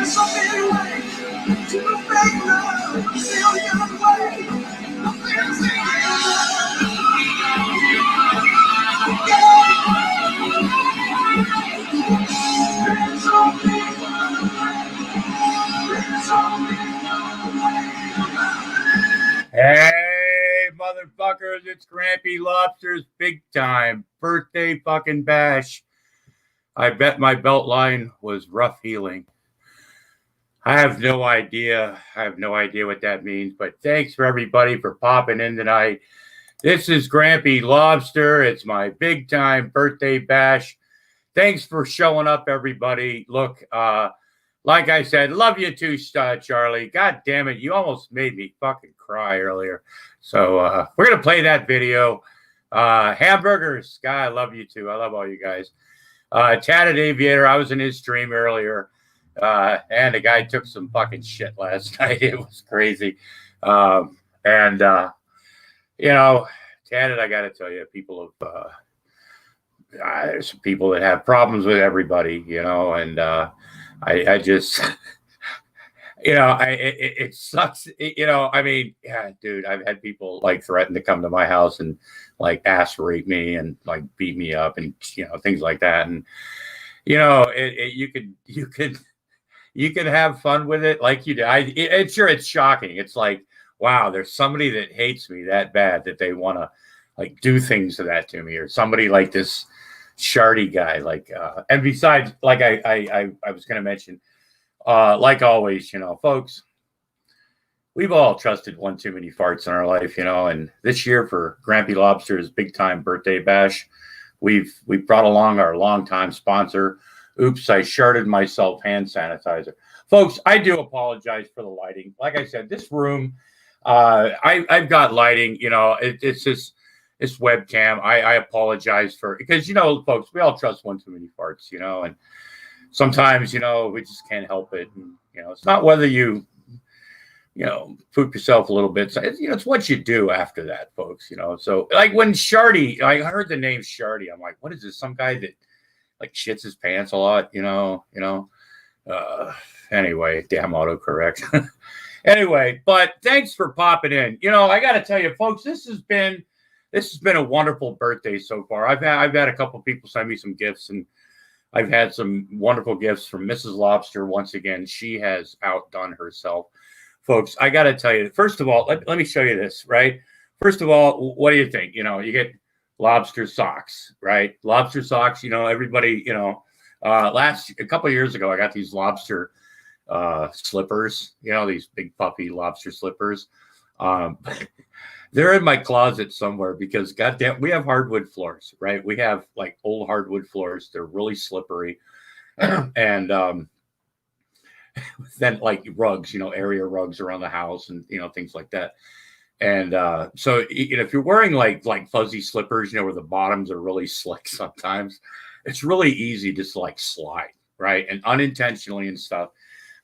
Hey, motherfuckers, it's Grampy Lobster's big time birthday fucking bash. I bet my belt line was rough healing. I have no idea. What that means, but thanks for everybody for popping in tonight. This is Grampy Lobster. It's my big time birthday bash. Thanks for showing up, everybody. Look, like I said, love you too, Charlie. God damn it, you almost made me fucking cry earlier. So we're going to play that video. Hamburgers, God, I love you too. I love all you guys. Tatted Aviator, I was in his stream earlier. And the guy took some fucking shit last night. It was crazy. You know, Tatted, I got to tell you, people have, there's some people that have problems with everybody, you know, and I just, you know, it sucks. You know, I mean, yeah, dude, I've had people like threaten to come to my house and like ass rape me and like beat me up and, you know, things like that. And, you know, you could have fun with it like you do. Sure, it's shocking. It's like, wow, there's somebody that hates me that bad that they want to like do things to that to me, or somebody like this Shardy guy, like, and besides, like I was going to mention, like always, you know, folks, we've all trusted one too many farts in our life, you know, and this year for Grampy Lobster's big time birthday bash, we've brought along our longtime sponsor. Oops, I sharded myself hand sanitizer. Folks, I do apologize for the lighting. Like I said, this room, I've got lighting, you know, it's just, this webcam. I apologize for, because, you know, folks, we all trust one too many farts, you know, and sometimes, you know, we just can't help it. And, you know, it's not whether you know, poop yourself a little bit. So it's, you know, it's what you do after that, folks, you know. So like when Shardy, I heard the name Shardy, I'm like, what is this? Some guy that like shits his pants a lot, you know. Anyway, damn autocorrect. Anyway, but thanks for popping in. You know, I got to tell you, folks, this has been a wonderful birthday so far. I've had a couple people send me some gifts, and I've had some wonderful gifts from Mrs. Lobster. Once again, she has outdone herself. Folks, I got to tell you, first of all, let me show you this, right? First of all, what do you think? You know, you get lobster socks, right? Lobster socks, you know, everybody, you know, a couple of years ago, I got these lobster slippers, you know, these big puffy lobster slippers. They're in my closet somewhere because goddamn, we have hardwood floors, right? We have like old hardwood floors. They're really slippery. And then like rugs, you know, area rugs around the house and, you know, things like that. And so, you know, if you're wearing like fuzzy slippers, you know, where the bottoms are really slick sometimes, it's really easy just to like slide, right? And unintentionally and stuff.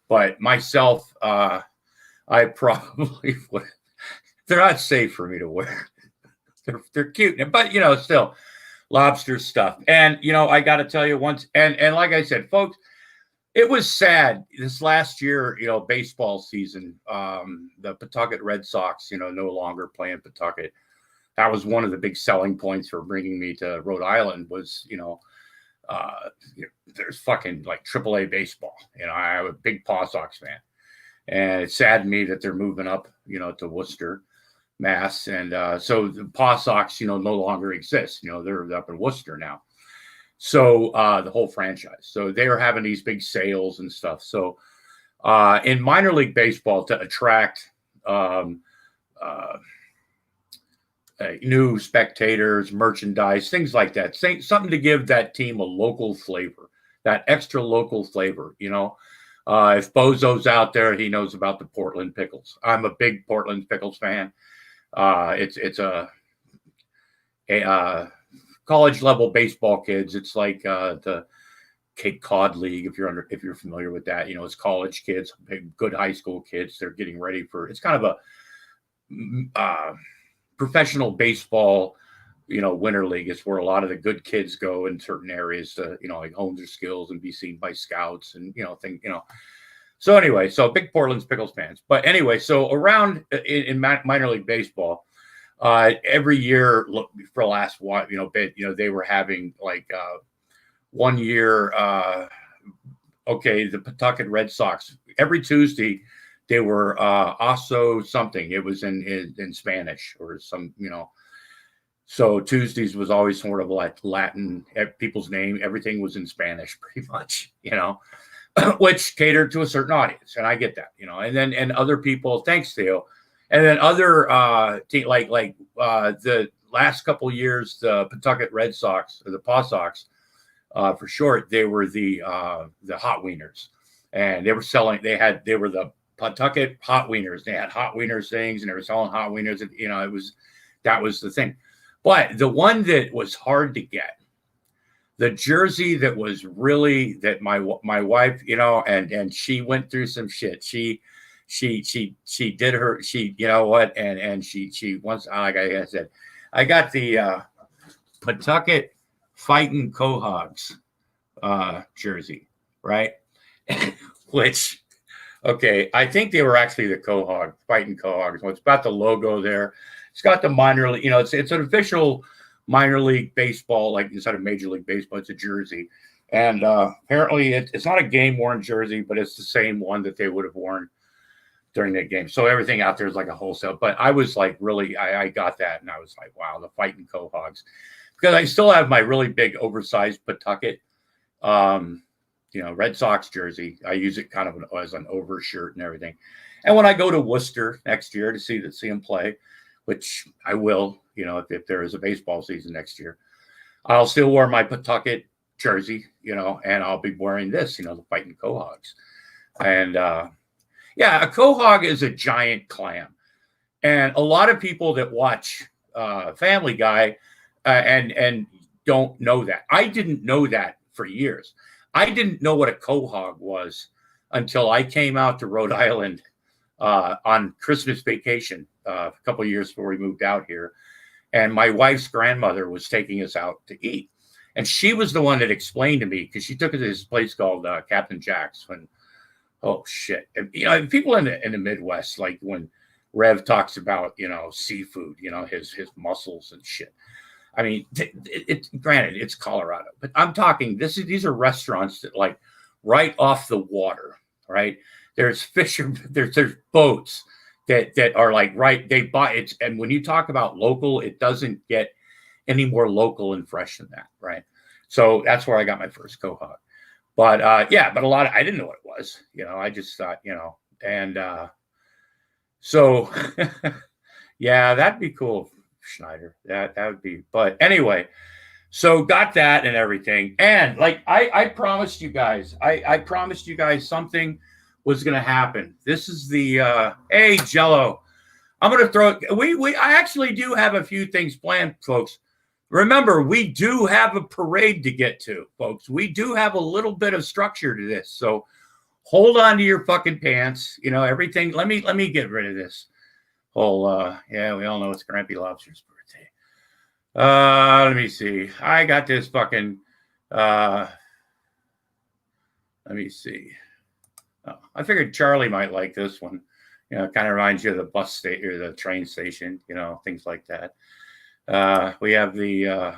But myself, I probably would. They're not safe for me to wear. They're cute, but you know, still lobster stuff. And you know, I got to tell you once, and like I said, folks, it was sad this last year. You know, baseball season. The Pawtucket Red Sox, you know, no longer playing Pawtucket. That was one of the big selling points for bringing me to Rhode Island. Was you know, there's fucking like AAA baseball. You know, I'm a big Paw Sox fan, and it saddened me that they're moving up, you know, to Worcester, Mass. And so the Paw Sox, you know, no longer exist. You know, they're up in Worcester now. So the whole franchise. So they were having these big sales and stuff. So in minor league baseball, to attract new spectators, merchandise, things like that, something to give that team a local flavor, that extra local flavor, you know. If Bozo's out there, he knows about the Portland Pickles. I'm a big Portland Pickles fan. It's a college level baseball kids. It's like the Cape Cod League, if you're familiar with that. You know, it's college kids, good high school kids. They're getting ready for. It's kind of a professional baseball, you know, winter league. It's where a lot of the good kids go in certain areas to, you know, like hone their skills and be seen by scouts and, you know, So anyway, so big Portland's Pickles fans. But anyway, so around in minor league baseball, every year for the last bit, they were having like 1 year. Okay, the Pawtucket Red Sox every Tuesday they were also something. It was in Spanish or some, So Tuesdays was always sort of like Latin people's name. Everything was in Spanish, pretty much, which catered to a certain audience, and I get that, and other people. Thanks, Theo. And then other the last couple of years, the Pawtucket Red Sox or the Paw Sox, for short, they were the hot wieners, and they were selling. They were the Pawtucket hot wieners. They had hot wieners things, and they were selling hot wieners. And, that was the thing. But the one that was hard to get, the jersey that was really that my wife, and she went through some shit. She did her, and she once, like I said, I got the Pawtucket Fighting Quahogs jersey, right? Which, okay, I think they were actually the Fighting Quahogs. Well, it's got the logo there. It's got the minor league, it's an official minor league baseball, like instead of Major League Baseball, it's a jersey. And apparently it's not a game worn jersey, but it's the same one that they would have worn during that game. So everything out there is like a wholesale. But I was like, really, I got that. And I was like, wow, the Fighting Quahogs. Because I still have my really big oversized Pawtucket, Red Sox jersey. I use it kind of as an overshirt and everything. And when I go to Worcester next year to see them play, which I will, if there is a baseball season next year, I'll still wear my Pawtucket jersey, and I'll be wearing this, the Fighting Quahogs. And a quahog is a giant clam. And a lot of people that watch Family Guy and don't know that. I didn't know that for years. I didn't know what a quahog was until I came out to Rhode Island on Christmas vacation a couple of years before we moved out here. And my wife's grandmother was taking us out to eat. And she was the one that explained to me, because she took us to this place called Captain Jack's. Oh, shit. And, people in the Midwest, like when Rev talks about, seafood, his mussels and shit. I mean, granted, it's Colorado, but I'm talking, these are restaurants that like right off the water, right? There's there's boats that are like, right. They buy it. And when you talk about local, it doesn't get any more local and fresh than that. Right. So that's where I got my first quahog. But but I didn't know what it was, I just thought, and so yeah, that'd be cool, Schneider. That would be, but anyway, so got that and everything. And like I promised you guys, I promised you guys something was going to happen. This is the hey Jello. I'm going to throw it. I actually do have a few things planned, folks. Remember, we do have a parade to get to, folks. We do have a little bit of structure to this. So hold on to your fucking pants. Everything. Let me get rid of this whole we all know it's Grampy Lobster's birthday. Let me see. I got this fucking let me see. I figured Charlie might like this one. Kind of reminds you of the bus station or the train station, things like that. We have the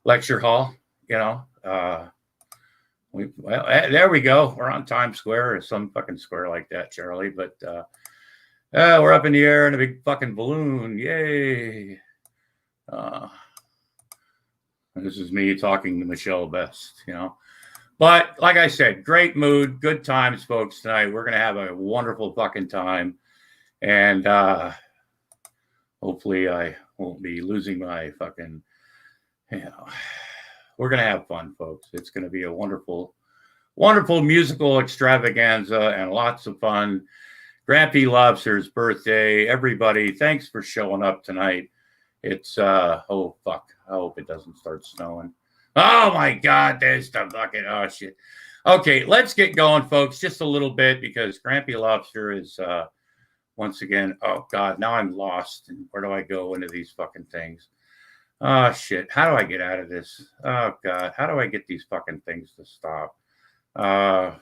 lecture hall, there we go. We're on Times Square or some fucking square like that, Charlie. But we're up in the air in a big fucking balloon. Yay. This is me talking to Michelle Best, But like I said, great mood, good times, folks, tonight. We're going to have a wonderful fucking time. And hopefully I won't be losing my fucking, we're going to have fun, folks. It's going to be a wonderful, wonderful musical extravaganza and lots of fun. Grampy Lobster's birthday. Everybody, thanks for showing up tonight. It's, oh, fuck. I hope it doesn't start snowing. Oh my God, there's the bucket. Oh shit. Okay, let's get going, folks. Just a little bit, because Grampy Lobster is once again. Oh God, now I'm lost. And where do I go into these fucking things? Oh shit. How do I get out of this? Oh God, how do I get these fucking things to stop? Okay,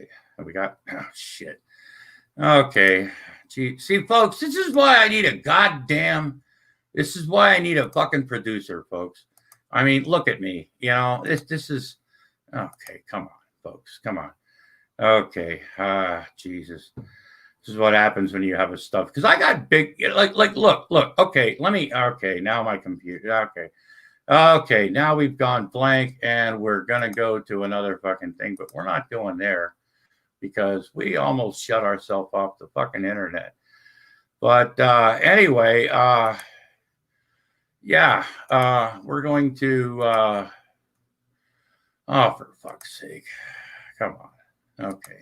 Okay. We got, oh, shit. Okay. Gee, see, folks, this is why I need a fucking producer, folks. I mean, look at me. You know, this is, okay, come on, folks. Come on. Okay. Jesus. This is what happens when you have a stuff. Because I got big, look. Okay, okay, now my computer. Okay, now we've gone blank and we're going to go to another fucking thing, but we're not going there because we almost shut ourselves off the fucking internet. But anyway, yeah, we're going to, oh, for fuck's sake. Come on. Okay.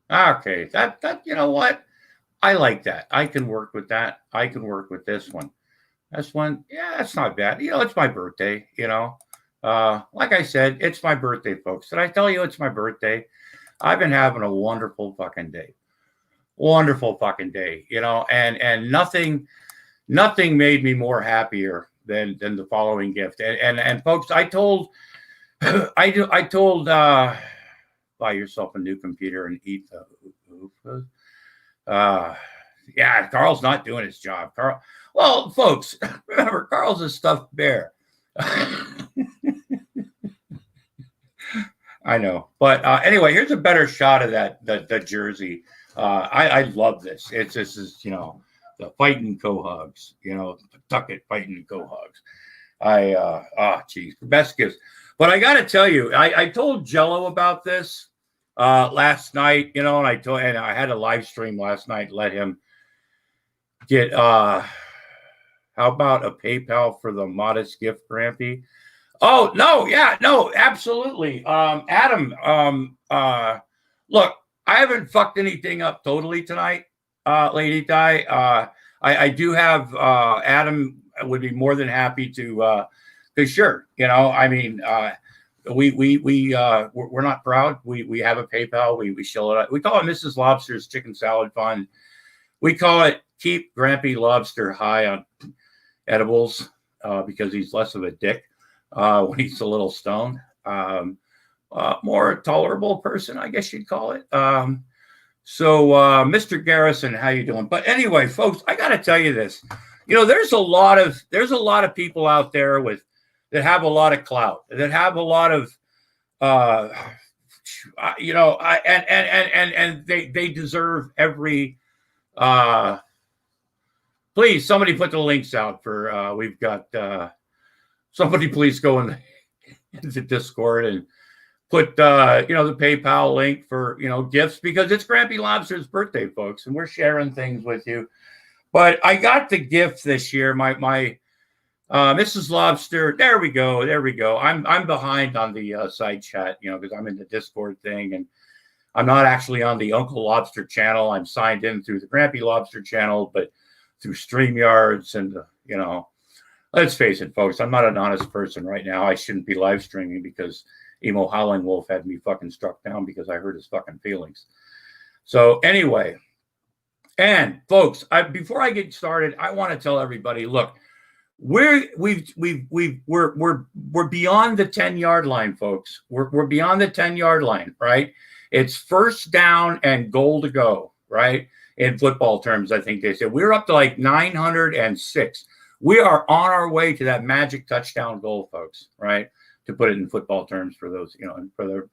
Okay, that you know what? I like that. I can work with that. I can work with this one. This one, yeah, that's not bad. You know, it's my birthday, you know. Like I said, it's my birthday, folks. Did I tell you it's my birthday? I've been having a wonderful fucking day. Wonderful fucking day, you know, and nothing made me more happier than the following gift. And folks, I told buy yourself a new computer and eat the yeah, Carl's not doing his job. Carl, well, folks, remember, Carl's a stuffed bear. I know. But anyway, here's a better shot of the jersey. I love this. This is, you know, the fighting co-hogs, you know, Pawtucket fighting co-hogs. Geez, best gifts. But I got to tell you, I told Jello about this last night, you know, and I had a live stream last night. Let him get, how about a PayPal for the modest gift, Grampy? Oh, no, yeah, no, absolutely. Adam, look, I haven't fucked anything up totally tonight, Lady Di. I do have, Adam would be more than happy to, sure, you know, I mean, we're not proud. We have a PayPal. We shill it out. We call it Mrs. Lobster's Chicken Salad Fund. We call it Keep Grampy Lobster High on Edibles because he's less of a dick when he's a little stoned. More tolerable person, I guess you'd call it. So, Mr. Garrison, how you doing? But anyway, folks, I got to tell you this. You know, there's a lot of people out there that have a lot of clout, that have a lot of, you know, and they deserve every. Please, somebody put the links out for. We've got somebody. Please go into Discord and put you know, the PayPal link for, you know, gifts, because it's Grampy Lobster's birthday, folks, and we're sharing things with you. But I got the gift this year. My Mrs. Lobster. There we go. I'm behind on the side chat, you know, because I'm in the Discord thing, and I'm not actually on the Uncle Lobster channel. I'm signed in through the Grampy Lobster channel, but through StreamYards, and you know, let's face it, folks. I'm not an honest person right now. I shouldn't be live streaming because Emo Howling Wolf had me fucking struck down because I hurt his fucking feelings. So anyway, and folks, before I get started, I want to tell everybody, look, we're beyond the 10-yard line, folks. We're beyond the 10-yard line, right? It's first down and goal to go, right? In football terms, I think they said we're up to like 906. We are on our way to that magic touchdown goal, folks, right? To put it in football terms for those, you know, and for the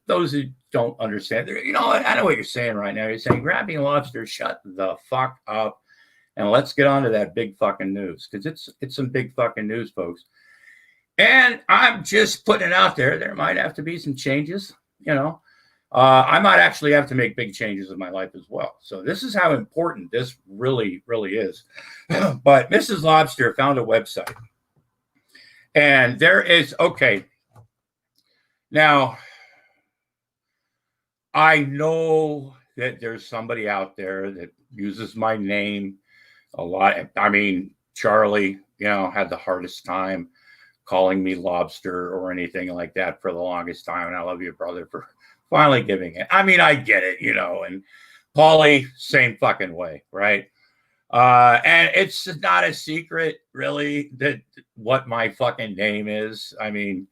those who don't understand, you know, I know what you're saying right now. You're saying, Grampy Lobster, shut the fuck up, and let's get on to that big fucking news, because it's some big fucking news, folks. And I'm just putting it out there. There might have to be some changes, you know. I might actually have to make big changes in my life as well. So this is how important this really, really is. But Mrs. Lobster found a website. And there is, okay. Now, I know that there's somebody out there that uses my name a lot. I mean, Charlie, you know, had the hardest time calling me lobster or anything like that for the longest time. And I love you, brother, for finally giving it. I mean, I get it, you know, and Paulie, same fucking way, right? And it's not a secret, really, that what my fucking name is. I mean,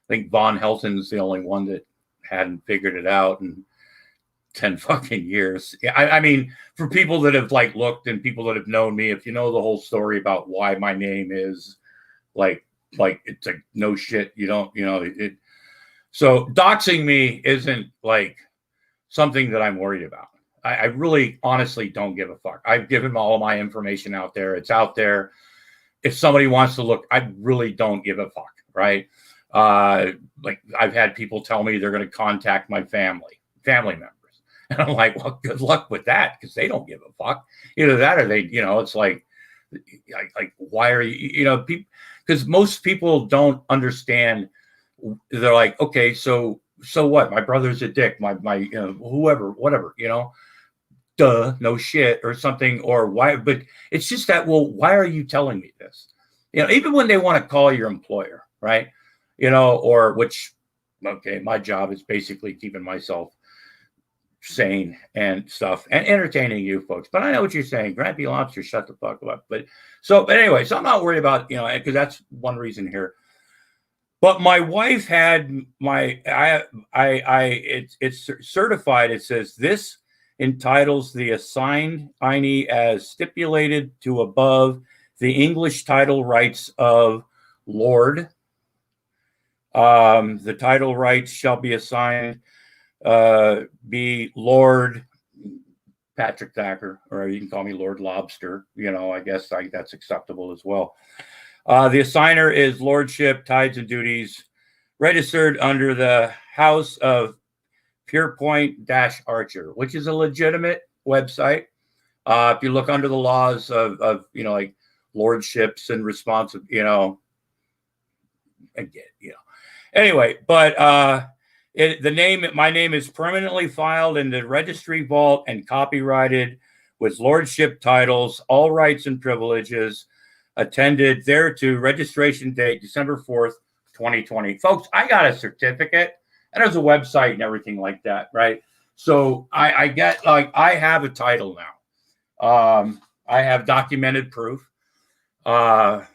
I think Von Helton's the only one that hadn't figured it out in 10 fucking years. I mean, for people that have like looked and people that have known me, if you know the whole story about why my name is like it's like no shit, you don't, you know, it. So doxing me isn't like something that I'm worried about. I really honestly don't give a fuck. I've given all of my information out there. It's out there. If somebody wants to look, I really don't give a fuck, right? Like I've had people tell me they're going to contact my family members. And I'm like, well, good luck with that, because they don't give a fuck. Either that or they, you know, it's like why are you, you know, people, because most people don't understand. They're like, okay, so what? My brother's a dick. My you know, whoever, whatever, you know, duh, no shit or something, or why? But it's just that, well, why are you telling me this? You know, even when they want to call your employer, right? You know, or which, okay, my job is basically keeping myself sane and stuff and entertaining you folks. But I know what you're saying. Grampy Lobster, shut the fuck up. But anyway, so I'm not worried about, you know, because that's one reason here. But my wife had it's certified. It says this entitles the assigned INE as stipulated to above the English title rights of Lord. The title rights shall be assigned be Lord Patrick Thacker, or you can call me Lord Lobster. You know, I guess that's acceptable as well. The assigner is Lordship, Tides and Duties, registered under the House of Pierpoint-Archer, which is a legitimate website. If you look under the laws of you know, like lordships and responsive, you know, again, you know. Anyway, but my name is permanently filed in the registry vault and copyrighted with lordship titles, all rights and privileges attended thereto, registration date December 4th, 2020. Folks, I got a certificate and there's a website and everything like that, right? So I get, like, I have a title now. I have documented proof. Yeah,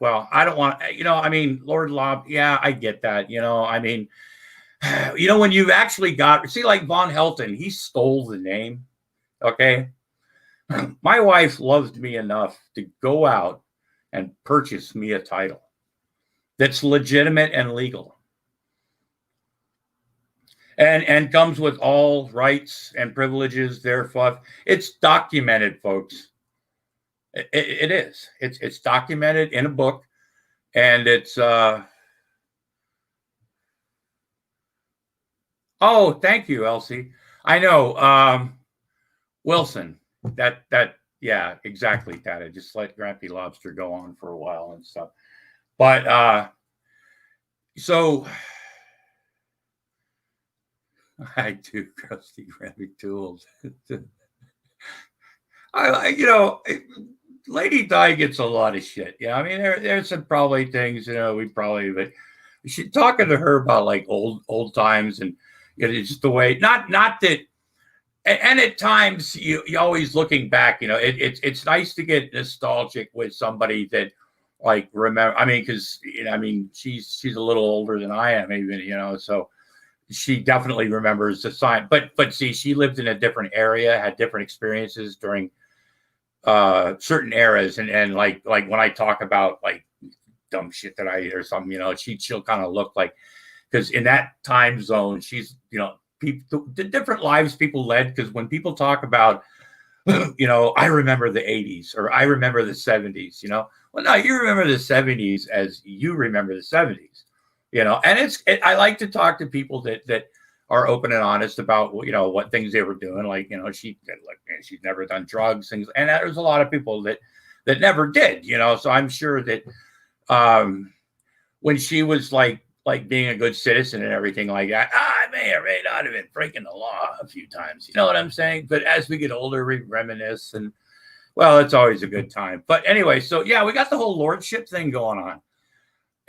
well, I don't want, you know, I mean, Lord Lob, yeah, I get that, you know, I mean, you know, when you've actually got, see, like Von Helton, he stole the name, okay? My wife loves me enough to go out and purchase me a title that's legitimate and legal, and comes with all rights and privileges therefore. It's documented, folks. It is. It's documented in a book, and it's oh, thank you, Elsie. I know, Wilson. That yeah, exactly, that. I just let Grampy Lobster go on for a while and stuff. But so I do crusty Grampy tools. I you know, Lady Di gets a lot of shit. Yeah, I mean, there's some probably things, you know, but she talking to her about like old times, and you know, it's just the way, not that. And at times you always looking back, you know, it's nice to get nostalgic with somebody that like remember. I mean, because you know, I mean, she's a little older than I am, even, you know, so she definitely remembers the sign. But see, she lived in a different area, had different experiences during certain eras, and like when I talk about like dumb shit that I eat or something, you know, she'll kind of look like, because in that time zone, she's, you know, people, the different lives people led. Because when people talk about, you know, I remember the 80s or I remember the 70s, you know, well, no, you remember the 70s as you remember the 70s, you know. And I like to talk to people that are open and honest about, you know, what things they were doing. Like, you know, she's never done drugs, things, and there's a lot of people that never did, you know. So I'm sure that when she was like being a good citizen and everything like that, I may or may not have been breaking the law a few times. You know what I'm saying? But as we get older, we reminisce, and well, it's always a good time. But anyway, so yeah, we got the whole lordship thing going on,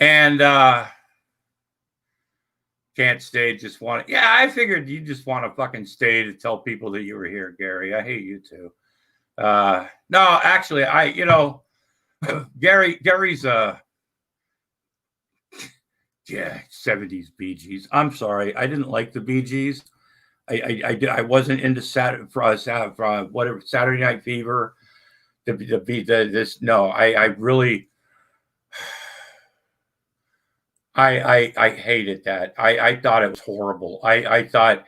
and can't stay, just want to, yeah, I figured you just want to fucking stay to tell people that you were here, Gary. I hate you too. No, actually, you know, Gary's Yeah, 70s Bee Gees. I'm sorry, I didn't like the Bee Gees. I wasn't into whatever Saturday Night Fever. This no, I really I hated that. I thought it was horrible. I thought,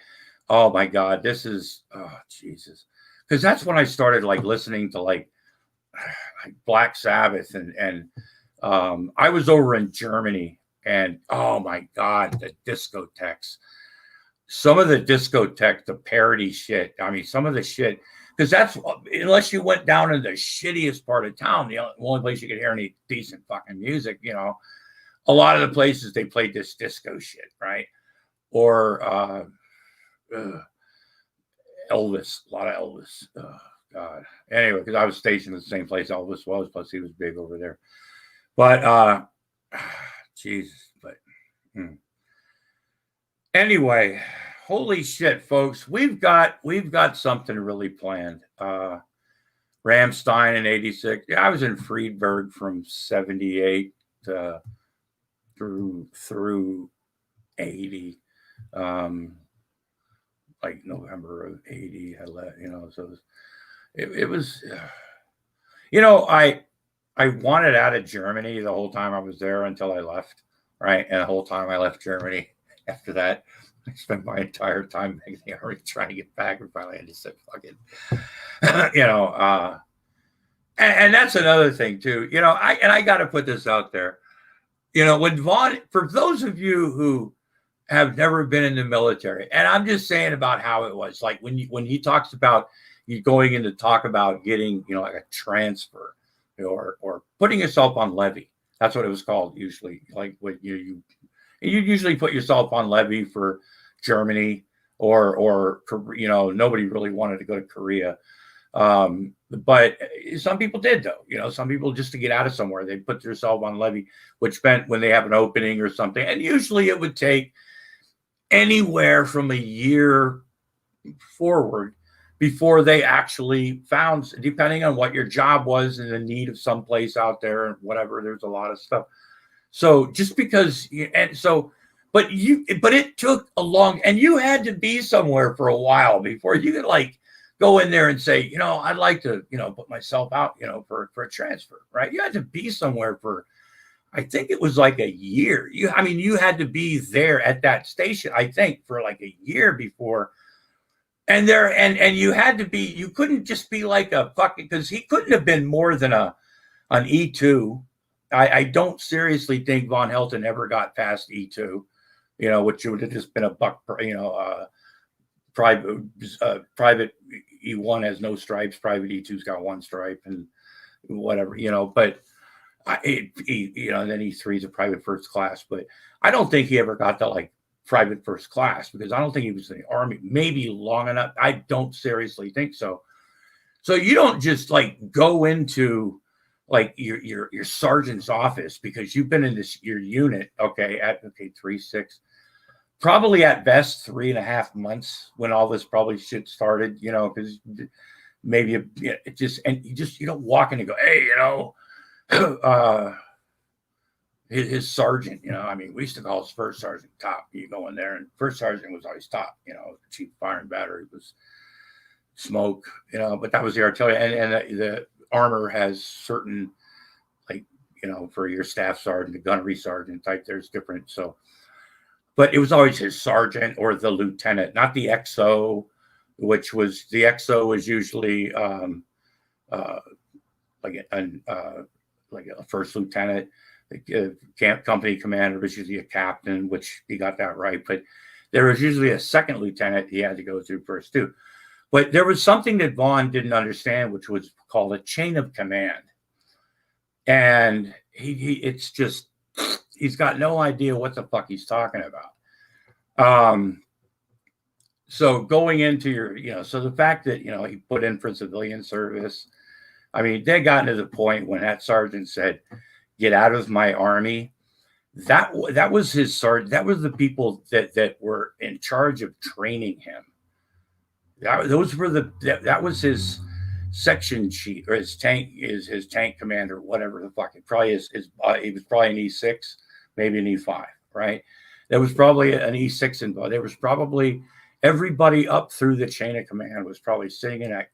oh my God, this is oh Jesus, because that's when I started like listening to like Black Sabbath and I was over in Germany and oh my God, the discotheques. Some of the discotheque, the parody shit. I mean, some of the shit, because that's unless you went down to the shittiest part of town, the only place you could hear any decent fucking music, a lot of the places they played this disco shit, right? Or Elvis, a lot of Elvis. Oh, God. Anyway, because I was stationed in the same place Elvis was, plus he was big over there. But Jesus, but anyway, holy shit, folks, we've got something really planned. Ramstein in '86. Yeah, I was in Friedberg from '78 through '80. Like November of '80, I left, so it was I wanted out of Germany the whole time I was there until I left, right? And the whole time I left Germany after that, I spent my entire time in the army trying to get back, and finally I just said, fuck it. And that's another thing too, I got to put this out there. When Vaughn, for those of you who have never been in the military, and I'm just saying about how it was, like when he talks about you going in to talk about getting, like a transfer, or putting yourself on levy. That's what it was called usually. Like when you usually put yourself on levy for Germany or nobody really wanted to go to Korea. But some people did though, some people just to get out of somewhere, they put themselves on levy, which meant when they have an opening or something. And usually it would take anywhere from a year forward before they actually found, depending on what your job was and the need of some place out there and whatever, there's a lot of stuff. So just because, but it took a long, and you had to be somewhere for a while before you could like go in there and say, I'd like to, put myself out, for a transfer, right? You had to be somewhere for, I think it was like a year. You had to be there at that station, I think, for like a year before. And you had to be, you couldn't just be like a fucking, because he couldn't have been more than an E2. I don't seriously think Von Helton ever got past E2, which would have just been a buck, private E1 has no stripes, private E2's got one stripe and whatever, but then E3 is a private first class, but I don't think he ever got to like private first class because I don't think he was in the Army maybe long enough. I don't seriously think so. So you don't just like go into like your sergeant's office because you've been in your unit, at 3-6, probably at best 3.5 months when all this probably shit started, because maybe you don't walk in and go, hey, his sergeant, we used to call his first sergeant top. You go in there and first sergeant was always top, chief fire and battery was smoke, but that was the artillery. And the armor has certain, like, for your staff sergeant, the gunnery sergeant type, there's different. So, but it was always his sergeant or the lieutenant, not the XO, which was the XO was usually like a first lieutenant. The camp company commander was usually a captain, which he got that right. But there was usually a second lieutenant he had to go through first too. But there was something that Vaughn didn't understand, which was called a chain of command. And it's just, he's got no idea what the fuck he's talking about. So going into your, so the fact that, he put in for civilian service, they got to the point when that sergeant said, get out of my army. That was his sergeant. That was the people that were in charge of training him. That was his section chief or his tank commander, whatever the fuck. It probably is. He was probably an E6, maybe an E5, right? There was probably an E6 involved. There was probably everybody up through the chain of command was probably sitting in that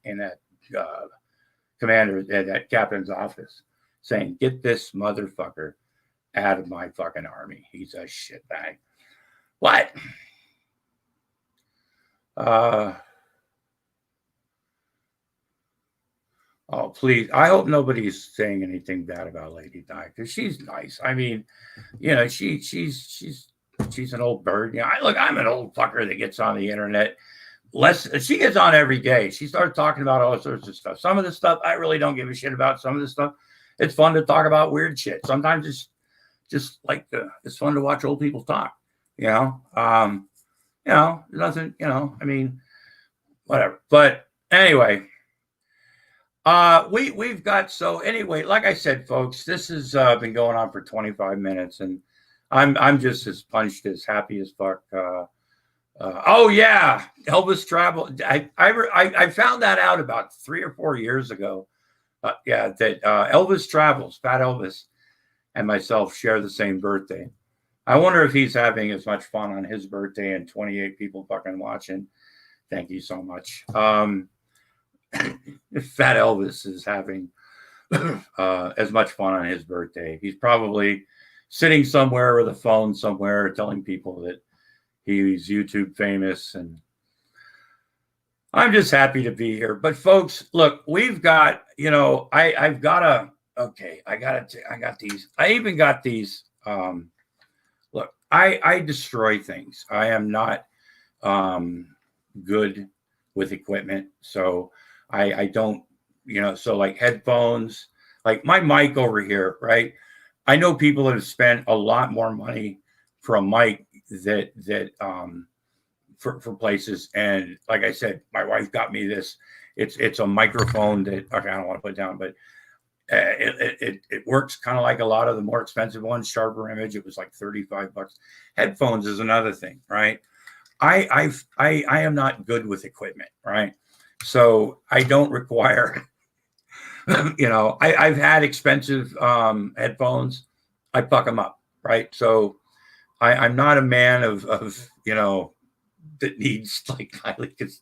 commander, that captain's office, saying, "Get this motherfucker out of my fucking army. He's a shitbag." What? Oh, please. I hope nobody's saying anything bad about Lady Di, because she's nice. I mean, you know, she's an old bird. You know, I'm an old fucker that gets on the internet. She gets on every day. She starts talking about all sorts of stuff. Some of the stuff I really don't give a shit about. Some of the stuff, it's fun to talk about weird shit. Sometimes it's just like it's fun to watch old people talk. Nothing. I mean, whatever. But anyway. We've got, so anyway, like I said, folks, this has been going on for 25 minutes, and I'm just as punched, as happy as fuck. Oh yeah, Elvis travel. I found that out about 3 or 4 years ago. That Elvis travels, Fat Elvis, and myself share the same birthday. I wonder if he's having as much fun on his birthday and 28 people fucking watching. Thank you so much. If Fat Elvis is having as much fun on his birthday, he's probably sitting somewhere with a phone somewhere telling people that he's YouTube famous, and I'm just happy to be here. But folks, look, we've got, I got these. I even got these. Look, I destroy things. I am not good with equipment, so I don't, so like headphones, like my mic over here, right? I know people that have spent a lot more money for a mic for places. And like I said, my wife got me this. It's a microphone that, okay, I don't want to put it down, but it works kind of like a lot of the more expensive ones. Sharper Image, it was like $35. Headphones is another thing, right? I am not good with equipment, right? So I don't require, I've had expensive headphones. I fuck them up, right? So I'm not a man of that needs like highly, because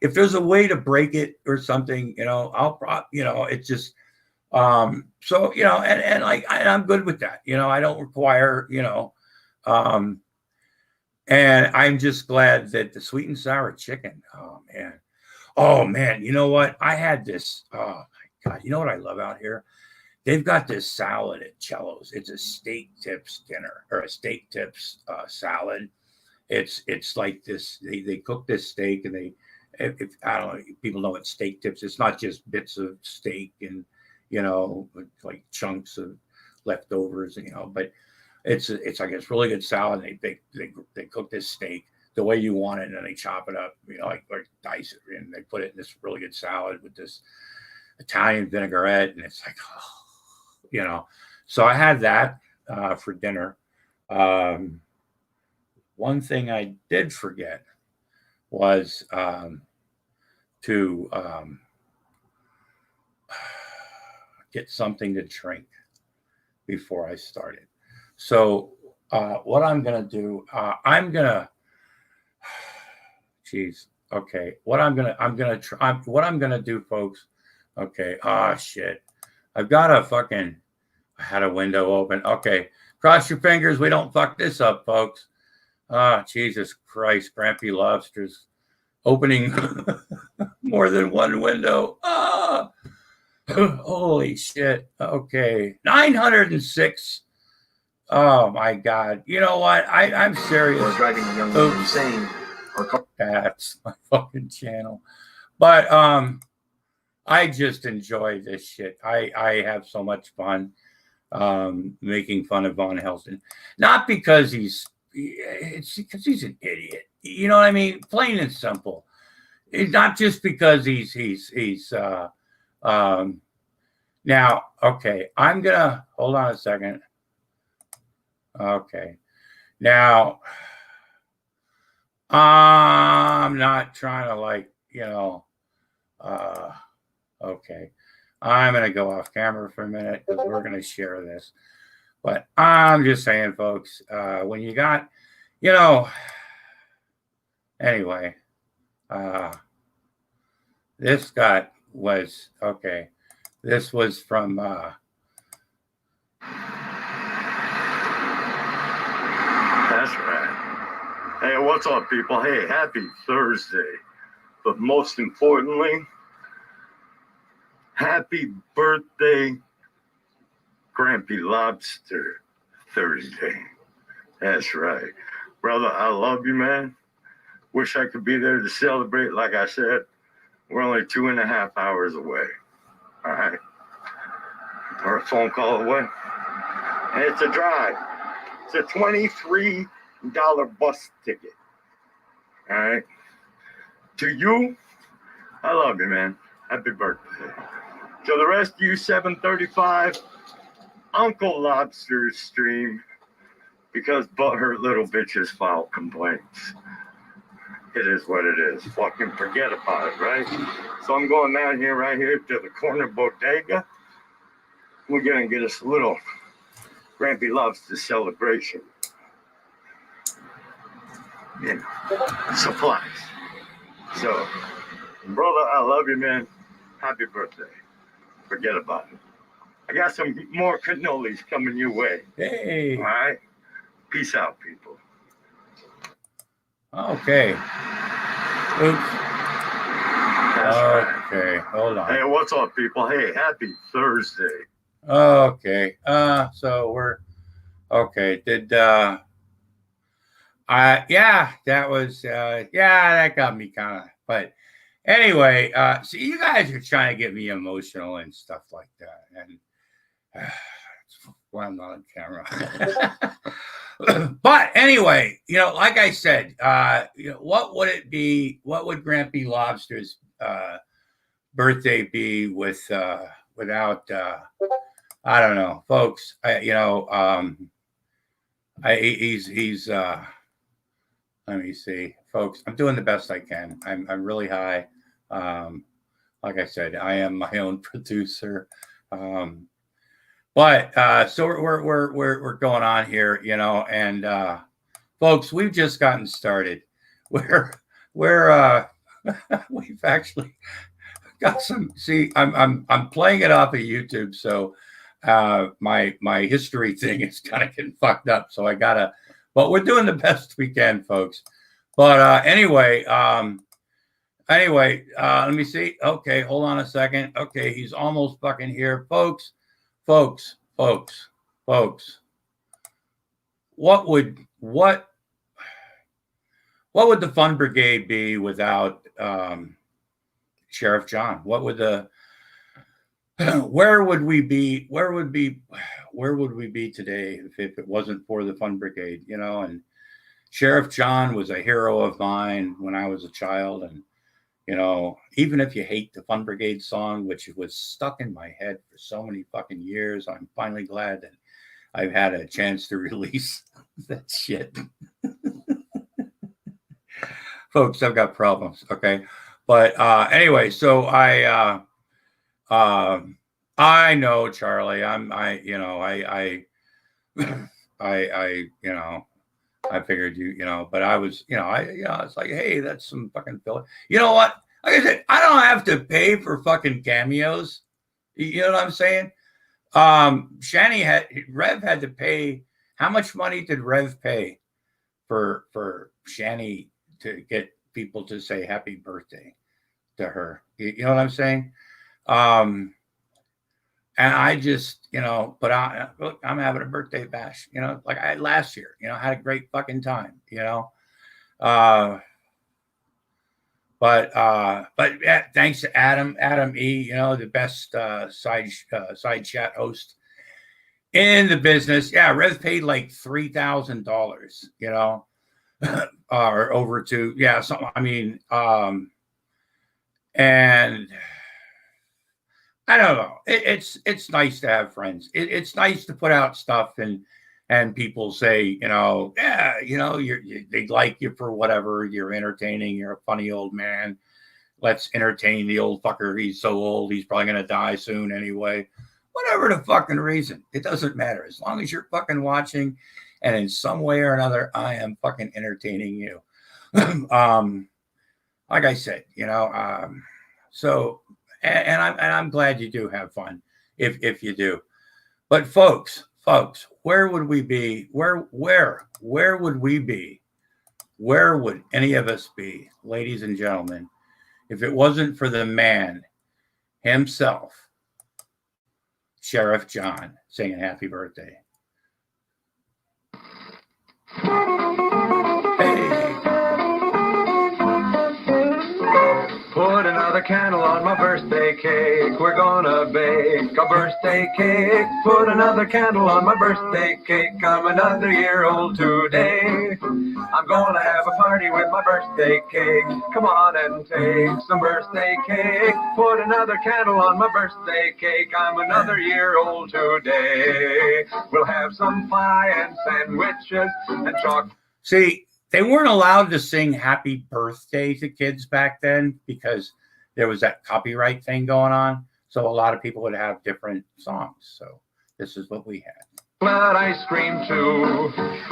if there's a way to break it or something, it's just, and I'm good with that. I don't require, and I'm just glad that the sweet and sour chicken, oh man, you know what? I had this, oh my God, you know what I love out here? They've got this salad at Cello's. It's a steak tips dinner, or a steak tips salad. It's like this, they cook this steak, and if I don't know, people know what steak tips, it's not just bits of steak and, like chunks of leftovers, but it's like it's really good salad. They cook this steak the way you want it, and then they chop it up, like dice it, and they put it in this really good salad with this Italian vinaigrette, and it's like, so I had that for dinner. One thing I did forget was to get something to drink before I started. So what I'm gonna do, okay. What I'm gonna do, folks. Okay. Shit. I've got I had a window open. Okay. Cross your fingers. We don't fuck this up, folks. Jesus Christ. Grampy Lobsters opening more than one window. Holy shit. Okay. 906. Oh my God. You know what? I'm serious. Or driving a young man insane. That's my fucking channel. But I just enjoy this shit. I have so much fun making fun of Von Helston. Not because it's because he's an idiot. You know what I mean? Plain and simple. It's not just because he's now, okay, I'm gonna hold on a second. Okay. Now, I'm not trying to okay. I'm going to go off camera for a minute because we're going to share this. But I'm just saying, folks, when you got, you know, anyway, this was okay. This was from That's right. Hey, what's up, people? Hey, happy Thursday. But most importantly, happy birthday, Grampy Lobster Thursday. That's right. Brother, I love you, man. Wish I could be there to celebrate. Like I said, we're only 2.5 hours away. All right. Or a phone call away. And it's a drive. It's a $23 bus ticket. All right. To you, I love you, man. Happy birthday. To the rest of you 735 Uncle Lobster stream, because butthurt little bitches file complaints. It is what it is. Fucking forget about it, right? So I'm going down here, right here to the corner bodega. We're gonna get us a little Grampy Lobster celebration. You know, supplies. So, brother, I love you, man. Happy birthday. Forget about it. I got some more cannolis coming your way. hey. All right? Peace out, people. Okay. Oops. That's right. Okay, hold on. Hey, what's up, people? Hey, happy Thursday. Okay. So we're okay. Did yeah, that was that got me kind of, but anyway, so you guys are trying to get me emotional and stuff like that. And well, I'm not on camera. But anyway, like I said, what would it be? What would Grampy Lobster's birthday be without I don't know, folks. He's let me see, folks. I'm doing the best I can. I'm really high. Like I said, I am my own producer. But so we're going on here, and folks, we've just gotten started. We're we've actually got some. See, I'm playing it off of YouTube, so my history thing is kind of getting fucked up. So I gotta, but we're doing the best we can, folks. But anyway, let me see. Okay, hold on a second. Okay, he's almost fucking here, folks. Folks. What would the Fun Brigade be without Sheriff John? What would where would we be today if it wasn't for the Fun Brigade? And Sheriff John was a hero of mine when I was a child, and even if you hate the Fun Brigade song, which was stuck in my head for so many fucking years, I'm finally glad that I've had a chance to release that shit. Folks, I've got problems, okay? But anyway, so I know, Charlie. I figured but I was, it's like, hey, that's some fucking filler. You know what? Like I said, I don't have to pay for fucking cameos. You know what I'm saying? Rev had to pay. How much money did Rev pay for Shani to get people to say happy birthday to her? You know what I'm saying? And I just, but I'm having a birthday bash, like I had last year, I had a great fucking time, but yeah, thanks to Adam E, the best side chat host in the business. Yeah, Rev paid like $3,000, or over to, yeah, something. I mean, and I don't know. It's nice to have friends. It's nice to put out stuff and people say, yeah, they like you for whatever. You're entertaining. You're a funny old man. Let's entertain the old fucker. He's so old. He's probably going to die soon anyway. whatever the fucking reason. It doesn't matter. As long as you're fucking watching and in some way or another, I am fucking entertaining you. Like I said, so, and I'm glad you do have fun if you do. But folks, where would we be? Where would we be? Where would any of us be, ladies and gentlemen, if it wasn't for the man himself, Sheriff John, singing happy birthday? Hey. Put another candle on my birthday cake. We're gonna bake a birthday cake. Put another candle on my birthday cake. I'm another year old today. I'm gonna have a party with my birthday cake. Come on and take some birthday cake. Put another candle on my birthday cake. I'm another year old today. We'll have some pie and sandwiches and chocolate. See, they weren't allowed to sing happy birthday to kids back then because there was that copyright thing going on. So a lot of people would have different songs. So this is what we had. Chocolate ice cream too.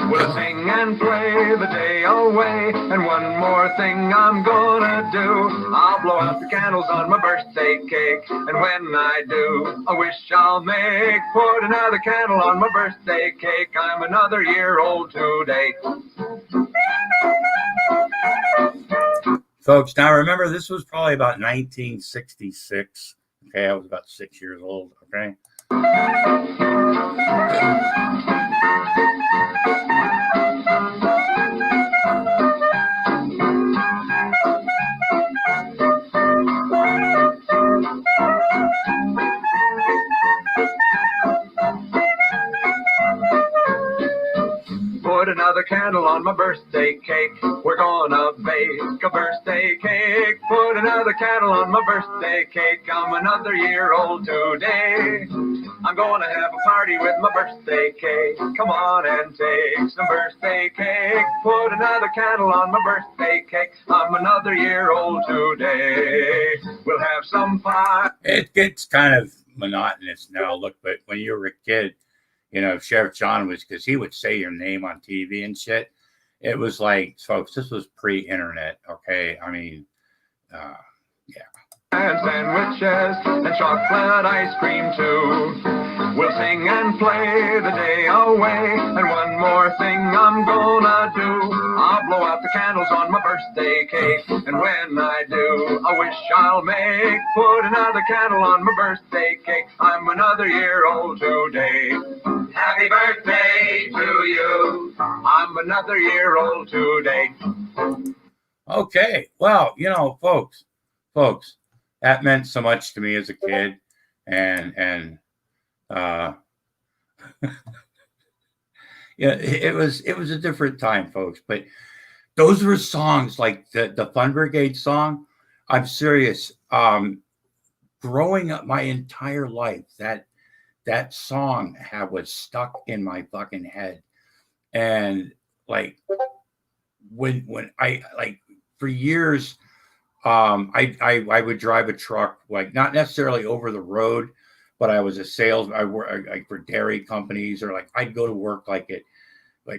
We'll sing and play the day away. And one more thing I'm gonna do. I'll blow out the candles on my birthday cake. And when I do, a wish I'll make. Put another candle on my birthday cake. I'm another year old today. Folks, now remember, this was probably about 1966. Okay, I was about 6 years old. Okay. Put another candle on my birthday cake. We're gonna bake a birthday cake. Put another candle on my birthday cake. I'm another year old today. I'm gonna have a party with my birthday cake. Come on and take some birthday cake. Put another candle on my birthday cake. I'm another year old today. We'll have some pie. It gets kind of monotonous now, look, but when you were a kid, Sheriff John was, because he would say your name on TV and shit. It was like, folks, this was pre-internet, okay? I mean, yeah. And sandwiches and chocolate ice cream too. We'll sing and play the day away. And one more thing I'm gonna do. I'll blow out the candles on my birthday cake. And when I do, a wish I'll make. Put another candle on my birthday cake. I'm another year old today. Happy birthday to you. I'm another year old today. Okay. Well, folks, that meant so much to me as a kid. And yeah, it was a different time, folks. But those were songs like the Fun Brigade song. I'm serious. Growing up my entire life, that song was stuck in my fucking head. And like when I for years, I would drive a truck, like not necessarily over the road, but I was a salesman. I worked like for dairy companies, or like I'd go to work like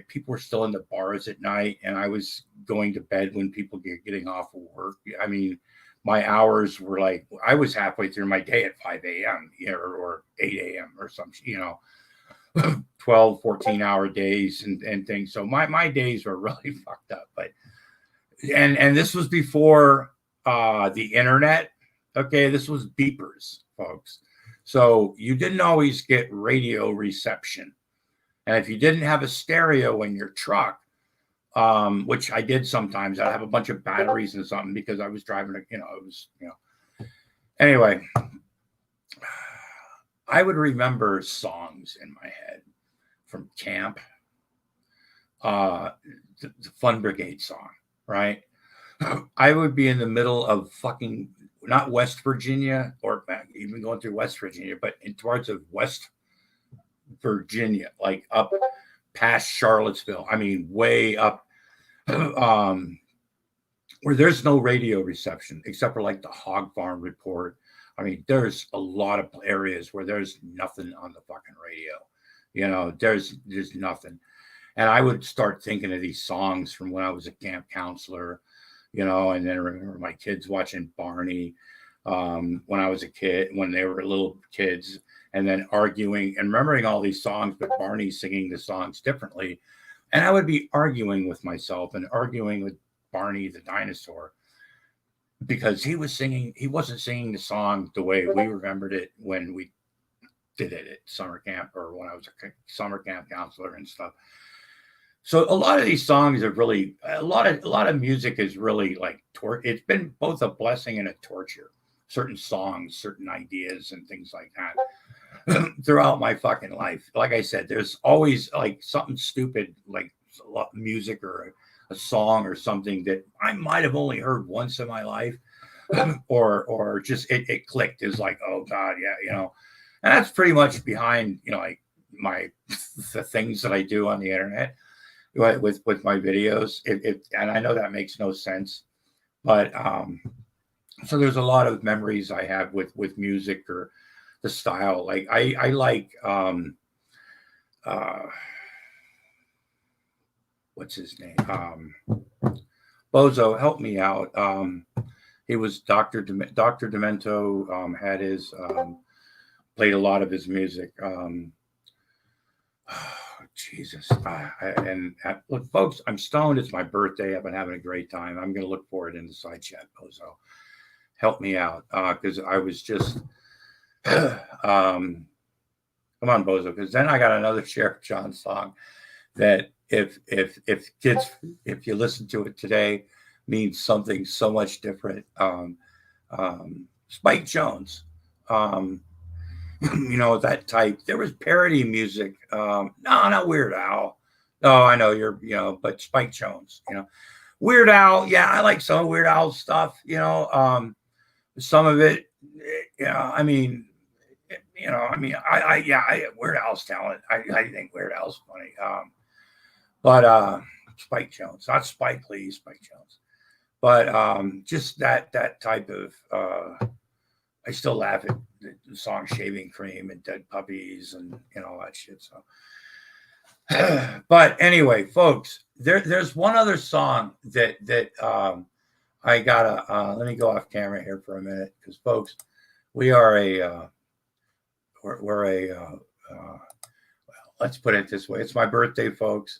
people were still in the bars at night, and I was going to bed when people getting off of work. I mean, my hours were like, I was halfway through my day at 5 a.m. Or 8 a.m. or something, 12, 14-hour days and things. So my days were really fucked up. But and this was before the internet. Okay, this was beepers, folks. So you didn't always get radio reception. And if you didn't have a stereo in your truck, which I did sometimes, I'd have a bunch of batteries and something because I was driving, Anyway, I would remember songs in my head from camp, the Fun Brigade song, right? I would be in the middle of fucking, not West Virginia, or even going through West Virginia, but in towards of West Virginia, like up past Charlottesville. I mean, way up, where there's no radio reception except for like the Hog Farm Report. I mean, there's a lot of areas where there's nothing on the fucking radio. You know, there's nothing. And I would start thinking of these songs from when I was a camp counselor, you know, and then I remember my kids watching Barney when I was a kid, when they were little kids, and then arguing and remembering all these songs, but Barney singing the songs differently. And I would be arguing with myself and arguing with Barney the dinosaur because he wasn't singing the song the way we remembered it when we did it at summer camp or when I was a summer camp counselor and stuff. So a lot of these songs are really a lot of music is really like it's been both a blessing and a torture. Certain songs, certain ideas, and things like that throughout my fucking life. Like I said, there's always like something stupid like music or a song or something that I might have only heard once in my life, or just it clicked. Is like, oh God, yeah, you know. And that's pretty much behind, you know, like the things that I do on the internet with my videos. And I know that makes no sense, but so there's a lot of memories I have with music or the style. Like I like what's his name? Bozo, help me out. He was Dr. Demento, had his played a lot of his music. Jesus. Look, folks, I'm stoned. It's my birthday. I've been having a great time. I'm going to look for it in the side chat, Bozo. Help me out. Because I was just, come on, Bozo. Because then I got another Sheriff John song that if you listen to it today, means something so much different. Spike Jones. You know, that type. There was parody music. No, not Weird Al. No, I know but Spike Jones, you know. Weird Al, yeah, I like some of Weird Al's stuff, you know. Some of it, I mean, Weird Al's talent. I think Weird Al's funny. But Spike Jones, not Spike Lee, Spike Jones. But just that type of I still laugh at the song Shaving Cream and Dead Puppies and all that shit. So, but anyway, folks, there's one other song that I gotta let me go off camera here for a minute because, folks, we are well, let's put it this way. It's my birthday, folks,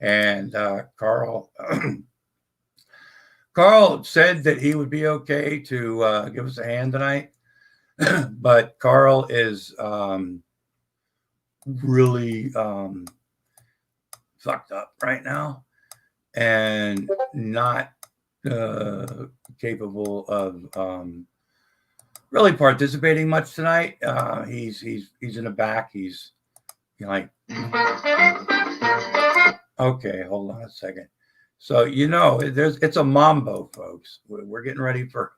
and Carl. Carl said that he would be okay to give us a hand tonight, but Carl is really fucked up right now and not capable of really participating much tonight. He's in the back. He's like, okay, hold on a second. So, it's a mambo, folks. We're getting ready for,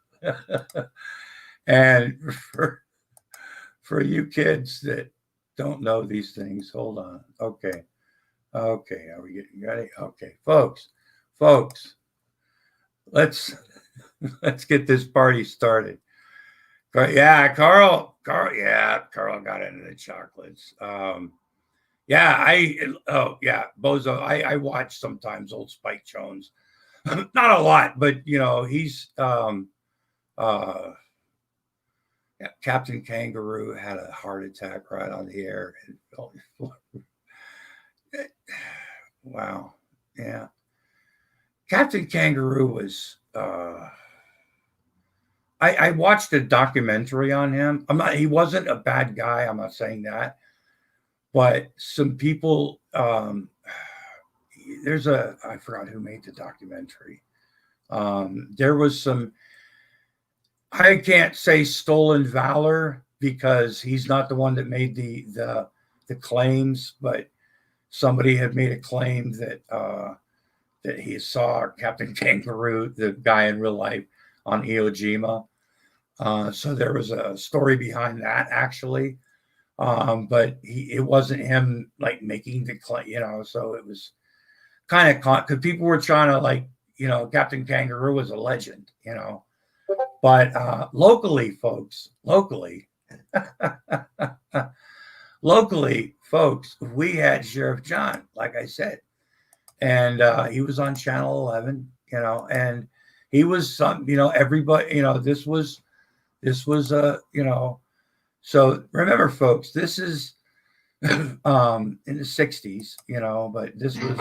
and for you kids that don't know these things, hold on. Okay. Are we getting ready? Okay, folks, let's get this party started. Yeah, Carl got into the chocolates. Bozo. I watch sometimes old Spike Jones, not a lot, but he's Captain Kangaroo had a heart attack right on the air. Wow, yeah. Captain Kangaroo was. I watched a documentary on him. He wasn't a bad guy. I'm not saying that. But some people, I forgot who made the documentary. There was some, I can't say stolen valor because he's not the one that made the claims, but somebody had made a claim that he saw Captain Kangaroo, the guy in real life, on Iwo Jima. So there was a story behind that actually. But it wasn't him like making the claim, so it was kind of because people were trying to Captain Kangaroo was a legend, But locally, folks, locally, folks, we had Sheriff John, like I said, and he was on Channel 11, and he was everybody, this was, so remember, folks, this is in the 60s, but this was.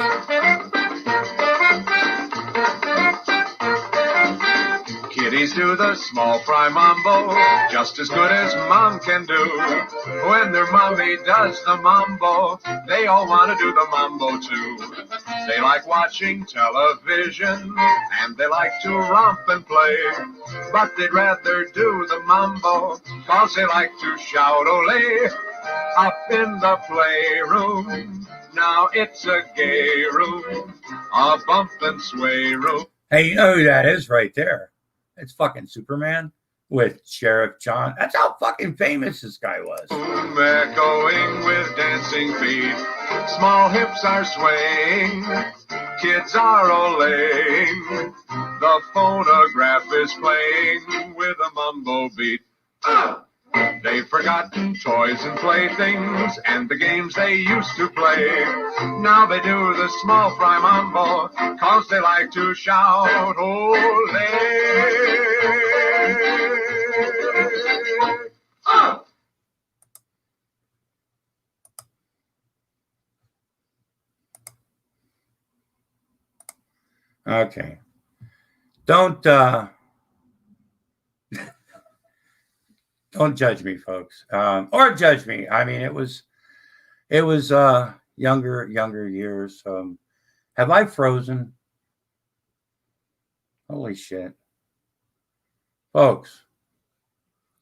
Kiddies do the small fry mambo just as good as mom can do. When their mommy does the mambo, they all want to do the mambo too. They like watching television and they like to romp and play, but they'd rather do the mambo cause they like to shout ole up in the playroom. Now it's a gay room, a bump and sway room. Hey, you know who that is right there? It's fucking Superman with Sheriff John. That's how fucking famous this guy was. Echoing with dancing feet, small hips are swaying, kids are olaying. The phonograph is playing with a mambo beat. They've forgotten toys and playthings and the games they used to play. Now they do the small fry mambo cause they like to shout ole. Okay. Don't judge me, folks, or judge me. I mean, it was younger years. Have I frozen? Holy shit, folks,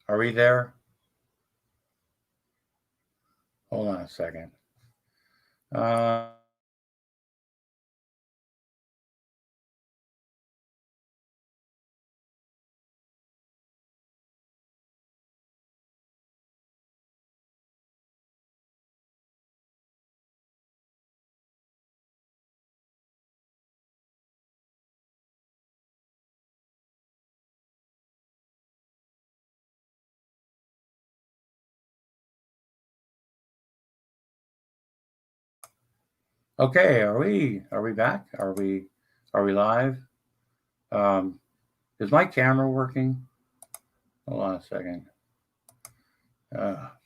are we there? Hold on a second. Okay, are we back? Are we live? Is my camera working? Hold on a second. Fuck.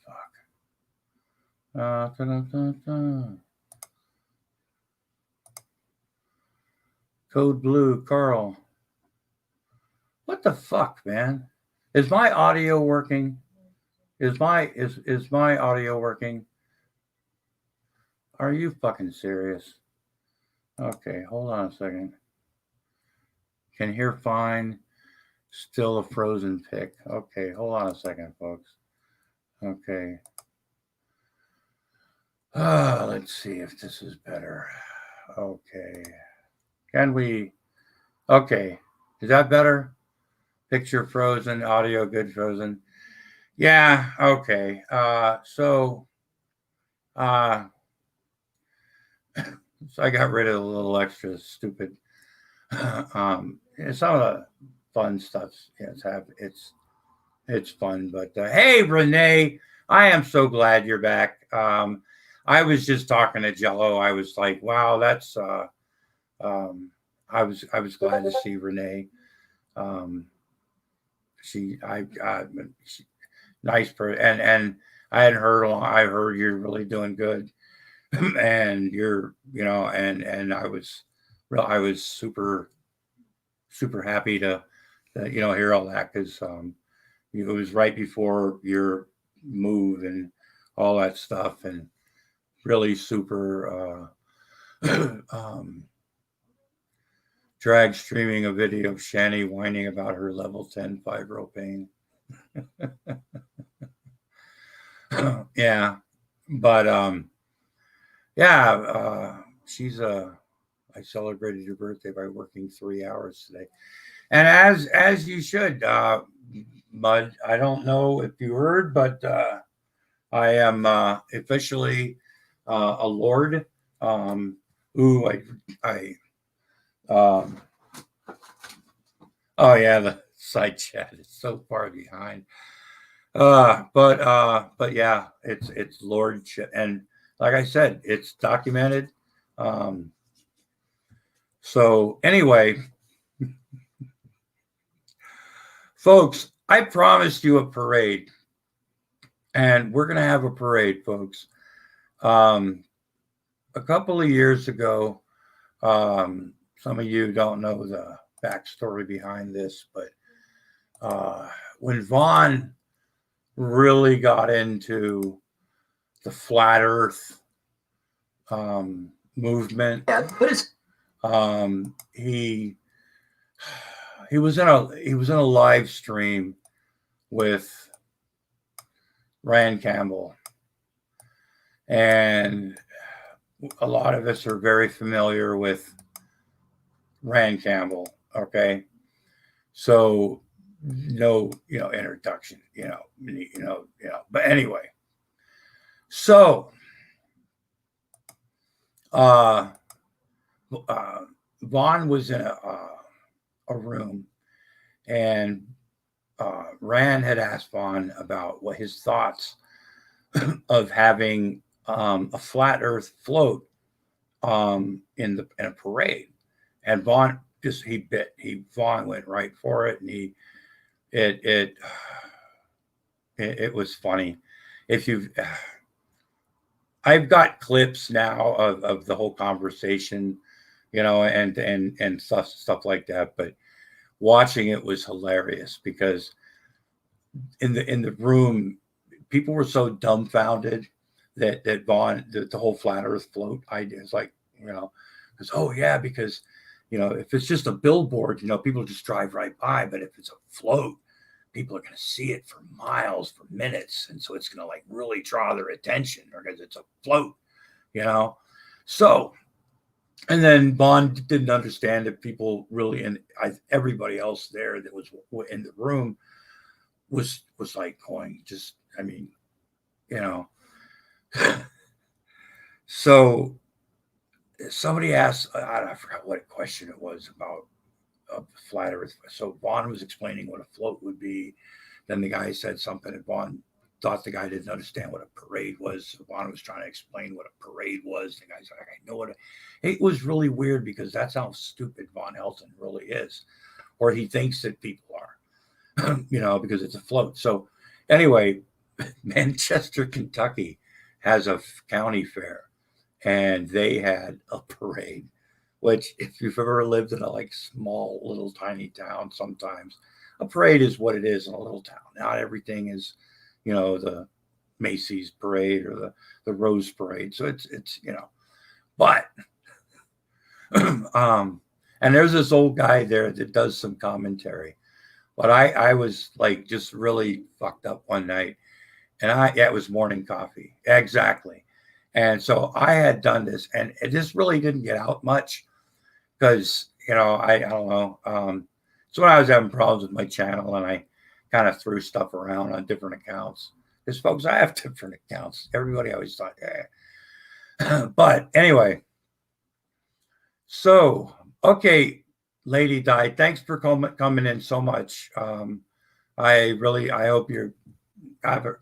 Code Blue, Carl. What the fuck, man? Is my audio working? Is my audio working? Are you fucking serious? Okay, hold on a second. Can hear fine. Still a frozen pic. Okay, hold on a second, folks. Okay. Let's see if this is better. Okay. Can we? Okay. Is that better? Picture frozen, audio good frozen. Yeah, okay. So I got rid of a little extra stupid some of the fun stuff. It's fun, but hey, Renee, I am so glad you're back. I was just talking to Jello. I was like, wow, that's I was glad to see Renee. She nice person, and I hadn't heard. I heard you're really doing good, and you're and I was super happy to hear all that because it was right before your move and all that stuff, and really super drag streaming a video of Shani whining about her level 10 fibro pain. Yeah, but she's I celebrated your birthday by working 3 hours today, and as you should, Mud. I don't know if you heard, but I am officially a lord. Oh yeah, the side chat is so far behind. But yeah, it's lordship, and like I said, it's documented. So anyway, folks, I promised you a parade, and we're gonna have a parade, folks. A couple of years ago, some of you don't know the backstory behind this, but when Vaughn really got into the flat Earth movement, he was in a live stream with Rand Campbell, and a lot of us are very familiar with Rand Campbell. Okay, so no, introduction, but anyway, so Vaughn was in a room, and Rand had asked Vaughn about what his thoughts of having a flat Earth float in a parade, and Vaughn Vaughn went right for it, and it was funny. I've got clips now of the whole conversation, and stuff like that, but watching it was hilarious because in the room, people were so dumbfounded that Vaughn, the whole flat Earth float idea is like, because if it's just a billboard, people just drive right by, but if it's a float, people are going to see it for miles, for minutes, and so it's going to like really draw their attention because it's a float, So, and then Vaughn didn't understand that people really, and everybody else there that was in the room was like going, just, So somebody asked, I forgot what question it was about flat Earth. So Vaughn was explaining what a float would be. Then the guy said something, and Vaughn thought the guy didn't understand what a parade was. So Vaughn was trying to explain what a parade was. The guy's like, I know what it was really weird because that's how stupid Von Helton really is, or he thinks that people are, because it's a float. So anyway, Manchester, Kentucky has a county fair, and they had a parade, which if you've ever lived in a small little tiny town, sometimes a parade is what it is in a little town. Not everything is, the Macy's parade or the Rose parade. So it's but and there's this old guy there that does some commentary. But I was just really fucked up one night, and it was morning coffee. Exactly. And so I had done this, and it just really didn't get out much because, I don't know. So when I was having problems with my channel, and I kind of threw stuff around on different accounts. Because, folks, I have different accounts. Everybody always thought, But anyway, so, okay, Lady Di, thanks for coming in so much. I hope you have a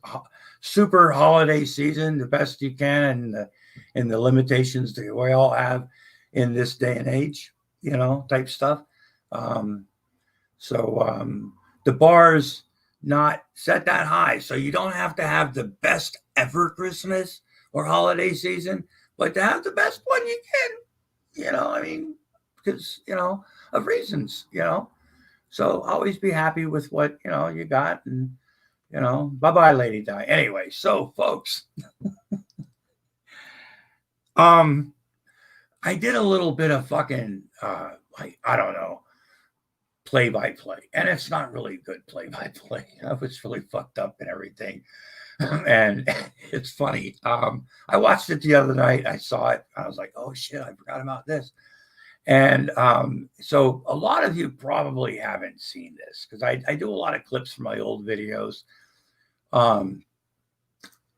super holiday season, the best you can, and in the limitations that we all have in this day and age, type stuff. So the bar's not set that high, so you don't have to have the best ever Christmas or holiday season, but to have the best one you can, because, of reasons, so always be happy with what, you got, and, bye-bye, Lady Di. Anyway, so folks, I did a little bit of fucking, I don't know, play-by-play, and it's not really good play-by-play. I was really fucked up and everything, and it's funny. I watched it the other night. I saw it. I was like, oh shit, I forgot about this. And so a lot of you probably haven't seen this because I do a lot of clips from my old videos. And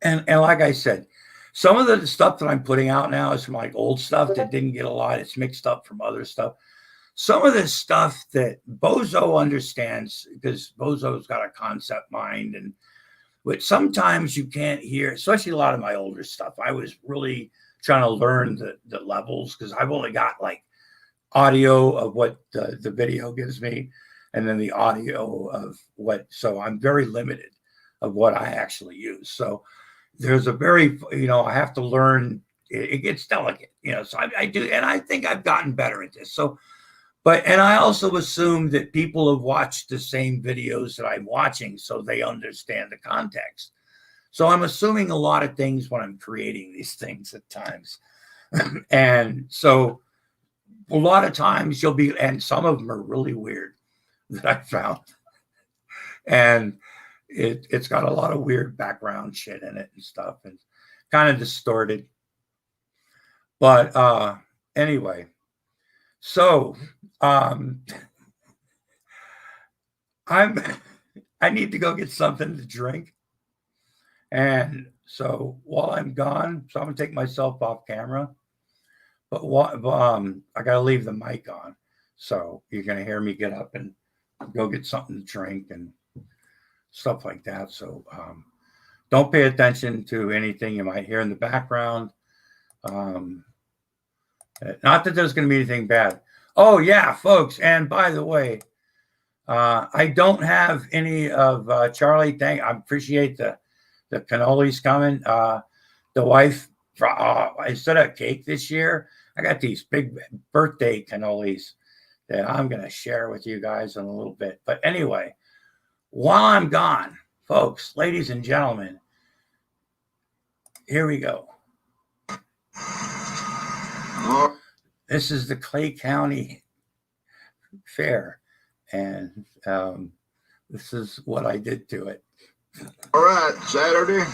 like I said, some of the stuff that I'm putting out now is from old stuff that didn't get a lot. It's mixed up from other stuff. some of the stuff that Bozo understands, because Bozo's got a concept mind, and which sometimes you can't hear, especially a lot of my older stuff. I was really trying to learn the levels, because I've only got like audio of what the video gives me, and then the audio of what, so I'm very limited of what I actually use. So there's a very, I have to learn, it gets delicate, so I do, and I think I've gotten better at this. So, and I also assume that people have watched the same videos that I'm watching, so they understand the context. So I'm assuming a lot of things when I'm creating these things at times. And so a lot of times and some of them are really weird that I found. And it's got a lot of weird background shit in it and stuff, and kind of distorted. But anyway, so I need to go get something to drink. And so while I'm gone, so I'm gonna take myself off camera. But I gotta leave the mic on. So you're gonna hear me get up and go get something to drink and stuff like that. So don't pay attention to anything you might hear in the background. Not that there's going to be anything bad. Oh, yeah, folks. And by the way, I don't have any of Charlie. I appreciate the cannolis coming. The wife, instead of cake this year, I got these big birthday cannolis that I'm going to share with you guys in a little bit. But anyway, while I'm gone, folks, ladies and gentlemen, here we go. This is the Clay County Fair, and this is what I did to it. All right, Saturday,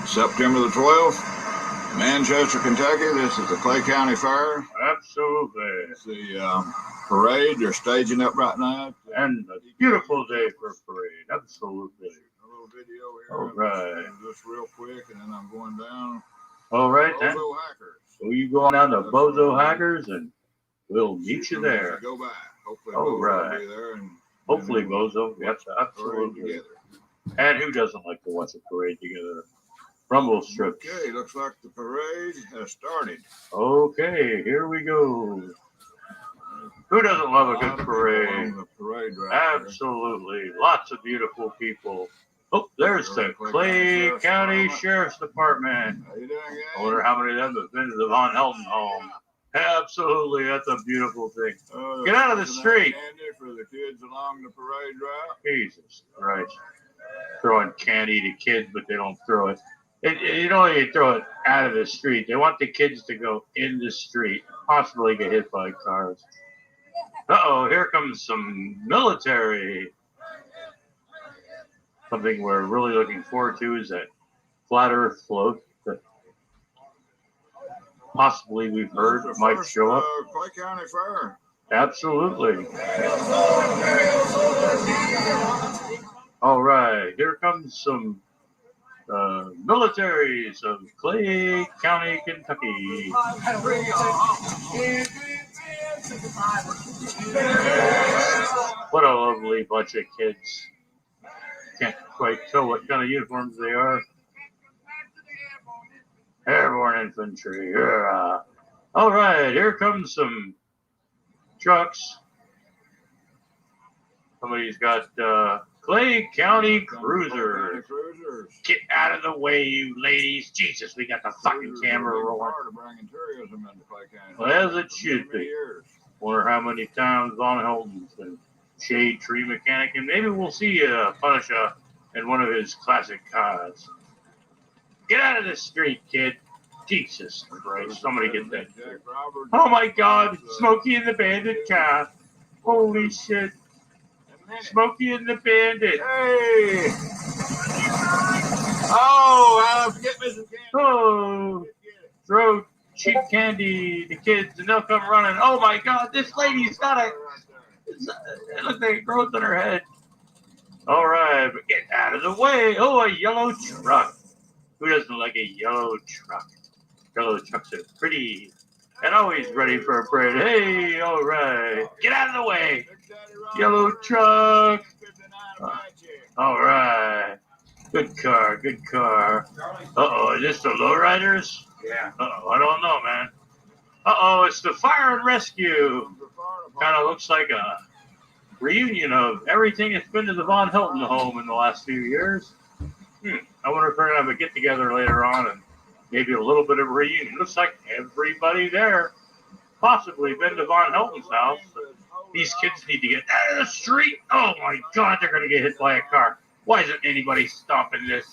September the 12th, Manchester, Kentucky. This is the Clay County Fair. Absolutely. It's the parade. They're staging up right now. And a beautiful day for a parade. Absolutely. A little video here. All right. Just real quick, and then I'm going down. All right, then. Bozo Hackers. So you go on down to Bozo Hackers, and we'll meet you there. Go by. Hopefully, All Bozo right. will be there. And Hopefully, Bozo. Yes, absolutely. Together. And who doesn't like to watch a parade together? Rumble strips. Okay, looks like the parade has started. Okay, here we go. Who doesn't love a good parade? The parade right Absolutely. Lots of beautiful people. Oh, there's the Clay County Sheriff's Department. How you doing, guys? I wonder how many of them have been to the Von Helden home. Absolutely, that's a beautiful thing. Get out of the street. Candy for the kids along the parade route. Jesus Christ. Throwing candy to kids, but they don't throw it. You don't even throw it out of the street. They want the kids to go in the street, possibly get hit by cars. Uh-oh, here comes some military. Something we're really looking forward to is that flat earth float that possibly we've heard might show up. Clay County Fair. Absolutely. All right, here comes some militaries of Clay County, Kentucky. What a lovely bunch of kids. Can't quite tell what kind of uniforms they are. Airborne infantry. Yeah. All right, here comes some trucks. Somebody's got Clay County Cruiser. Get out of the way, you ladies. Jesus, we got the fucking camera rolling. Well, as it should be. Wonder how many times Von Helden's been shade tree mechanic, and maybe we'll see Punisher in one of his classic cars. Get out of the street, kid. Jesus Christ, somebody get that. Oh my God, Smokey and the Bandit car. Holy shit. Smokey and the Bandit. Hey! Oh, I'll get me some candy. Oh, throw cheap candy to kids and they'll come running. Oh my God, this lady's got it looks like a growth in her head. All right, but get out of the way. Oh, a yellow truck. Who doesn't like a yellow truck? Yellow trucks are pretty. and always ready for a parade. Hey, all right. Get out of the way. Yellow truck. All right. Good car, good car. Uh-oh, is this the lowriders? Yeah. Uh-oh, I don't know, man. Uh-oh, it's the fire and rescue. Kind of looks like a reunion of everything that's been to the Von Hilton home in the last few years. I wonder if we're going to have a get-together later on and maybe a little bit of a reunion. Looks like everybody there possibly been to Von Hilton's house. These kids need to get out of the street. Oh, my God, they're going to get hit by a car. Why isn't anybody stopping this?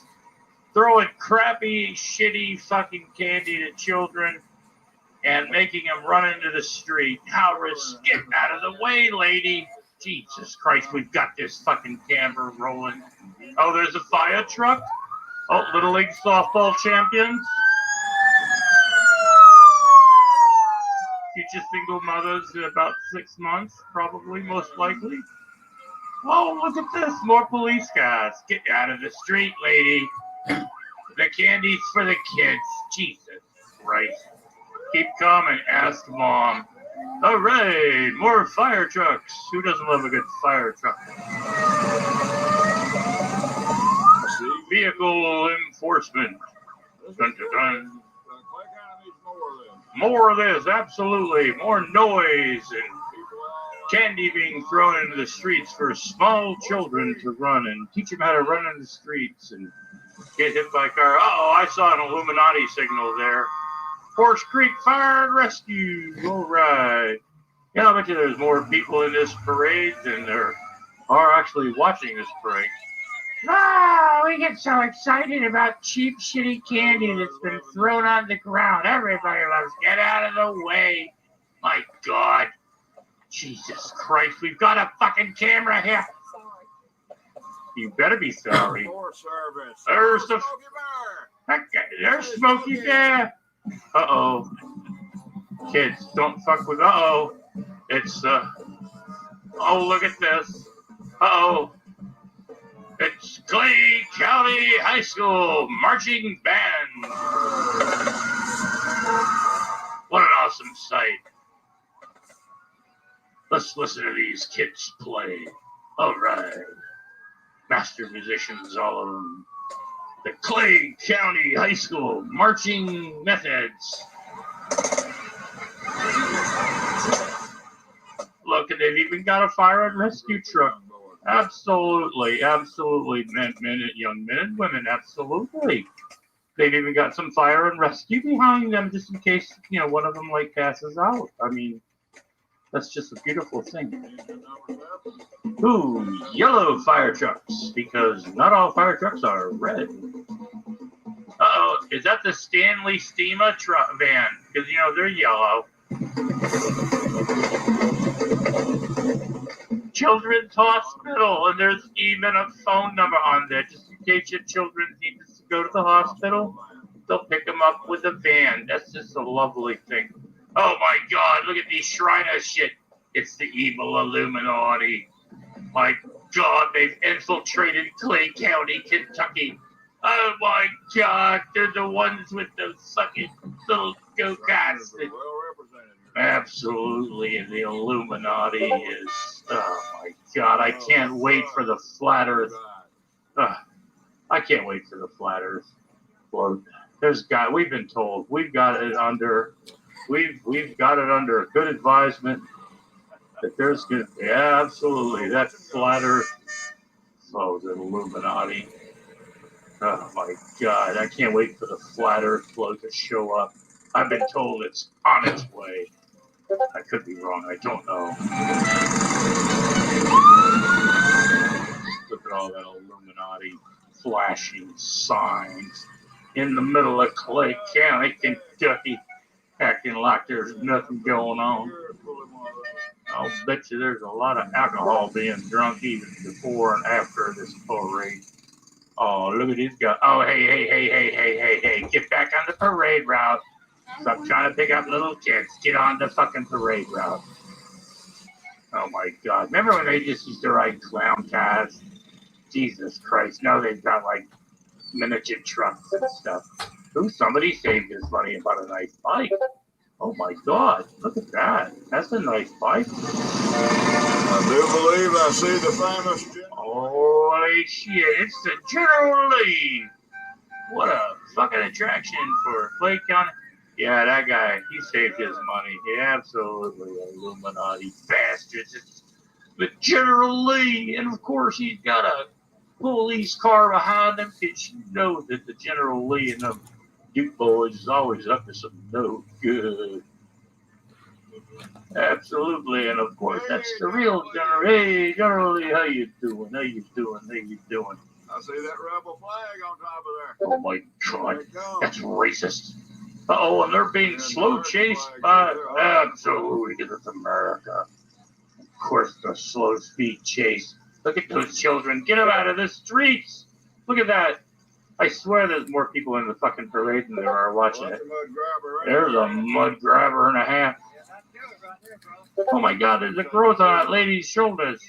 Throwing crappy, shitty fucking candy to children and making them run into the street. How get out of the way, lady. Jesus Christ, we've got this fucking camera rolling. Oh, there's a fire truck. Oh, Little League softball champions. Future single mothers in about 6 months, probably, most likely. Oh, look at this. More police cars. Get out of the street, lady. The candy's for the kids. Jesus Christ. Keep calm and ask Mom. All right, more fire trucks. Who doesn't love a good fire truck? Vehicle enforcement. Dun, dun, dun. More of this, absolutely. More noise and candy being thrown into the streets for small children to run and teach them how to run in the streets and get hit by a car. Uh-oh, I saw an Illuminati signal there. Horse Creek Fire and Rescue. All right. Yeah, I bet you there's more people in this parade than there are actually watching this parade. Oh, we get so excited about cheap, shitty candy that's been thrown on the ground. Everybody loves. Get out of the way. My God. Jesus Christ, we've got a fucking camera here. You better be sorry. There's the there's Smokey Bear. Uh-oh. Kids, don't fuck with uh-oh. It's oh, look at this. Uh-oh. It's Clay County High School Marching Band. What an awesome sight. Let's listen to these kids play. All right. Master musicians, all of them. The Clay County High School Marching Methods. Look, and they've even got a fire and rescue truck. Absolutely, absolutely, young men and women, absolutely. They've even got some fire and rescue behind them just in case, one of them like passes out. I mean, that's just a beautiful thing. Ooh, yellow fire trucks, because not all fire trucks are red. Uh-oh, is that the Stanley Steamer truck van? Because, they're yellow. Children's Hospital, and there's even a phone number on there, just in case your children need to go to the hospital. They'll pick them up with a van. That's just a lovely thing. Oh my God, look at these Shriner shit. It's the evil Illuminati. My God, they've infiltrated Clay County, Kentucky. Oh my God, they're the ones with the fucking little go-karts. Absolutely, and the Illuminati is, oh my God, I can't wait for the flat earth. I can't wait for the flat earth float. We've been told, we've got it under good advisement that there's good, yeah, absolutely, that flat earth float, the Illuminati. Oh my God, I can't wait for the flat earth float to show up. I've been told it's on its way. I could be wrong, I don't know. Look at all that Illuminati flashing signs in the middle of Clay County, Kentucky, acting like there's nothing going on. I'll bet you there's a lot of alcohol being drunk even before and after this parade. Oh, look at these guys. Oh, hey, get back on the parade route. Stop trying to pick up little kids. Get on the fucking parade route. Oh my God. Remember when they just used to ride clown cars? Jesus Christ. Now they've got like miniature trucks and stuff. Ooh, somebody saved his money and bought a nice bike. Oh my God! Look at that. That's a nice bike. I do believe I see the famous. Holy shit! It's the General Lee. What a fucking attraction for Clay County. Yeah, that guy, he saved his money. He absolutely Illuminati bastards. It's the General Lee, and of course he's got a police car behind him, because you know that the General Lee and them Duke boys is always up to some no good. Absolutely, and of course that's the real General. Hey, General Lee, how you doing? How you doing? How you doing? I see that rebel flag on top of there. Oh my God, that's racist. Uh-oh, and they're being slow chased by, absolutely, because it's America. Of course, the slow speed chase. Look at those children. Get them out of the streets. Look at that. I swear there's more people in the fucking parade than there are watching it. There's a mud grabber and a half. Oh my God, there's a growth on that lady's shoulders.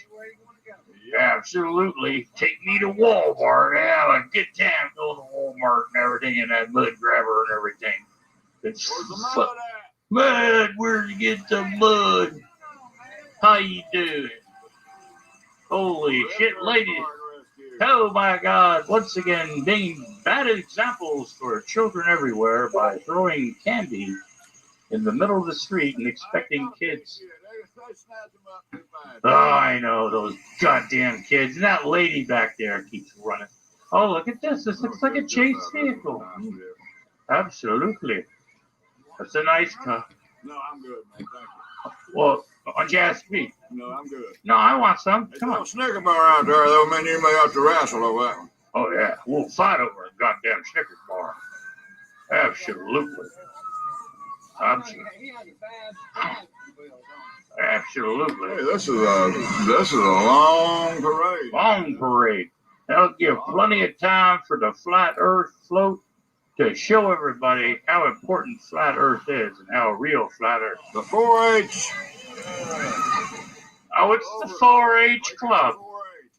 Absolutely. Take me to Walmart. Have a good time. Go to Walmart and everything, and that mud grabber and everything. It's Where's the mud at? mud. Where'd you get the mud? How you doing? Holy shit, ladies. Oh my God. Once again, being bad examples for children everywhere by throwing candy in the middle of the street and expecting kids. Oh, I know, those goddamn kids. And that lady back there keeps running. Oh, look at this. This looks like a chase vehicle. Absolutely. That's a nice car. No, I'm good, man. Thank you. Well, why don't you ask me? No, I'm good. No, I want some. Hey, Come on. Snicker bar out there, though, man. You may have to wrestle over that one. Oh, yeah. We'll fight over a goddamn Snickers bar. Absolutely. Absolutely. Hey, this is a long parade. Long parade. That'll give plenty of time for the flat Earth float to show everybody how important flat Earth is and how real flat Earth. The 4-H. Oh, it's the 4-H club.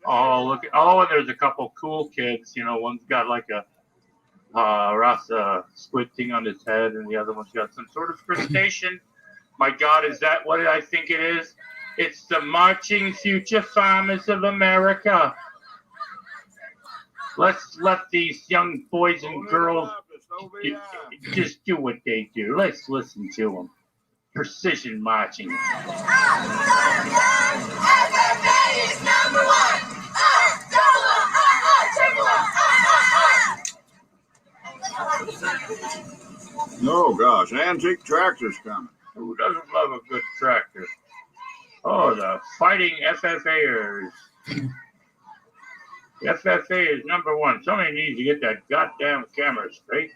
Oh, look! And there's a couple cool kids. You know, one's got like a Rasa squid thing on his head, and the other one's got some sort of crustacean. My God, is that what I think it is? It's the marching future farmers of America. Let's let these young boys and girls just do what they do. Let's listen to them. Precision marching. FFA is number one. Oh, gosh. Antique tractor's coming. Who doesn't love a good tractor? Oh, the fighting FFAers. The FFA is number one. Somebody needs to get that goddamn camera straight.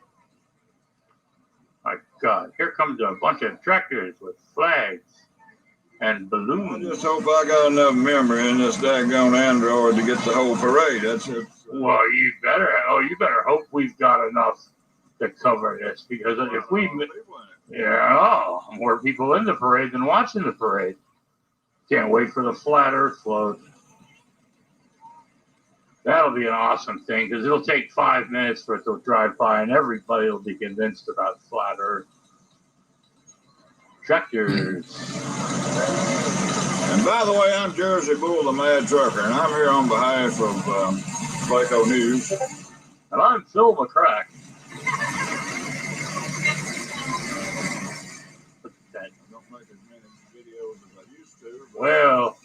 My God, here comes a bunch of tractors with flags and I balloons. just hope I got enough memory in this daggone Android to get the whole parade. That's it. Well, you better hope we've got enough to cover this, because if we, more people in the parade than watching the parade. Can't wait for the flat Earth float. That'll be an awesome thing, because it'll take 5 minutes for it to drive by, and everybody will be convinced about flat Earth. Tractors. And by the way, I'm Jersey Bull, the Mad Trucker, and I'm here on behalf of Placo News. And I'm Phil McCrack. Look at that. I don't make as many videos as I used to, but Well,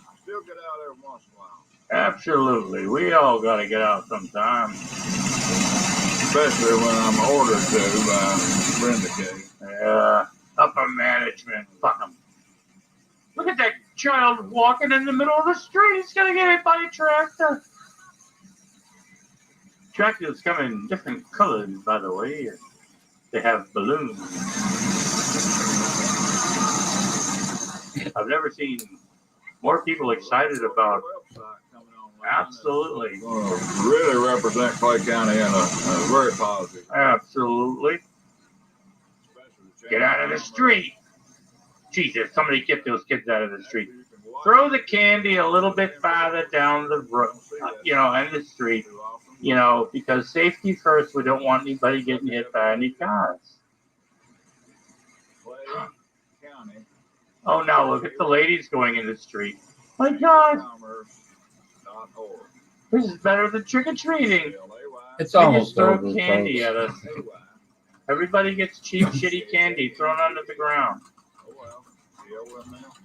I still get out every once in a while. absolutely. We all got to get out sometime. Especially when I'm ordered to by Brenda K. Yeah. Upper management. Fuck 'em. Look at that child walking in the middle of the street. He's going to get hit by a tractor. Tractors come in different colors, by the way. They have balloons. I've never seen more people excited about. Absolutely. Going to really represent Clay County in a very positive. Absolutely. Get out of the street. Jesus, somebody get those kids out of the street. Throw the candy a little bit farther down the road, and the street, because safety first. We don't want anybody getting hit by any cars. Oh, now look at the ladies going in the street. My God, this is better than trick-or-treating. It's They almost just throw over, candy folks. at us. Everybody gets cheap, shitty candy thrown onto the ground.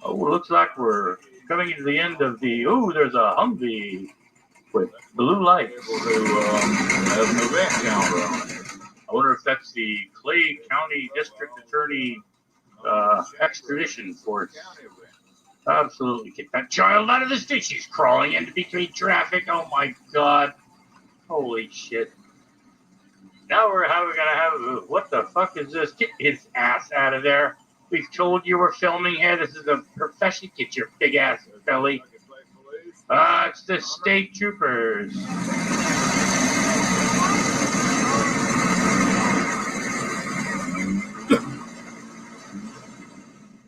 Oh, looks like we're coming to the end of the. Oh, there's a Humvee with blue lights. Has an event counter on it. I wonder if that's the Clay County District Attorney extradition force. Absolutely. Get that child out of the street. She's crawling into between traffic. Oh my God. Holy shit. Now we're going to have. What the fuck is this? Get his ass out of there. We've told you we're filming here. This is a profession. Get your big ass belly. It's the state troopers.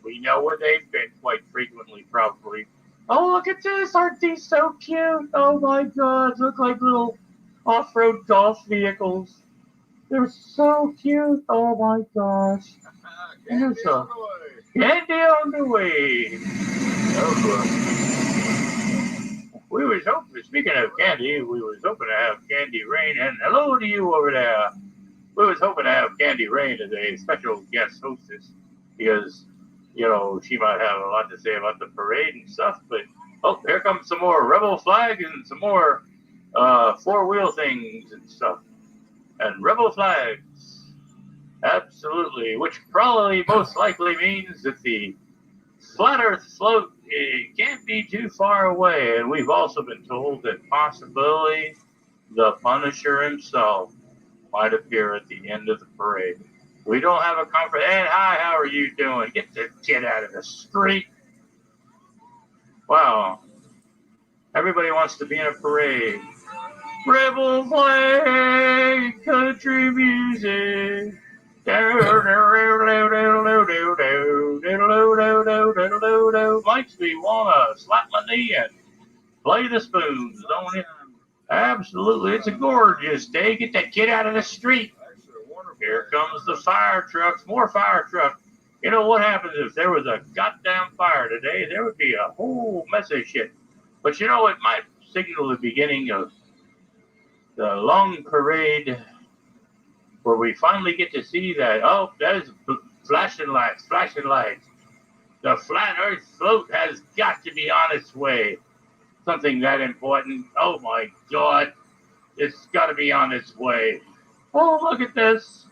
We know where they've been quite frequently, probably. Oh, look at this. Aren't these so cute? Oh my God. Look like little off-road golf vehicles. They're so cute. Oh my gosh. Candy There's on a the way. candy on the way. We was hoping, speaking of candy, we was hoping to have Candy Rain, and hello to you over there. We was hoping to have Candy Rain as a special guest hostess because, you know, she might have a lot to say about the parade and stuff, but, oh, here comes some more rebel flags and some more four-wheel things and stuff. And rebel flags. Absolutely, which probably most likely means that the flat Earth float can't be too far away. And we've also been told that possibly the Punisher himself might appear at the end of the parade. We don't have a conference. Hey, hi, how are you doing? Get the kid out of the street. Wow. Everybody wants to be in a parade. Rebel flag, country music. Makes me want to slap my knee and play the spoons, don't it? Absolutely. It's a gorgeous day. Get that kid out of the street. Here comes the fire trucks. More fire trucks. You know what happens if there was a goddamn fire today? There would be a whole mess of shit. But you know, it might signal the beginning of the long parade where we finally get to see that, oh, that is flashing lights. The flat Earth float has got to be on its way. Something that important. Oh my God. It's got to be on its way. Oh, look at this.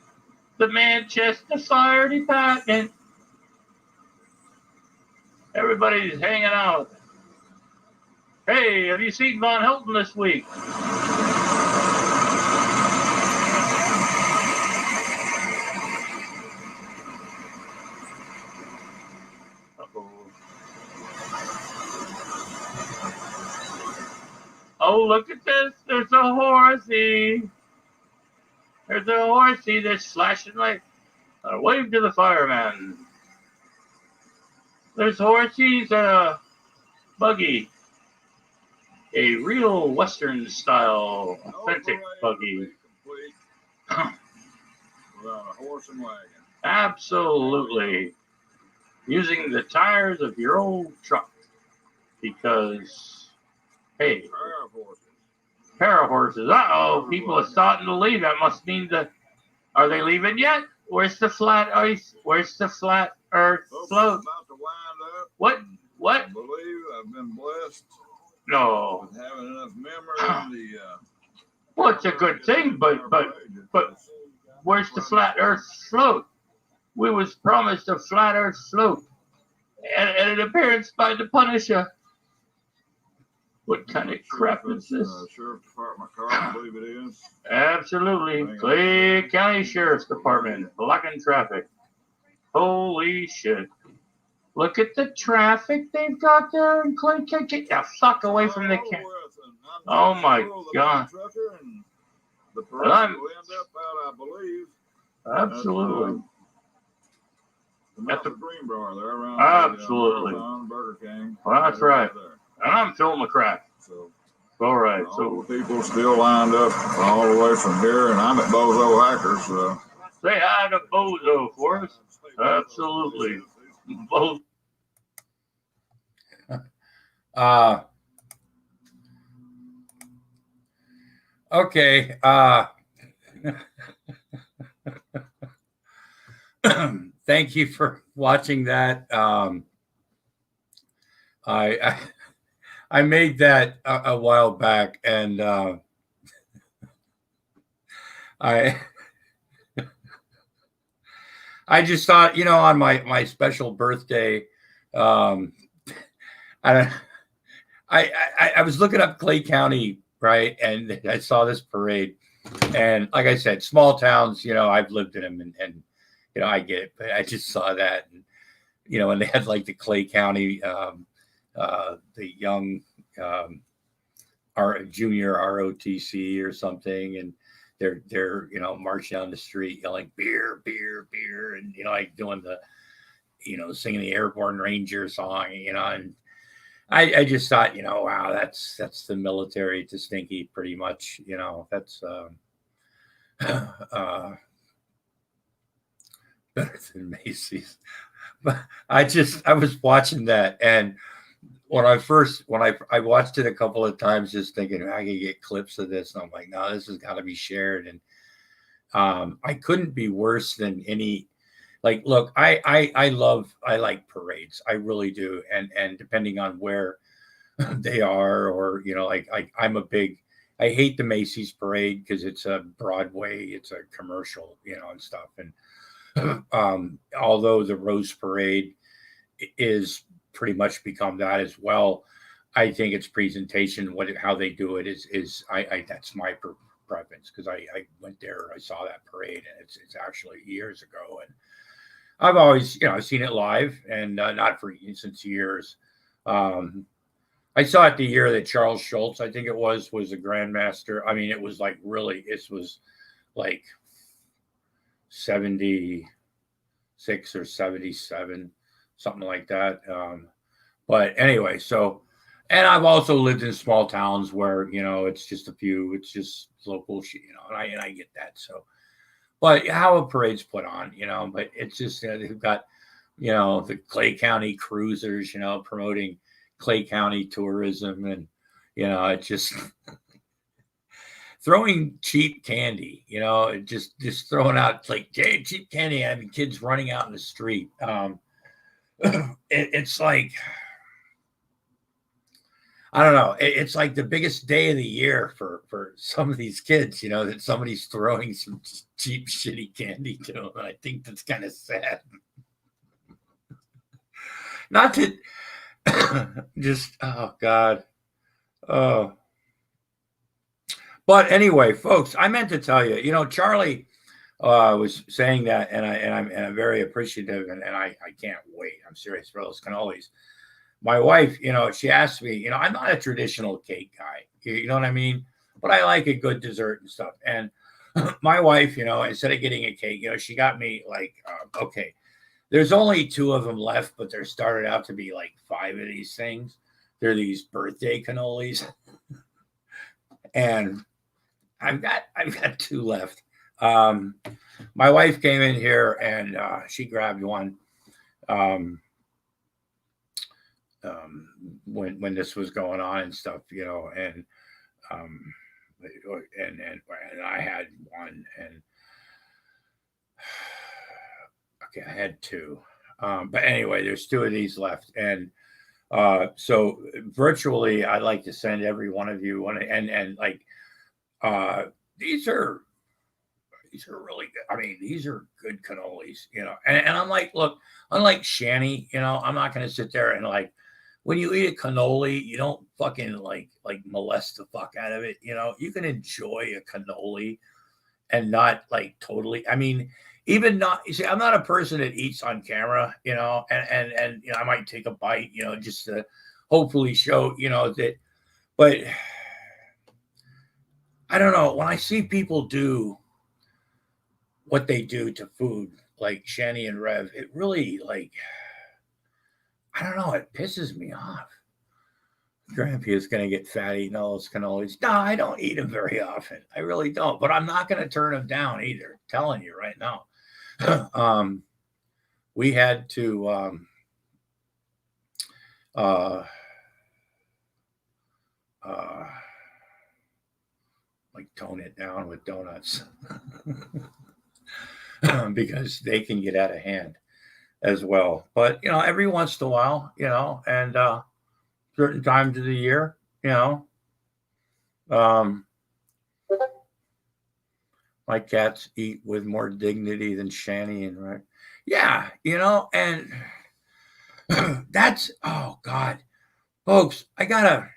The Manchester Fire Department. Everybody's hanging out. Hey, have you seen Von Hilton this week? Oh, look at this. There's a horsey. There's flashing light. Wave to the fireman. There's horses and a buggy. A real Western style, authentic buggy. Without a horse and wagon. Absolutely. Using the tires of your old truck. Because, hey, pair of horses. Uh-oh, people are starting to leave. That must mean that, are they leaving yet? Where's the flat ice? Where's the flat Earth float? About to wind up. What? I believe I've been blessed No. with having enough memory in the Well, it's a good thing, but where's the flat Earth float? We was promised a flat Earth float, and an appearance by the Punisher. What kind of crap is this? Sheriff's Department car, I believe it is. Absolutely. Clay County Sheriff's Department, blocking traffic. Holy shit. Look at the traffic they've got there in Clay County. Get the fuck away from the camera. Oh my God. The parade will end up out, I believe. Absolutely. The mouth of Greenbrier there around Absolutely. the Burger King. Well, that's right. And I'm Phil McCrack. So, all right. all So the people still lined up all the way from here, and I'm at Bozo Hackers. say hi to Bozo for us. Absolutely. Both. Okay. Thank you for watching that. I made that a while back, and I I just thought, on my special birthday, um, I I was looking up Clay County, right, and I saw this parade, and like I said, small towns, I've lived in them, and I get it, but I just saw that, and and they had like the Clay County, the young our junior ROTC or something, and they're marching down the street yelling beer, beer, beer, and like doing the singing the Airborne Ranger song, and I just thought, wow, that's the military to Stinky, pretty much, that's better than Macy's. But I was watching that, and when I watched it a couple of times, just thinking I can get clips of this, and I'm like, no, this has got to be shared. And I couldn't be worse than any. Like, look, I like parades, I really do, and depending on where they are, or like I hate the Macy's parade because it's a Broadway, it's a commercial, and stuff, and although the Rose Parade is pretty much become that as well. I think its presentation, how they do it is I that's my preference, because I went there, I saw that parade, and it's actually years ago, and I've always I've seen it live, and not for since years. I saw it the year that Charles Schultz, I think it was a grandmaster. I mean, it was like really, it was like 76 or 77, something like that. But anyway, so, and I've also lived in small towns where, it's just it's just local, and I get that. So, but how a parade's put on, but it's just, they've got, the Clay County cruisers, promoting Clay County tourism, and, it's just throwing cheap candy, just throwing out like cheap candy, having kids running out in the street. It's like, I don't know. It's like the biggest day of the year for some of these kids, that somebody's throwing some cheap, shitty candy to them. And I think that's kind of sad. Not to just, oh God. Oh. But anyway, folks, I meant to tell you, Charlie was saying that, and I'm very appreciative, and I can't wait. I'm serious for those cannolis. My wife, she asked me, I'm not a traditional cake guy, you know what I mean? But I like a good dessert and stuff. And my wife, instead of getting a cake, she got me like, okay, there's only 2 of them left, but there started out to be like 5 of these things. They're these birthday cannolis. And I've got 2 left. My wife came in here, and she grabbed one. When this was going on and stuff, and I had one, and okay, I had 2, but anyway, there's 2 of these left, and so virtually, I'd like to send every one of you one, and like these are really good. I mean, these are good cannolis, and I'm like, look, unlike Shanny, I'm not going to sit there and like, when you eat a cannoli, you don't fucking like molest the fuck out of it. You can enjoy a cannoli and not like totally. I mean, even not, you see, I'm not a person that eats on camera, and I might take a bite, just to hopefully show, that, but I don't know, when I see people do what they do to food, like Shanny and Rev, it really, like, I don't know, it pisses me off. Grampy is going to get fat eating all those cannolis. No, I don't eat them very often. I really don't. But I'm not going to turn them down either. I'm telling you right now. We had to, uh, uh, like tone it down with donuts because they can get out of hand as well. But every once in a while, and certain times of the year, um, my cats eat with more dignity than Shani and right. Yeah, and that's oh God, folks, I gotta.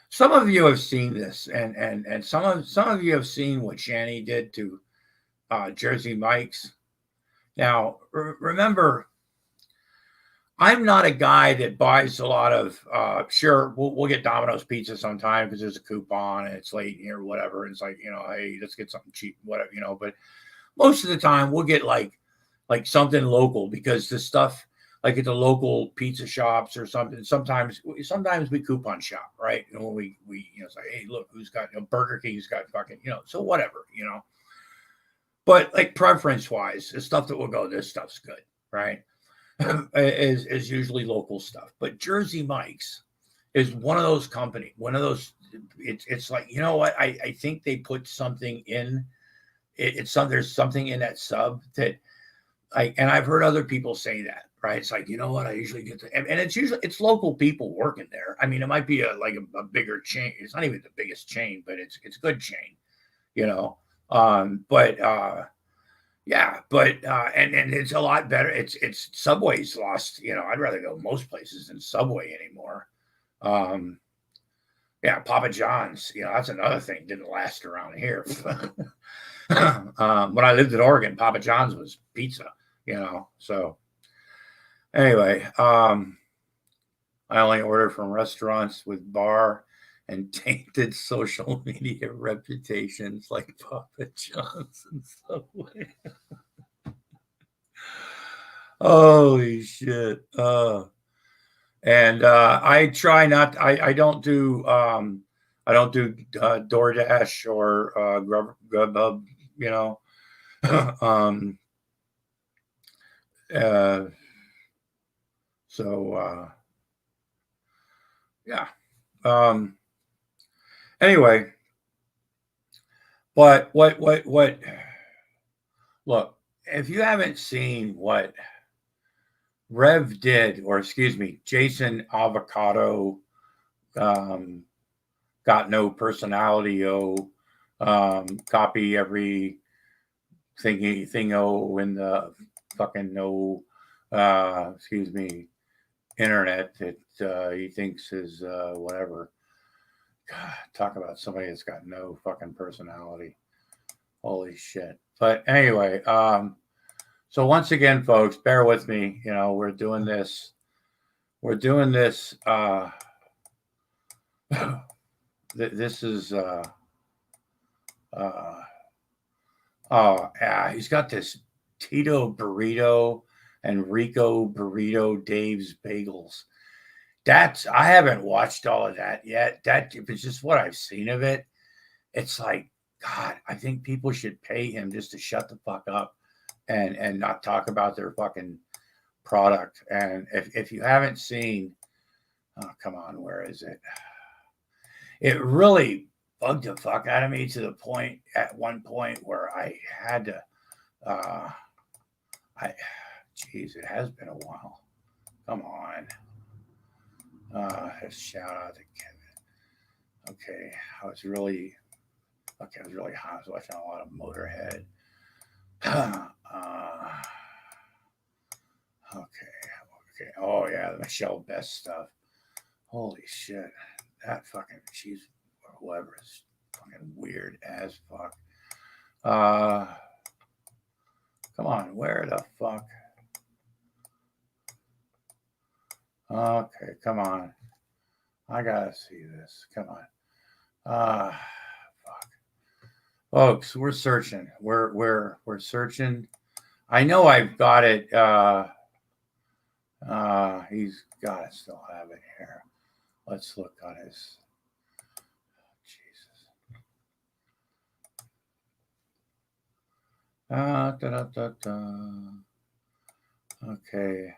Some of you have seen this, and some of you have seen what Shani did to Jersey Mike's. Now, remember, I'm not a guy that buys a lot of. Sure, we'll get Domino's pizza sometime because there's a coupon and it's late here, or whatever. And it's like hey, let's get something cheap, whatever, But most of the time, we'll get like something local because the stuff like at the local pizza shops or something. Sometimes we coupon shop, right? And when we say, hey, look, who's got Burger King's got fucking so whatever, But like preference wise, the stuff that will go, this stuff's good, right? is usually local stuff. But Jersey Mike's is one of those company, one of those. It's like what I think they put something in. There's something in that sub that and I've heard other people say that, right? It's like, what, I usually get and it's local people working there. I mean, it might be a bigger chain. It's not even the biggest chain, but it's a good chain, but yeah, but and it's a lot better. It's Subway's lost, I'd rather go most places than Subway anymore. Yeah, Papa John's, that's another thing didn't last around here. When I lived in Oregon, Papa John's was pizza. So anyway, I only order from restaurants with bar and tainted social media reputations like Papa John's and Subway. Holy shit. And I try not, I don't do DoorDash or Grubhub, so yeah. Anyway, but what look, if you haven't seen what Rev did, or excuse me, Jason Avocado got no personality, copy every thingo in the fucking excuse me, internet that he thinks is whatever. God, talk about somebody that's got no fucking personality. Holy shit. But anyway, so once again, folks, bear with me. We're doing this. This is he's got this Tito Burrito and Rico Burrito Dave's Bagels. I haven't watched all of that yet. If it's just what I've seen of it, it's like, God, I think people should pay him just to shut the fuck up and not talk about their fucking product. And if you haven't seen, oh, come on, where is it? It really bugged the fuck out of me to the point at one point where I had to, geez, it has been a while. Come on. Shout out to Kevin. Okay. I was really hot. I was watching a lot of Motorhead. Okay. Oh yeah, the Michelle Best stuff. Holy shit. That fucking, she's, whoever is fucking weird as fuck. Come on, where the fuck? Okay, come on. I gotta see this. Come on. Fuck. Folks, we're searching. We're searching. I know I've got it. He's got to still have it here. Let's look on his. Jesus. Okay.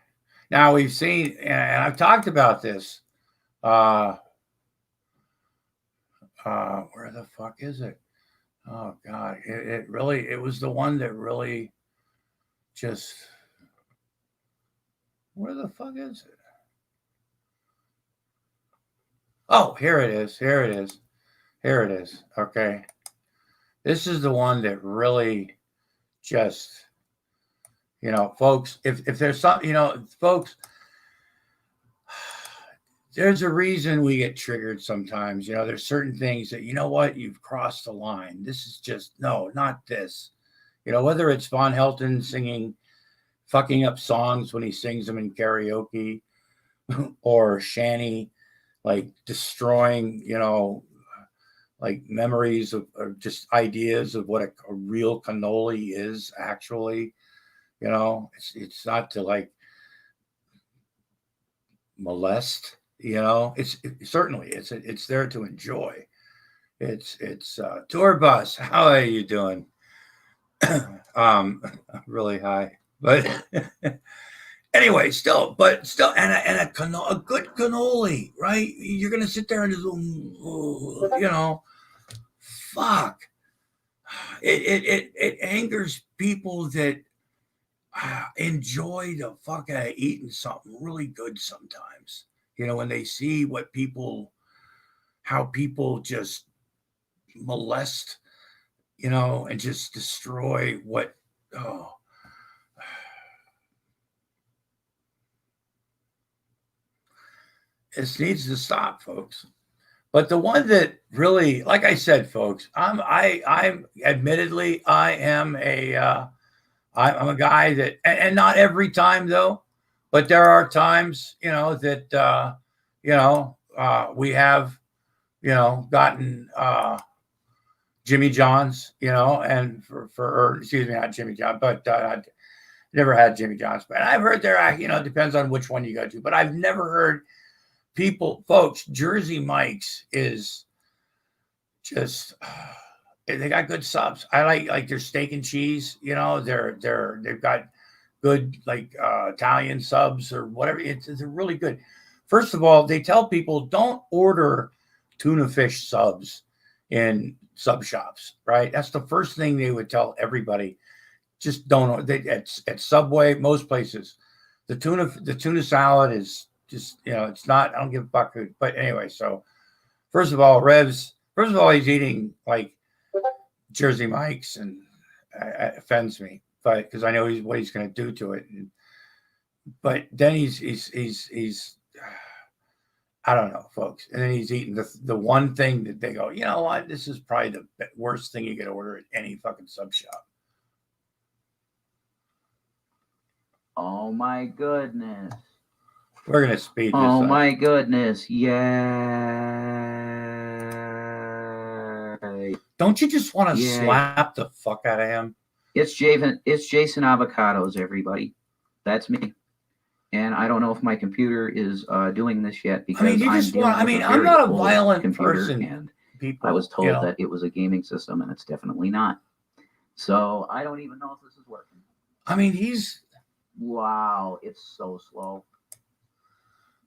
Now we've seen, and I've talked about this. Where the fuck is it? Oh God, it really, it was the one that really just, where the fuck is it? Oh, here it is. Here it is. Here it is. Okay. This is the one that really just, you know, folks, if there's something, you know, folks, there's a reason we get triggered sometimes. You know, there's certain things that, you know what, you've crossed the line. This is just, no, not this. You know, whether it's Von Helton singing, fucking up songs when he sings them in karaoke, or Shanny, like destroying, you know, like memories of, or just ideas of what a real cannoli is actually. You know, it's not to like molest. You know, certainly it's there to enjoy. It's tour bus. How are you doing? Really high, but anyway, still, and a good cannoli, right? You're gonna sit there and just, you know, fuck. It angers people that enjoy the fuck out of eating something really good sometimes. You know, when they see what people, how people just molest, you know, and just destroy what, oh. This needs to stop, folks. But the one that really, like I said, folks, I'm admittedly, I'm a guy that, and not every time though, but there are times, you know, that, you know, we have, you know, gotten Jimmy John's, you know, and or excuse me, not Jimmy John, but never had Jimmy John's. But I've heard there, you know, it depends on which one you go to, but I've never heard people, folks, Jersey Mike's is just, they got good subs. I like their steak and cheese, you know, they've got good like Italian subs or whatever. They're really good. First of all, they tell people don't order tuna fish subs in sub shops, right? That's the first thing they would tell everybody. Just don't. At Subway, most places, the tuna salad is just, you know, it's not. I don't give a fuck. But anyway, so first of all, he's eating like Jersey Mike's, and it offends me, but because I know what he's going to do to it. But then he's I don't know, folks. And then he's eating the one thing that they go, you know what? This is probably the worst thing you could order at any fucking sub shop. Oh my goodness. We're going to speed this Oh up. my goodness. Yay. Don't you just want to slap the fuck out of him? It's Jason Avocados, everybody. That's me. And I don't know if my computer is doing this yet because I'm not a violent person. And people, I was told you know, that it was a gaming system, and it's definitely not. So I don't even know if this is working. I mean, wow, it's so slow.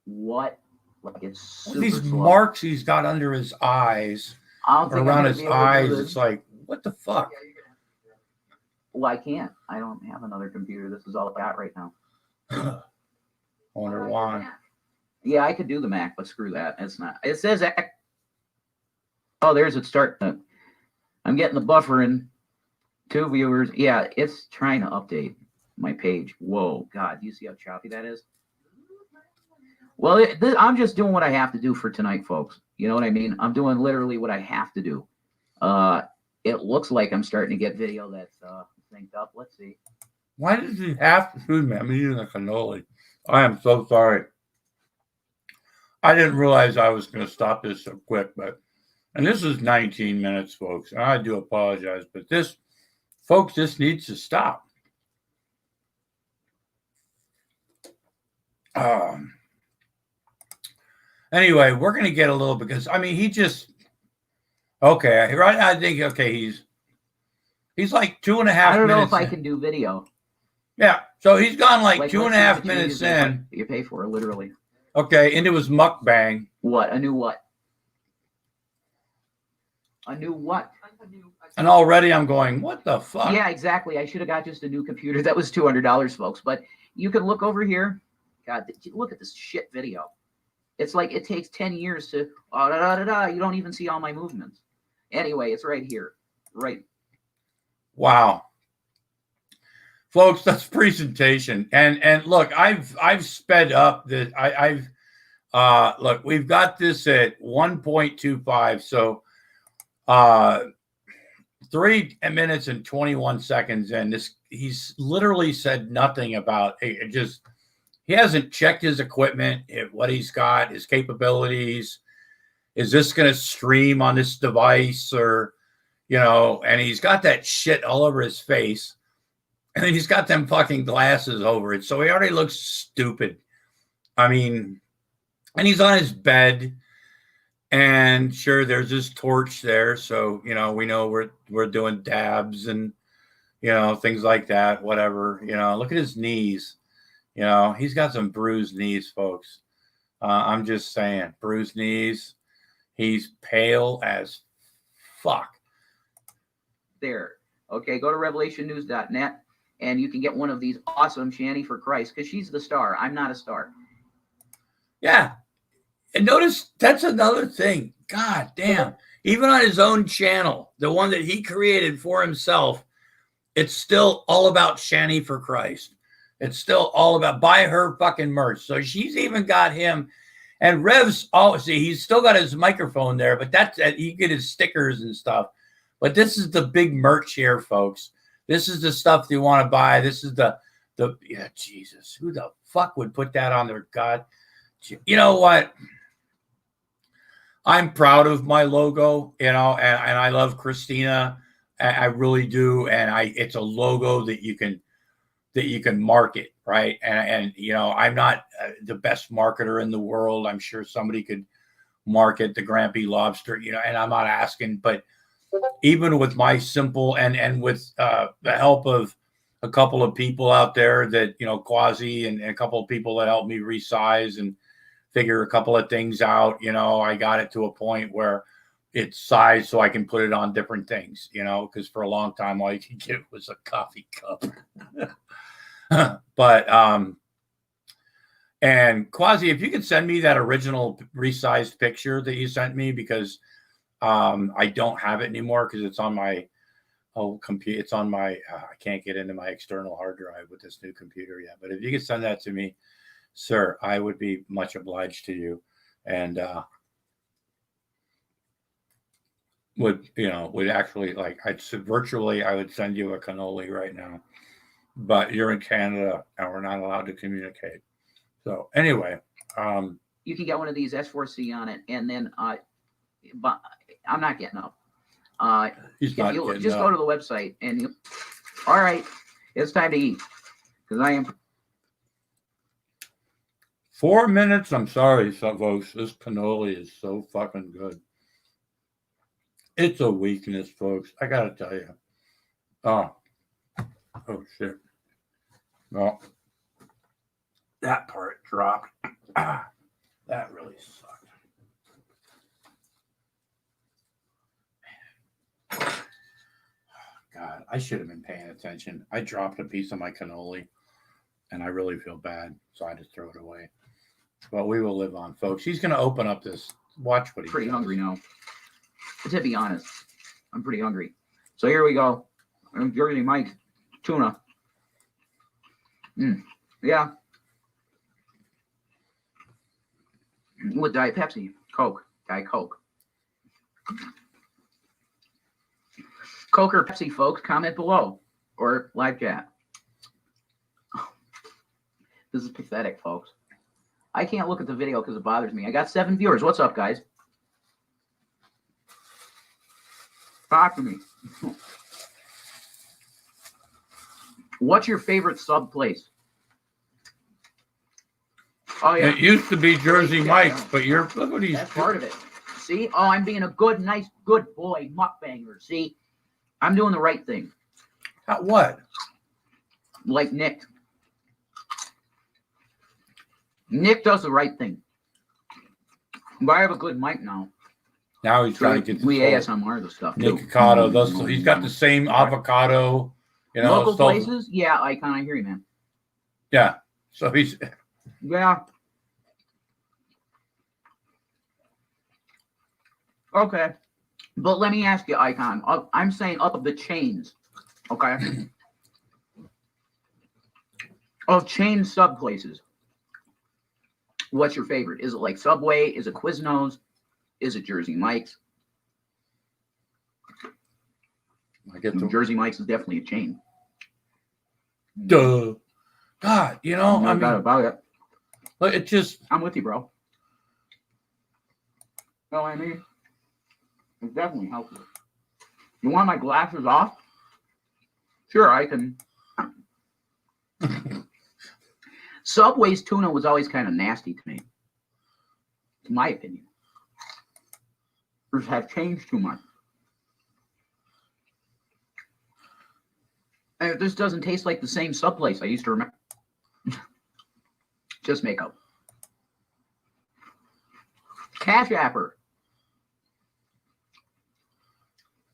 What? Like, it's super these slow. marks he's got under his eyes, around his eyes. It's like, what the fuck? Well, I can't. I don't have another computer. This is all I got right now. I wonder why. Yeah, I could do the Mac, but screw that. It's not. It says, oh, there's it starting. I'm getting the buffer in. 2 viewers. Yeah, it's trying to update my page. Whoa, God, do you see how choppy that is? Well, I'm just doing what I have to do for tonight, folks. You know what I mean? I'm doing literally what I have to do. It looks like I'm starting to get video that's synced up. Let's see. Why does he have to food me? I'm eating a cannoli. I am so sorry. I didn't realize I was going to stop this so quick, and this is 19 minutes, folks. And I do apologize, but this needs to stop. Anyway, we're going to get a little, because I mean, he just, okay, right? I think, okay, he's like 2.5 minutes. I don't know if I can do video. Yeah. So he's gone like Like, 2.5 let's see the minutes changes in in. what you pay for, literally. Okay, into his mukbang. What? A new what? A new what? And already I'm going, what the fuck? Yeah, exactly. I should have got just a new computer. That was $200, folks. But you can look over here. God, look at this shit video. It's like it takes 10 years to You don't even see all my movements. Anyway, it's right here. Right. Wow. Folks, that's presentation. And look, I've sped up the look, we've got this at 1.25. So 3 minutes and 21 seconds in. He's literally said nothing about it. Just he hasn't checked his equipment, what he's got, his capabilities. Is this going to stream on this device or, and he's got that shit all over his face. And then he's got them fucking glasses over it. So he already looks stupid. I mean, and he's on his bed. And sure, there's this torch there. So, we know we're doing dabs and, things like that, whatever. Look at his knees. He's got some bruised knees, folks. I'm just saying, bruised knees. He's pale as fuck. There. Okay, go to revelationnews.net and you can get one of these awesome Shanny for Christ because she's the star. I'm not a star. Yeah. And notice that's another thing. God damn. Even on his own channel, the one that he created for himself, it's still all about Shanny for Christ. It's still all about buy her fucking merch. So she's even got him. And Rev's, he's still got his microphone there, but he get his stickers and stuff. But this is the big merch here, folks. This is the stuff you want to buy. This is Jesus. Who the fuck would put that on their God? You know what? I'm proud of my logo, and I love Christina. I really do. And it's a logo that you can market, right? And I'm not the best marketer in the world. I'm sure somebody could market the Grampy lobster, and I'm not asking, but even with my simple and with the help of a couple of people out there that, Quasi and a couple of people that helped me resize and figure a couple of things out, I got it to a point where it's sized so I can put it on different things, because for a long time, all you could get was a coffee cup. But, and Quasi, if you could send me that original resized picture that you sent me, because I don't have it anymore because it's on my computer. It's on my, I can't get into my external hard drive with this new computer yet. But if you could send that to me, sir, I would be much obliged to you. And would actually virtually, I would send you a cannoli right now. But you're in Canada and we're not allowed to communicate. So anyway, you can get one of these S4C on it, and then but I'm not getting up. He's not getting just up. go to the website and all right, it's time to eat because I am 4 minutes. I'm sorry, folks. This cannoli is so fucking good. It's a weakness, folks. I gotta tell you. Oh shit. Well, that part dropped. That really sucked. God, I should have been paying attention. I dropped a piece of my cannoli, and I really feel bad, so I just throw it away. But we will live on, folks. He's going to open up this. Watch what he pretty does. hungry now. To be honest, I'm pretty hungry. So here we go. I'm Jersey Mike tuna. Yeah. With Diet Pepsi, Coke, Diet Coke. Coke or Pepsi, folks, comment below or live chat. This is pathetic, folks. I can't look at the video because it bothers me. I got 7 viewers. What's up, guys? Talk to me. What's your favorite sub place? Oh yeah. It used to be Jersey Mike's, but look what he's. That's part of it. See? Oh, I'm being a good boy mukbanger. See? I'm doing the right thing. What? like Nick. Nick does the right thing. But I have a good mic now. Now he's trying to get we this whole ASMR the stuff. Nick too. Avocado. He's got the same avocado, you know. Local stuff. places, yeah, I kind of hear you, man. Yeah. So he's Yeah. Okay. But let me ask you, Icon. I'm saying up of the chains, okay? Of chain sub places. What's your favorite? Is it like Subway? Is it Quiznos? Is it Jersey Mike's? I get the Jersey Mike's is definitely a chain. duh. God, you know, No I doubt mean, about it. look, it just I'm with you, bro. No, I mean, it's definitely healthier. You want my glasses off? Sure, I can. Subway's tuna was always kind of nasty to me. In my opinion. Have changed too much. And this doesn't taste like the same sub place I used to remember. Just makeup. Cash Apper.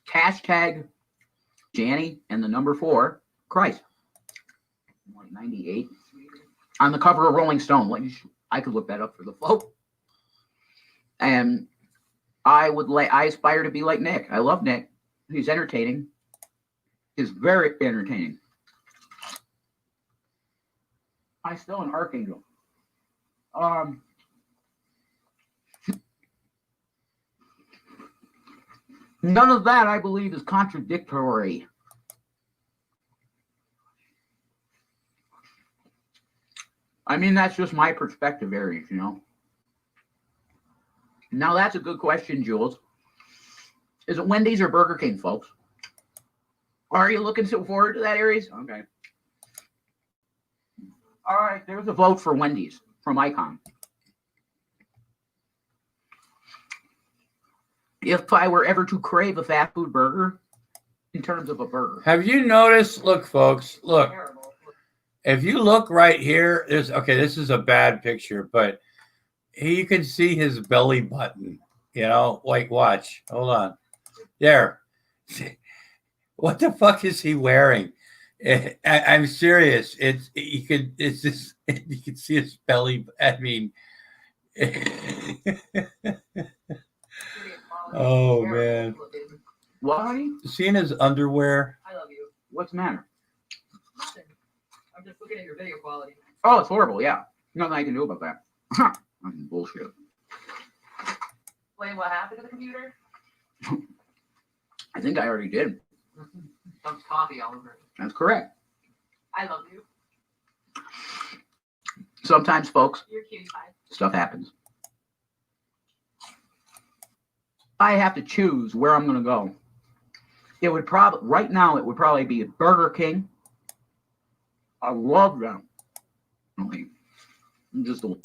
Hashtag Janny and the number 4, Christ. 98. On the cover of Rolling Stone. I could look that up for the folk. And I aspire to be like Nick. I love Nick. He's entertaining. He's very entertaining. I'm still an archangel. None of that, I believe, is contradictory. I mean, that's just my perspective, Aries, you know. Now, that's a good question, Jules. Is it Wendy's or Burger King, folks? Are you looking forward to that, Aries? Okay. All right, there's a vote for Wendy's from Icon. If I were ever to crave a fast food burger, in terms of a burger. Have you noticed? Look, folks, look. If you look right here, this is a bad picture, but you can see his belly button. You know, like, watch. Hold on. There. What the fuck is he wearing? I'm serious. You can see his belly. I mean, oh man. Why? Seeing his underwear. I love you. What's the matter? Nothing. I'm just looking at your video quality. Oh, it's horrible. Yeah, nothing I can do about that. That's bullshit. Wait, what happened to the computer? I think I already did. Dumped coffee all over it. That's correct. I love you. Sometimes, folks, You're cutie pie. stuff happens. I have to choose where I'm going to go. It would probably, right now, it would probably be a Burger King. I love them. Okay. Just a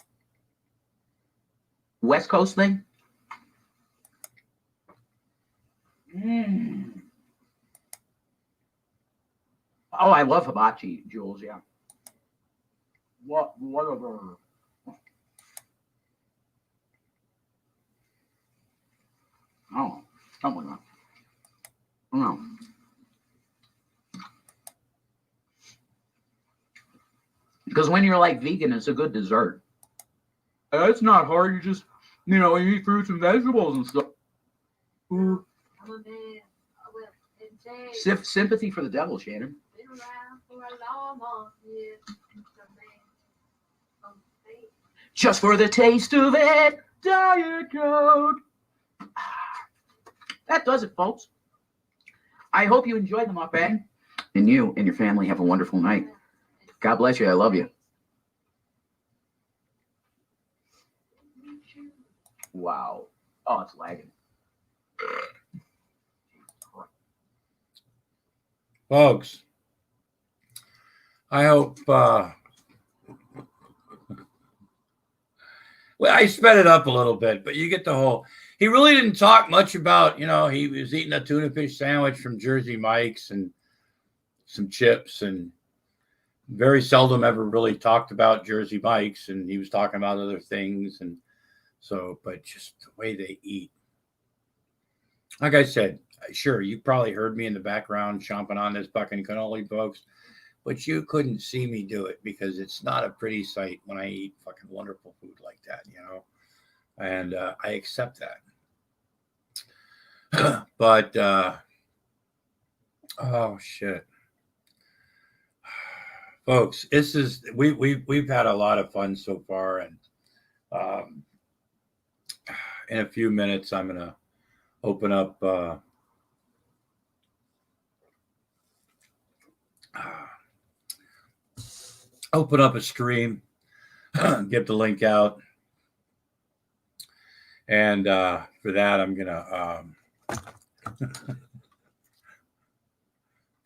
West Coast thing. Oh, I love hibachi, Jules. Yeah. What a burger. Oh, something like that. No. Because when you're like vegan, it's a good dessert. It's not hard. You just, you eat fruits and vegetables and stuff. I'm a man. I will enjoy. Sympathy for the devil, Shannon. Been around for a long year. Just for the taste of it, Diet Coke. That does it, folks. I hope you enjoyed the mukbang. And you and your family have a wonderful night. God bless you. I love you. Wow. Oh, it's lagging. Folks, I hope well, I sped it up a little bit, but you get the whole. He really didn't talk much about, he was eating a tuna fish sandwich from Jersey Mike's and some chips, and very seldom ever really talked about Jersey Mike's, and he was talking about other things. And so, but just the way they eat. Like I said, sure, you probably heard me in the background chomping on this fucking cannoli, folks, but you couldn't see me do it because it's not a pretty sight when I eat fucking wonderful food like that, you know? And I accept that. But, oh shit. Folks, this is, we've had a lot of fun so far. And in a few minutes, I'm going to open up, a stream, get the link out. And for that, I'm going to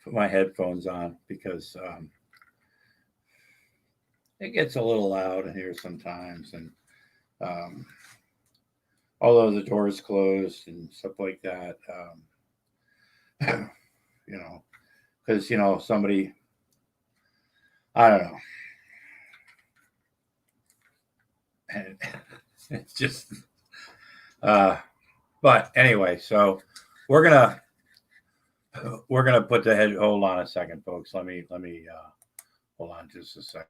put my headphones on because it gets a little loud in here sometimes. And although the door is closed and stuff like that, you know, because, you know, somebody, I don't know. And it's just, but anyway, so we're gonna put the head. Hold on a second, folks. Let me hold on just a second.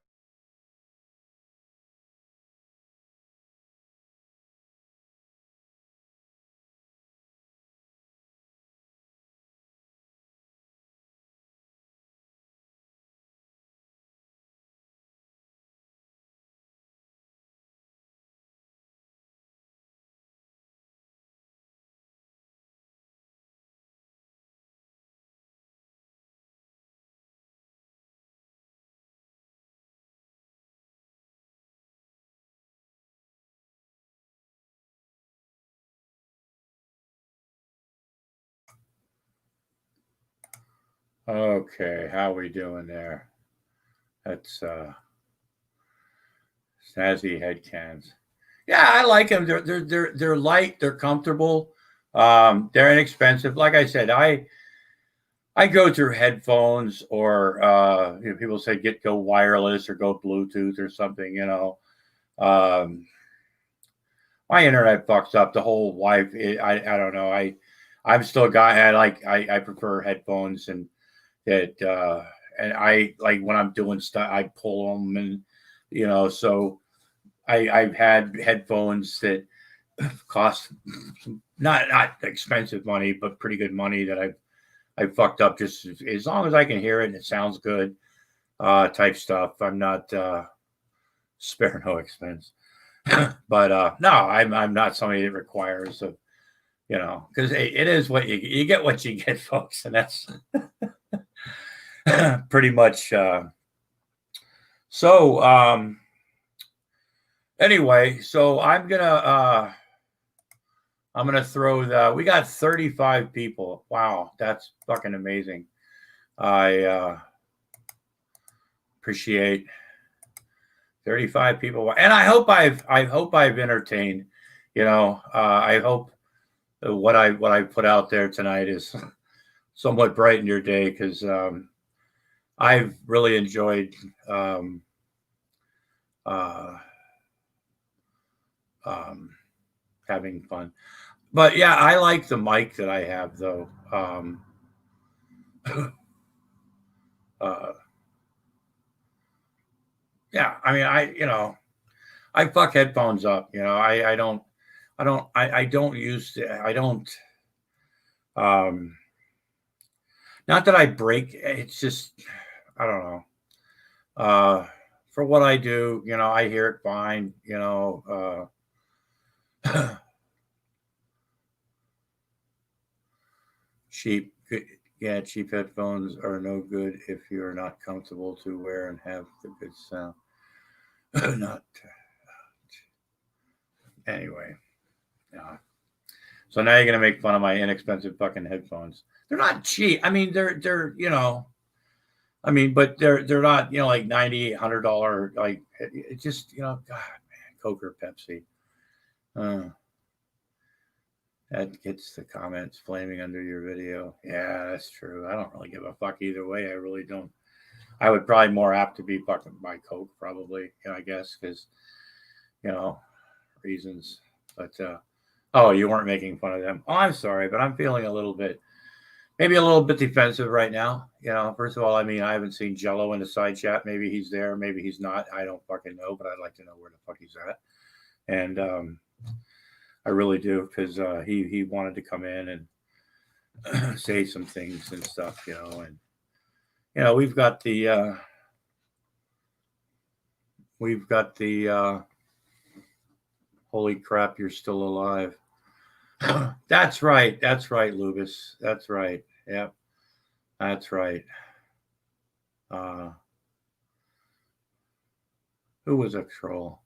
Okay, how are we doing there? That's snazzy head cans. Yeah, I like them. They're light. They're comfortable. They're inexpensive. Like I said, I go through headphones or you know, people say go wireless or go Bluetooth or something. You know, my internet fucks up. The whole Wi-Fi. I don't know. I'm still a guy. I prefer headphones and that and I like when I'm doing stuff. I pull them and you know so. I've had headphones that cost not expensive money, but pretty good money that I've fucked up just as long as I can hear it and it sounds good, type stuff. I'm not spare no expense, but no, I'm not somebody that requires a, you know, because it is what you get what you get, folks, and that's pretty much. So anyway, so I'm gonna throw we got 35 people. Wow, that's fucking amazing. I appreciate 35 people, and I hope I've entertained. You know, I hope what I put out there tonight is somewhat brightened your day because I've really enjoyed having fun. But yeah, I like the mic that I have though. Yeah, I mean, I fuck headphones up. You know, I don't use I don't. Not that I break. It's just I don't know. For what I do, you know, I hear it fine. You know. Cheap, yeah, cheap headphones are no good if you're not comfortable to wear and have the good sound. Not anyway. Yeah. So now you're gonna make fun of my inexpensive fucking headphones. They're not cheap. I mean, they're you know, I mean, but they're not you know like $90-$100 like it just you know God man, Coke or Pepsi. That gets the comments flaming under your video. Yeah, that's true. I don't really give a fuck either way. I really don't. I would probably more apt to be fucking by coke, probably. I guess because reasons. But oh, you weren't making fun of them. Oh, I'm sorry, but I'm feeling maybe a little bit defensive right now. First of all, I mean, I haven't seen Jello in the side chat. Maybe he's there, maybe he's not. I don't fucking know, but I'd like to know where the fuck he's at. And I really do, because he wanted to come in and say some things and stuff, and we've got the holy crap, you're still alive. That's right, Lubis. That's right. Yep. That's right. Who was a troll?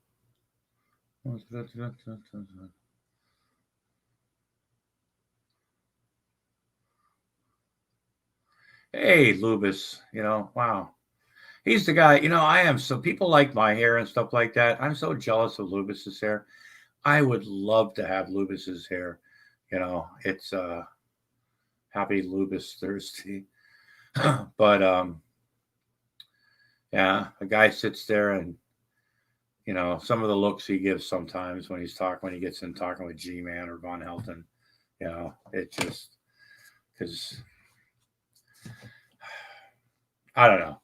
Hey, Lubis, wow. He's the guy, I am so people like my hair and stuff like that. I'm so jealous of Lubis's hair. I would love to have Lubis's hair. It's happy Lubis Thursday. But yeah, a guy sits there and some of the looks he gives sometimes when he gets in talking with G-Man or Von Helton, it just, because I don't know.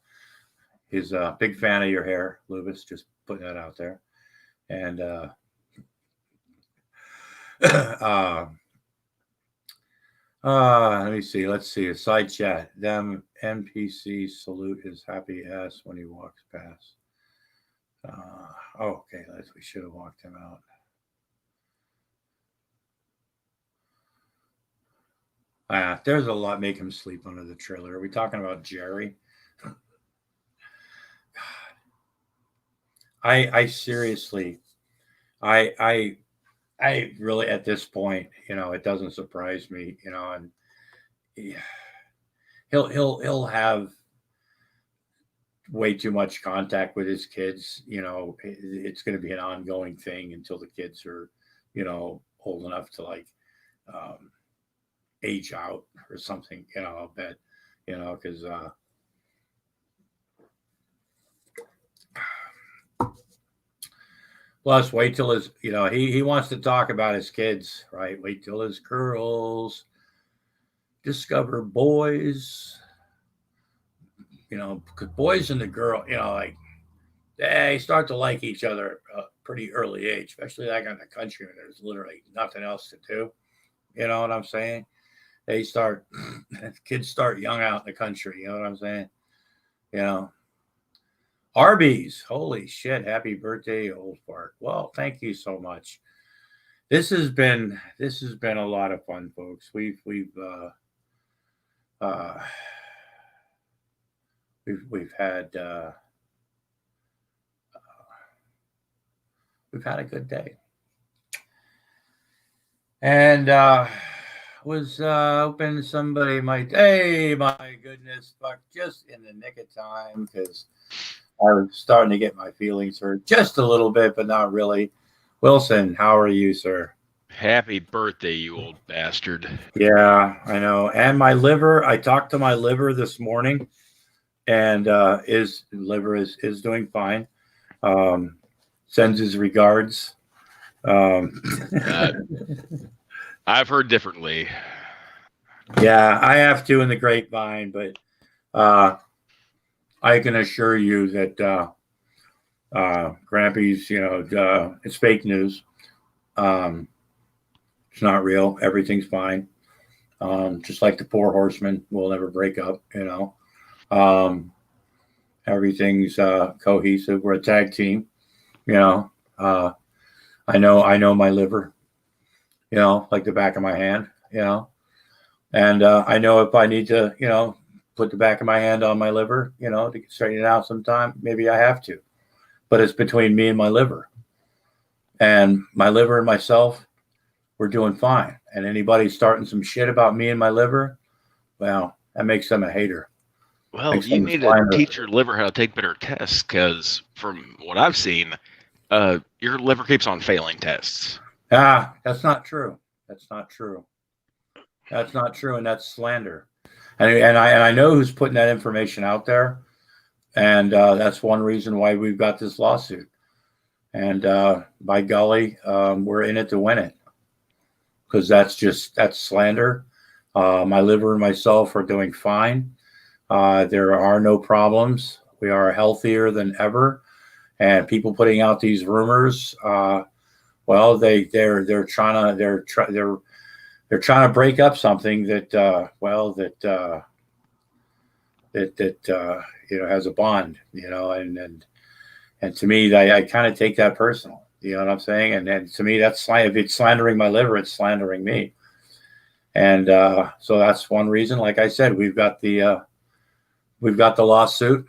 He's a big fan of your hair, Lubis, just putting that out there. And let me see. Let's see. A side chat. Them NPC salute his happy ass when he walks past. Okay. We should have walked him out. There's a lot. Make him sleep under the trailer. Are we talking about Jerry? God. I seriously, I really, at this point, it doesn't surprise me, and he'll have way too much contact with his kids. It's going to be an ongoing thing until the kids are, old enough to age out or something, I'll bet, because plus, wait till his, he wants to talk about his kids, right? Wait till his girls discover boys, because boys and the girl, they start to like each other at a pretty early age, especially in the country when there's literally nothing else to do. You know what I'm saying? Kids start young out in the country. You know what I'm saying? Arby's, holy shit! Happy birthday, old fart. Well, thank you so much. This has been a lot of fun, folks. We've had a good day, and was hoping somebody might. Hey, my goodness, fuck! Just in the nick of time, because I was starting to get my feelings hurt just a little bit, but not really. Wilson, how are you, sir? Happy birthday, you old bastard. Yeah, I know. And my liver, I talked to my liver this morning, and his liver is doing fine. Sends his regards. I've heard differently. Yeah, I have to in the grapevine, but I can assure you that Grampy's, it's fake news. It's not real. Everything's fine. Just like the Poor Horsemen will never break up, everything's cohesive. We're a tag team, I know my liver, like the back of my hand, and I know if I need to, put the back of my hand on my liver, to straighten it out sometime, maybe I have to, but it's between me and my liver, and my liver and myself, we're doing fine. And anybody starting some shit about me and my liver, well, that makes them a hater. Well, you need to teach your liver how to take better tests, because from what I've seen, your liver keeps on failing tests. That's not true. That's not true. And that's slander. And I know who's putting that information out there. And that's one reason why we've got this lawsuit. And by golly, we're in it to win it, because that's slander. My liver and myself are doing fine. There are no problems. We are healthier than ever. And people putting out these rumors, well, they're trying to break up something that has a bond, and to me, I kind of take that personal. You know what I'm saying? And to me, that's if it's slandering my liver, it's slandering me. And so that's one reason. Like I said, we've got the lawsuit,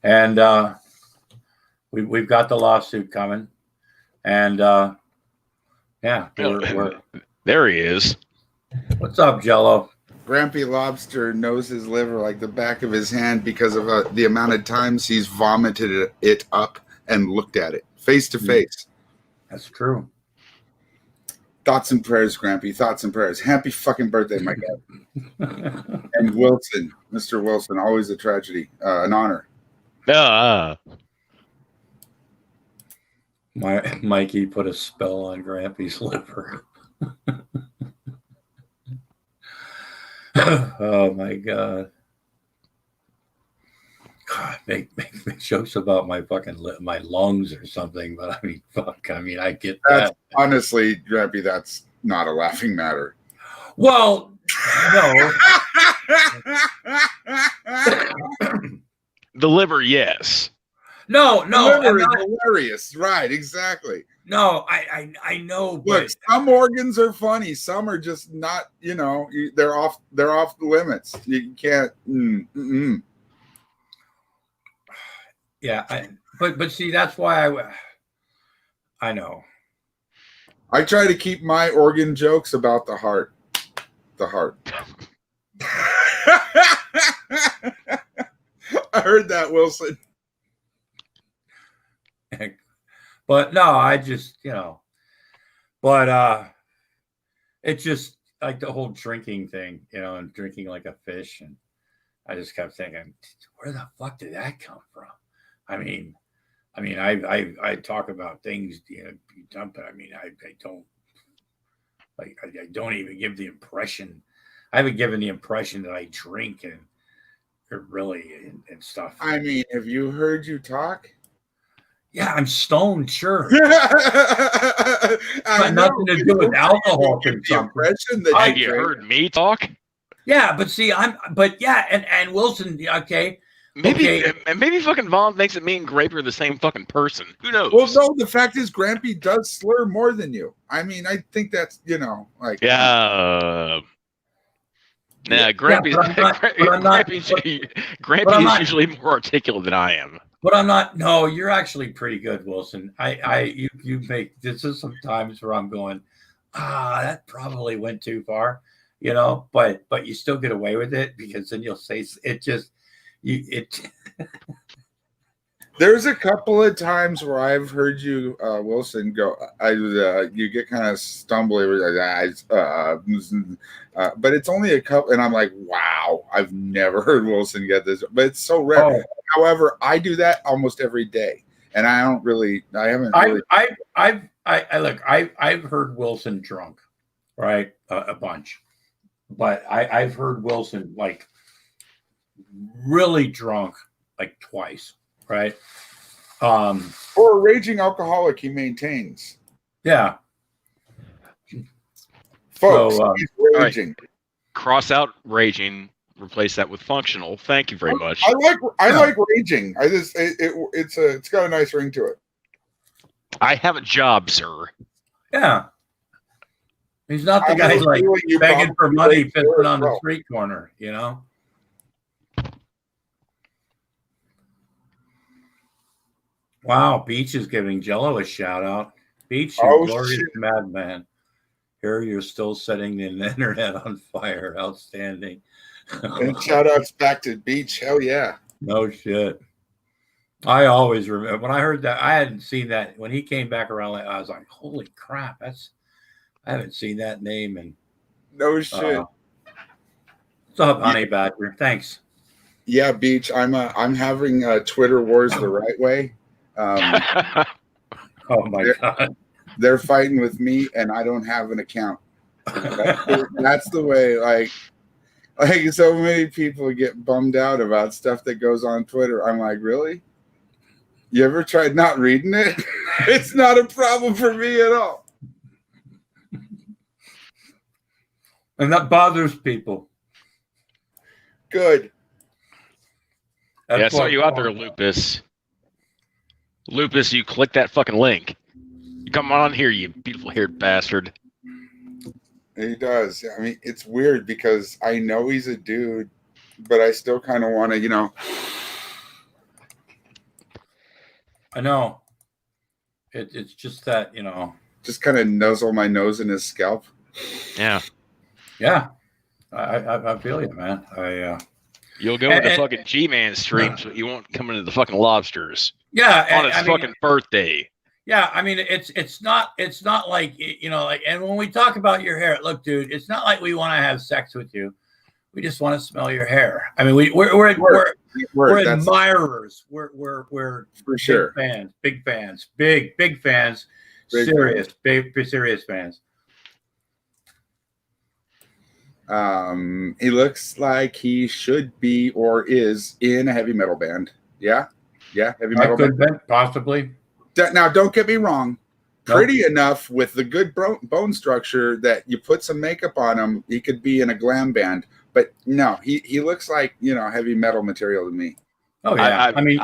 and we've got the lawsuit coming, and yeah, there he is. What's up, Jello? Grampy Lobster knows his liver like the back of his hand because of the amount of times he's vomited it up and looked at it face to face. That's true. Thoughts and prayers, Grampy. Thoughts and prayers. Happy fucking birthday, my guy. And Wilson, Mr. Wilson, always a tragedy, an honor. Mikey put a spell on Grampy's liver. Oh my God! God, make jokes about my fucking my lungs or something, but I mean, fuck. I mean, I get that. Honestly, Grampy, that's not a laughing matter. Well, no. The liver, yes. No, the liver is hilarious. Right, exactly. No, I know. But look, some organs are funny. Some are just not. They're off the limits. You can't. Yeah, but see, that's why I know. I try to keep my organ jokes about the heart. The heart. I heard that, Wilson. But no, I just, but it's just like the whole drinking thing, and drinking like a fish. And I just kept thinking, where the fuck did that come from? I mean, I talk about things, but I mean, I don't like, I don't even give the impression. I haven't given the impression that I drink and really and stuff. I mean, have you heard you talk? Yeah, I'm stoned, sure. Got nothing to do with alcohol consumption. Have you heard me talk? Yeah, but see, and Wilson, okay. Maybe fucking Vaughn thinks that me and Grape are the same fucking person. Who knows? Well, no, the fact is Grampy does slur more than you. I mean, I think that's, like... Yeah. Nah, Grampy's usually more articulate than I am. But I'm not. No, you're actually pretty good, Wilson. You make this is some times where I'm going, that probably went too far, but you still get away with it because then you'll say it. There's a couple of times where I've heard you, Wilson, go. You get kind of stumbly, but it's only a couple, and I'm like, wow, I've never heard Wilson get this, but it's so rare. Oh. However, I do that almost every day, and I haven't really. I've heard Wilson drunk, right, a bunch, but I've heard Wilson like really drunk like twice. Right. For a raging alcoholic, he maintains. Yeah. Folks, he's raging. Right. Cross out raging, replace that with functional. Thank you very much. I like raging. It's got a nice ring to it. I have a job, sir. Yeah. He's not the guy like begging for money, pissing on the street corner, Wow, Beach is giving Jello a shout out. Beach, you glorious madman. Here you're still setting the internet on fire. Outstanding. And shout outs back to Beach. Hell yeah. No shit. I always remember when I heard that. I hadn't seen that when he came back around. I was like, holy crap. I haven't seen that name. And no shit. What's up, Honey Badger? Thanks. Yeah, Beach. I'm having Twitter wars the right way. Oh my God. They're fighting with me, and I don't have an account. That's the way. Like so many people get bummed out about stuff that goes on Twitter. I'm like, really? You ever tried not reading it? It's not a problem for me at all. And that bothers people. Good. That's yeah, I saw what- you out there, Lupus. Lupus, you click that fucking link. You come on here, you beautiful haired bastard. He does. I mean, it's weird because I know he's a dude, but I still kind of want to, you know. I know. It's just that, you know. Just kind of nuzzle my nose in his scalp. Yeah. Yeah. I feel you, man. You'll go into fucking G-Man streams, but you won't come into the fucking lobsters. Yeah. On his fucking birthday. Yeah, I mean, it's not like, you know, like, and when we talk about your hair, look, dude, it's not like we want to have sex with you. We just want to smell your hair. I mean, we're admirers. We're for sure big fans, serious fans. He looks like he should be or is in a heavy metal band. Yeah, heavy metal band, possibly. Now, don't get me wrong. Pretty enough with the good bone structure that you put some makeup on him, he could be in a glam band. But no, he looks like, you know, heavy metal material to me. Oh yeah, I mean,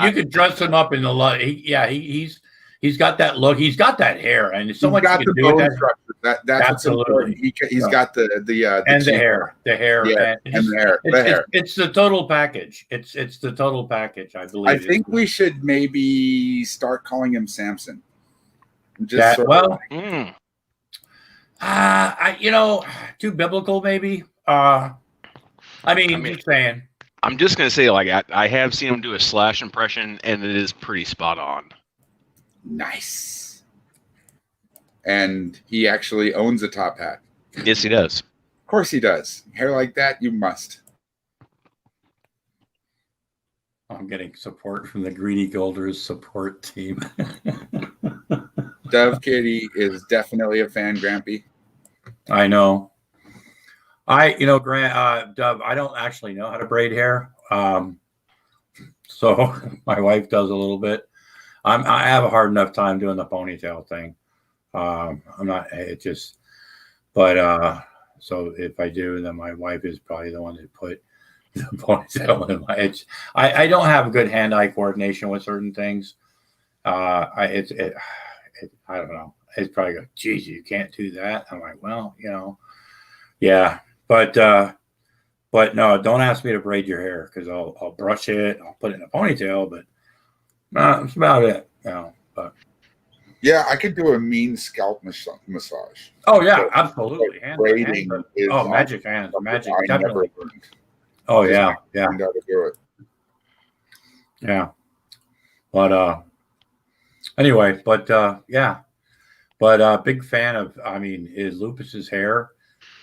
you could dress him up in the look. He's got that look. He's got that hair, and so much got he can the do with bone that. structure. That's Absolutely. He's got the and the hair, yeah, and the hair. It's the total package. It's the total package. I believe. I think we should maybe start calling him Samson. Just you know, too biblical, maybe. I mean, just saying. I'm just gonna say, like, I have seen him do a Slash impression, and it is pretty spot on. Nice. And he actually owns a top hat. Yes, he does. Of course he does. Hair like that, you must. I'm getting support from the Greedy Golders support team. Dove Kitty is definitely a fan, Grampy. I know. Dove, I don't actually know how to braid hair. So my wife does a little bit. I have a hard enough time doing the ponytail thing. I'm not, so if I do, then my wife is probably the one that put the ponytail in my edge. I don't have good hand-eye coordination with certain things. I don't know. It's probably go, geez, you can't do that. I'm like, well, you know, yeah, but no, don't ask me to braid your hair because I'll brush it, I'll put it in a ponytail, but that's about it. You know, but yeah, I could do a mean scalp massage. Oh yeah, absolutely. Braiding is magic hands, magic. I Definitely. never learned. Oh yeah, yeah. I how to do it. Yeah, but anyway, yeah, but big fan of. I mean, is Lupus's hair.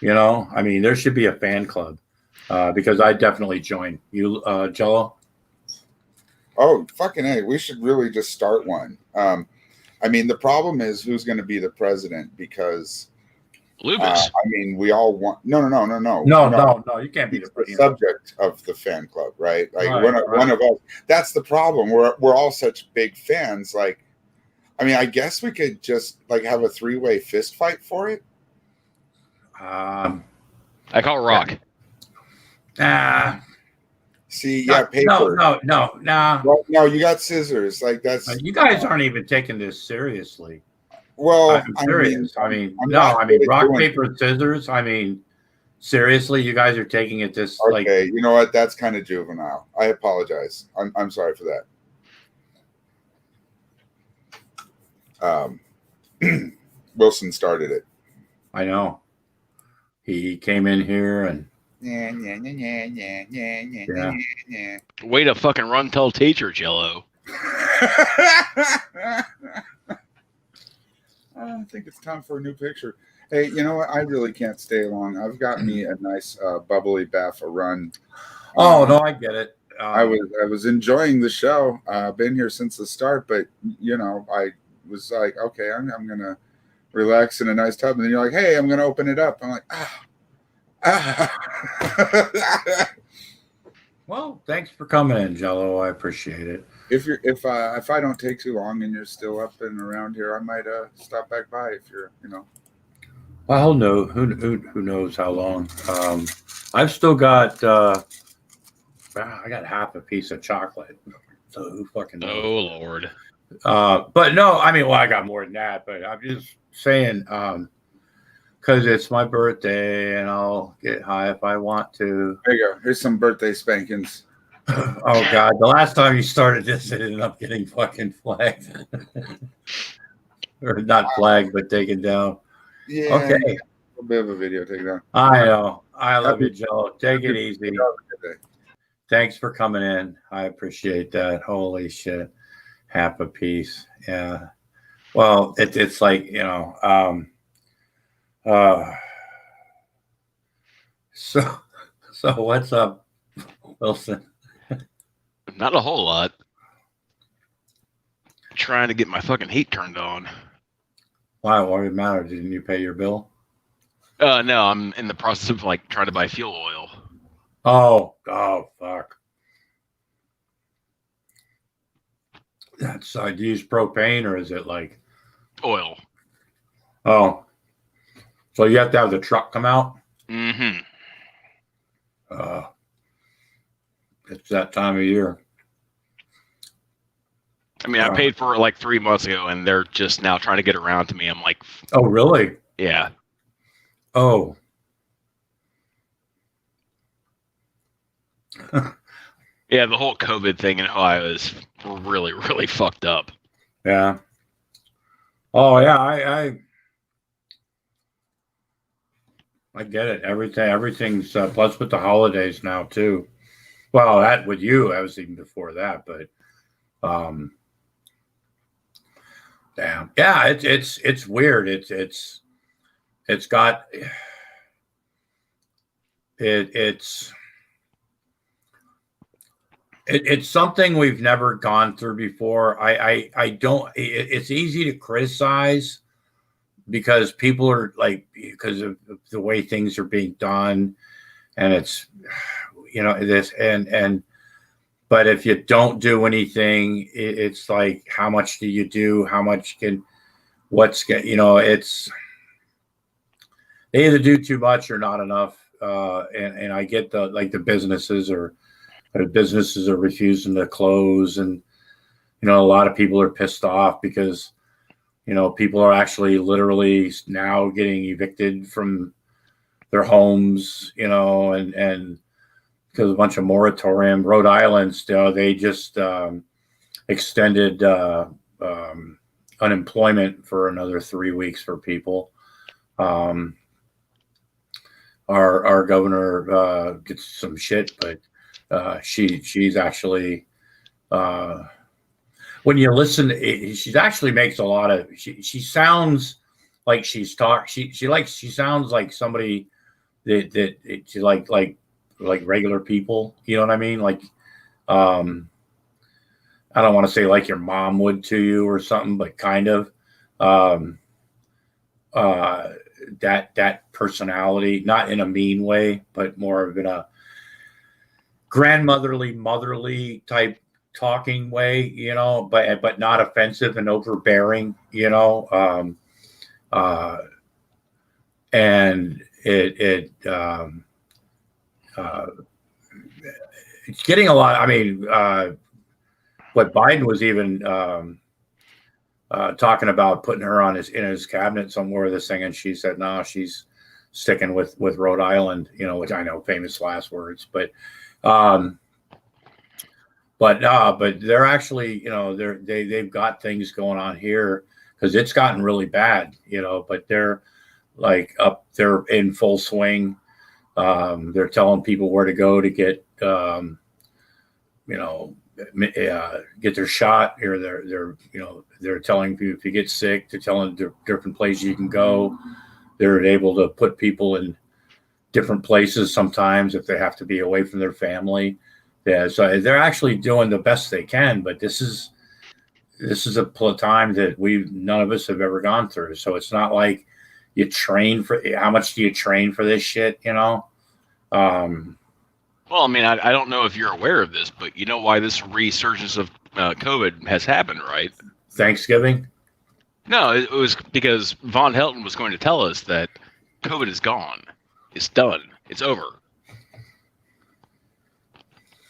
You know, I mean, there should be a fan club because I definitely join. You, Jello? Oh, fucking A. We should really just start one. I mean, the problem is who's going to be the president because Lupus. I mean, we all want. No. No. You can't be the subject of the fan club, right? Like right. One of us. That's the problem. We're all such big fans. Like, I mean, I guess we could just like have a 3-way fist fight for it. I call rock. See, yeah, paper. No. Well, no, you got scissors. Like that's. You guys aren't even taking this seriously. Well, I'm serious. I mean, rock, paper, scissors. I mean, seriously, you guys are taking it this like. Okay, you know what? That's kind of juvenile. I apologize. I'm sorry for that. Wilson started it. I know. He came in here and. Yeah. Way to fucking run tell teacher, Jello. I think it's time for a new picture. Hey, you know what? I really can't stay long. I've got me a nice bubbly bath a run. Oh no, I get it. I was enjoying the show. I've been here since the start, but you know, I was like, okay, I'm gonna relax in a nice tub, and then you're like, hey, I'm gonna open it up. I'm like, Well, thanks for coming in, Jello. I appreciate it. If I don't take too long and you're still up and around here, I might stop back by if you're, you know. Well, no, who knows how long? I've still got I got half a piece of chocolate, so who fucking knows? Oh Lord. But no, I mean, well, I got more than that, but I'm just saying, because it's my birthday and I'll get high if I want to. There you go. Here's some birthday spankings. Oh God, the last time you started this, it ended up getting fucking flagged. Or not flagged, but taken down. Yeah. Okay. A little bit of a video taken down. I know. I love you, Jello. Take it easy. Thanks for coming in. I appreciate that. Holy shit. Half a piece. Yeah. Well, it's like, you know, so what's up, Wilson? Not a whole lot. Trying to get my fucking heat turned on. Why? What would it matter? Didn't you pay your bill? No, I'm in the process of like trying to buy fuel oil. Oh, fuck. That's do you use propane or is it like Oil. Oh, so you have to have the truck come out? Mm-hmm. It's that time of year. I mean, I paid for it like 3 months ago, and they're just now trying to get around to me. I'm like, oh, really? Yeah. Oh. Yeah, the whole COVID thing in Ohio is really, really fucked up. Yeah. Oh, yeah. I get it. Everything's plus with the holidays now too. Well, that with you, I was even before that, but damn, yeah, it's weird. It's got it's something we've never gone through before. I don't. It's easy to criticize because people are like, because of the way things are being done, and it's, you know, this and but if you don't do anything, it's like, how much do you do? How much you know, it's, they either do too much or not enough. And I get the businesses are refusing to close, and you know, a lot of people are pissed off because, you know, people are actually literally now getting evicted from their homes, you know, and because a bunch of moratorium. Rhode Island still, they just extended unemployment for another 3 weeks for people. Our governor gets some shit, but she's actually when you listen, she actually makes a lot of. She sounds like she sounds like somebody that she like regular people. You know what I mean? Like, I don't want to say like your mom would to you or something, but kind of that personality, not in a mean way, but more of in a grandmotherly, motherly type talking way, you know, but not offensive and overbearing, you know. And it's getting a lot. I mean, what Biden was even talking about putting her in his cabinet somewhere, this thing, and she said no, she's sticking with Rhode Island, you know, which I know, famous last words, but they're actually, you know, they've got things going on here because it's gotten really bad, you know, but they're they're in full swing. They're telling people where to go to get, you know, get their shot, or they're telling people if you get sick, they're telling different places you can go. They're able to put people in different places sometimes if they have to be away from their family. Yeah, so they're actually doing the best they can, but this is a time that none of us have ever gone through. So it's not like you train for. How much do you train for this shit? Well, I mean, I don't know if you're aware of this, but you know why this resurgence of COVID has happened, right? Thanksgiving? No, it was because Von Helton was going to tell us that COVID is gone. It's done. It's over.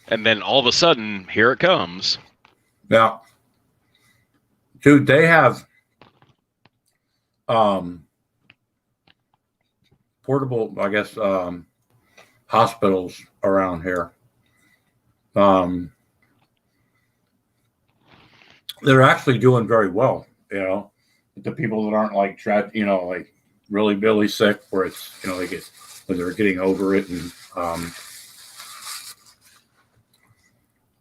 And then all of a sudden, here it comes. Now, dude, they have portable, I guess, hospitals around here. They're actually doing very well, the people that aren't like really sick, where it's, when they're getting over it. And,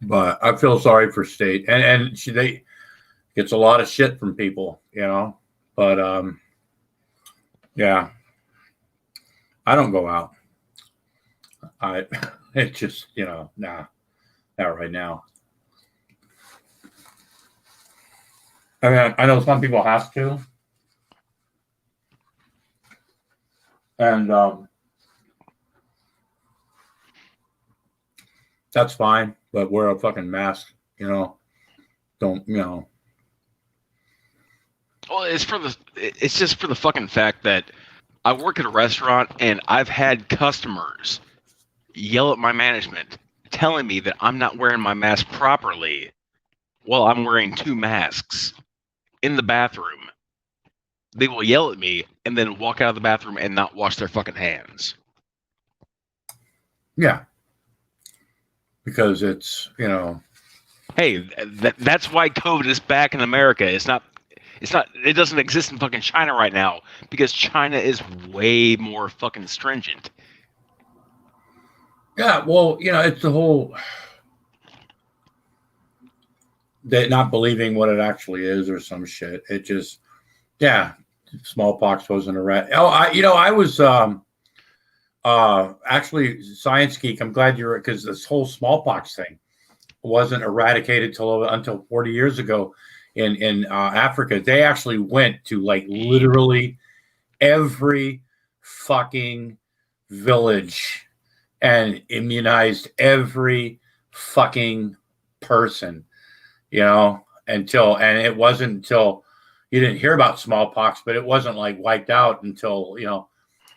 but I feel sorry for state, and they gets a lot of shit from people, but, yeah, I don't go out. It's just, nah, not right now. I mean, I know some people have to. And that's fine, but wear a fucking mask, don't, Well, it's just for the fucking fact that I work at a restaurant and I've had customers yell at my management telling me that I'm not wearing my mask properly while I'm wearing 2 masks in the bathroom. They will yell at me and then walk out of the bathroom and not wash their fucking hands. Yeah. Because it's, Hey, that's why COVID is back in America. It doesn't exist in fucking China right now because China is way more fucking stringent. Yeah, well, it's the whole that not believing what it actually is or some shit. It just, yeah, smallpox wasn't a rat. Oh, I was actually Science Geek. I'm glad you're, because this whole smallpox thing wasn't eradicated until 40 years ago in Africa. They actually went to like literally every fucking village and immunized every fucking person, and it wasn't until you didn't hear about smallpox, but it wasn't like wiped out until,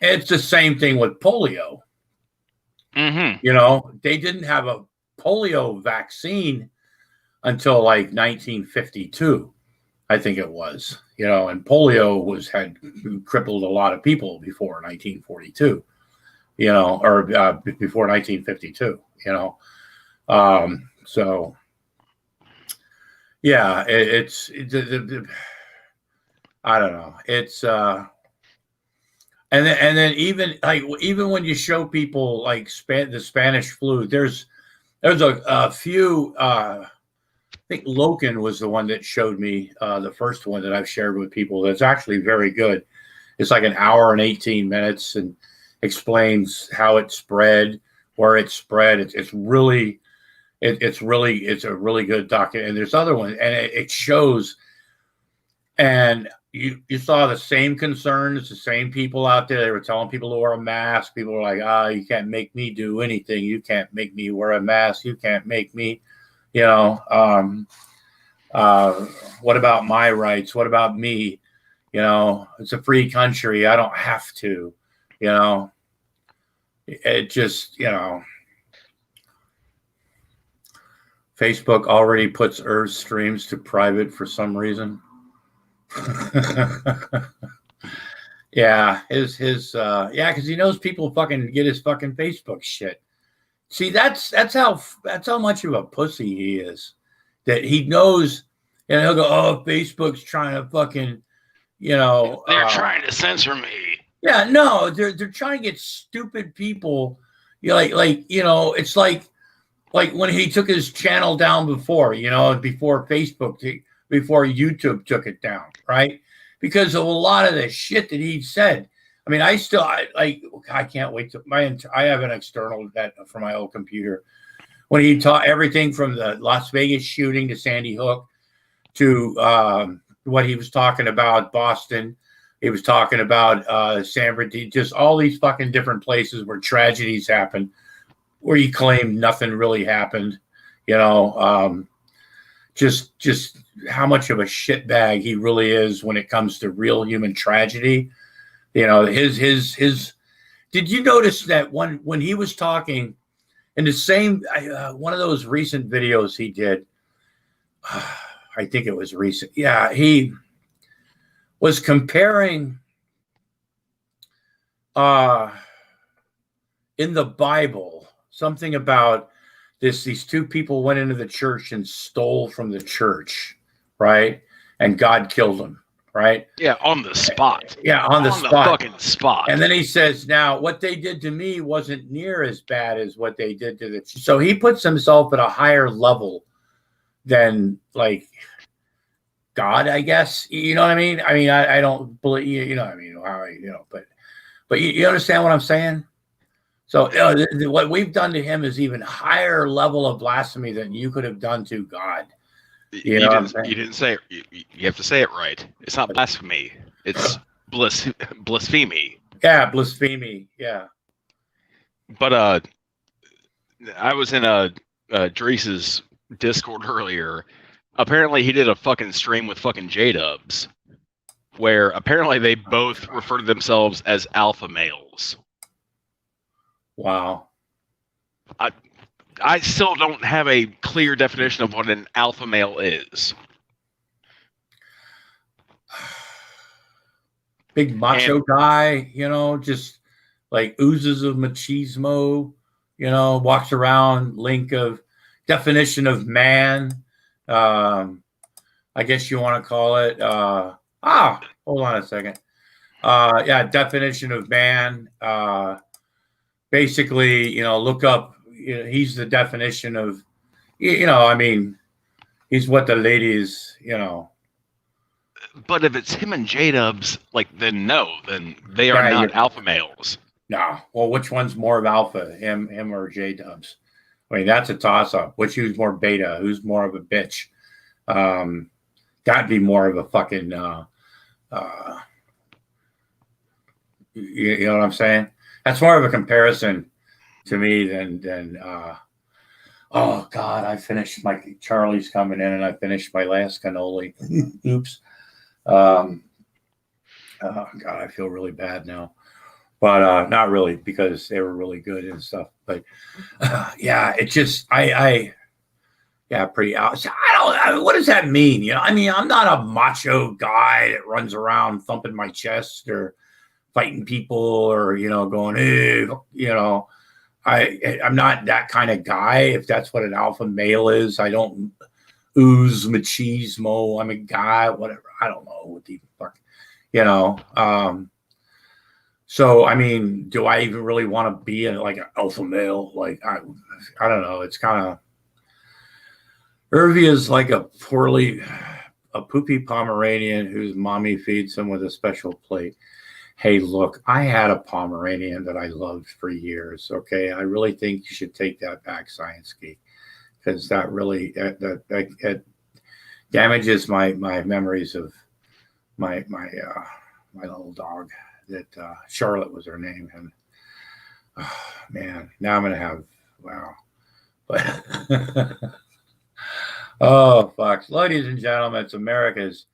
it's the same thing with polio. Mm-hmm. They didn't have a polio vaccine until like 1952, I think it was, and polio had crippled a lot of people before 1942, or before 1952, so yeah, it's I don't know. It's and then even when you show people like the Spanish flu, there's a few. I think Loken was the one that showed me the first one that I've shared with people. That's actually very good. It's like an hour and 18 minutes and explains how it spread, where it spread. It's a really good document. And there's other ones, and it shows. And you saw the same concerns, the same people out there. They were telling people to wear a mask. People were like, you can't make me do anything. You can't make me wear a mask. You can't make me, what about my rights? What about me? It's a free country. I don't have to, it just, Facebook already puts Earth streams to private for some reason. Yeah, his because he knows people fucking get his fucking Facebook shit. See, that's how much of a pussy he is. That he knows, and he'll go, "Oh, Facebook's trying to fucking, they're trying to censor me." Yeah, no, they're trying to get stupid people. It's like like when he took his channel down before, before before YouTube took it down, right? Because of a lot of the shit that he said. I mean, I can't wait to I have an external that for my old computer. When he taught everything from the Las Vegas shooting to Sandy Hook to what he was talking about Boston. He was talking about San Bernardino, just all these fucking different places where tragedies happen, where he claimed nothing really happened. Just how much of a shitbag he really is when it comes to real human tragedy. His. Did you notice that when he was talking in the same one of those recent videos he did? I think it was recent. Yeah, he was comparing in the Bible something about these two people went into the church and stole from the church, right? And God killed them, right? Yeah, on the spot. Yeah, on the fucking spot. And then he says, now what they did to me wasn't near as bad as what they did to the. So he puts himself at a higher level than like God, I guess. You know what I mean? I mean, I don't believe you know what I mean, but you understand what I'm saying? So what we've done to him is even higher level of blasphemy than you could have done to God. You didn't say it. You have to say it right. It's not blasphemy. It's blasphemy. Yeah, blasphemy. Yeah. But I was in Drees's Discord earlier. Apparently, he did a fucking stream with fucking J-Dubs, where apparently they both refer to themselves as alpha males. Wow. I still don't have a clear definition of what an alpha male is. Big macho guy, just like oozes of machismo, walks around, link of definition of man. I guess you want to call it, hold on a second. Definition of man. Basically, look up, he's the definition of, he's what the ladies, But if it's him and J-Dubs, then they are not alpha males. No. Well, which one's more of alpha, him or J-Dubs? I mean, that's a toss-up. Who's more beta? Who's more of a bitch? That'd be more of a fucking, you know what I'm saying? That's more of a comparison to me than oh God, I finished Charlie's coming in and I finished my last cannoli. Oops. Oh God, I feel really bad now. But not really, because they were really good and stuff. But it just pretty out. What does that mean? I'm not a macho guy that runs around thumping my chest or fighting people or going, I'm not that kind of guy. If that's what an alpha male is, I don't ooze machismo. I'm a guy, whatever. I don't know what the fuck, So, I mean, do I even really want to be an alpha male? I don't know. It's kind of, Irvy is like a poopy Pomeranian whose mommy feeds him with a special plate. Hey, look, I had a Pomeranian that I loved for years. Okay. I really think you should take that back, Science Geek, because that really, it damages my memories of my little dog. That Charlotte was her name, and man, now I'm gonna have but oh fuck, ladies and gentlemen, it's America's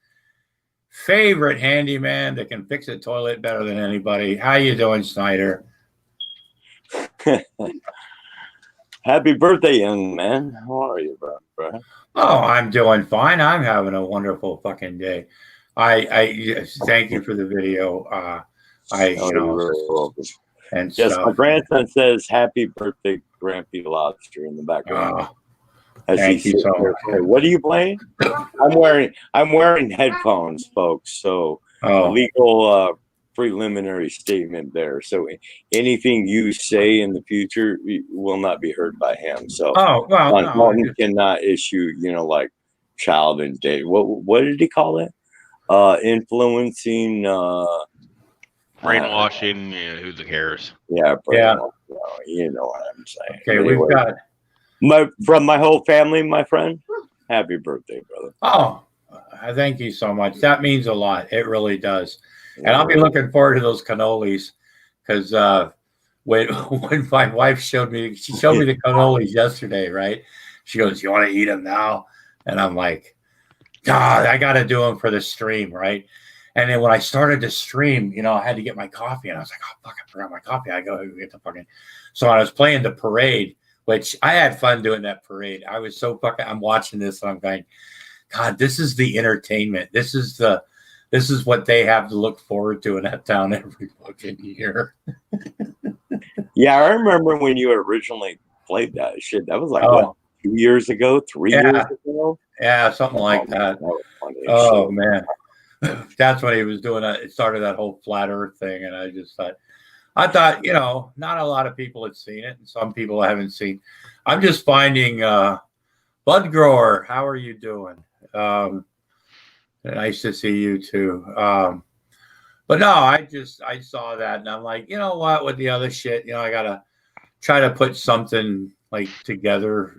favorite handyman that can fix a toilet better than anybody. How you doing, Snyder? Happy birthday, young man. How are you, bro? Oh, I'm doing fine. I'm having a wonderful fucking day. I thank you for the video. You're very welcome. And yes, stuff. My grandson says "Happy Birthday, Grampy Lobster" in the background. Thank you so much. What are you playing? I'm wearing headphones, folks. So legal preliminary statement there. So anything you say in the future will not be heard by him. So Oh well, no, Martin cannot issue, like child and date. What did he call it? Influencing. Brainwashing. Who cares? Yeah, yeah. You know what I'm saying. Okay, Anyway, we've got from my whole family, my friend. Happy birthday, brother. Oh, thank you so much. That means a lot. It really does. And I'll be looking forward to those cannolis because when my wife showed me the cannolis yesterday, right? She goes, "You want to eat them now?" And I'm like, "God, I got to do them for the stream, right?" And then when I started to stream, I had to get my coffee, and I was like, "Oh fuck, I forgot my coffee." I go get the fucking. So I was playing the parade, which I had fun doing that parade. I was so fucking. I'm watching this, and I'm going, God, this is the entertainment. This is what they have to look forward to in that town every fucking year. Yeah, I remember when you originally played that shit. That was like what, 2 years ago, 3 years ago? Yeah, something like that. That was funny as Oh shit. man, that's when he was doing it. It started that whole flat Earth thing, and I thought, not a lot of people had seen it, and some people haven't seen. I'm just finding, Bud Grower, how are you doing? Nice to see you too. But no, I saw that and I'm like, you know what, with the other shit, I gotta try to put something like together,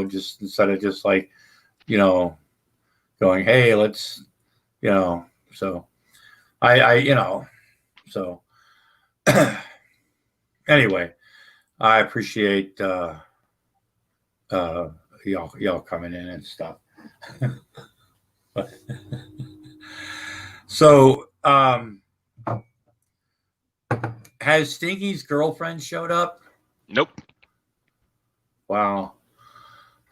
just instead of just like, going, hey, let's, so so anyway, I appreciate y'all coming in and stuff. So, has Stinky's girlfriend showed up? Nope. Wow.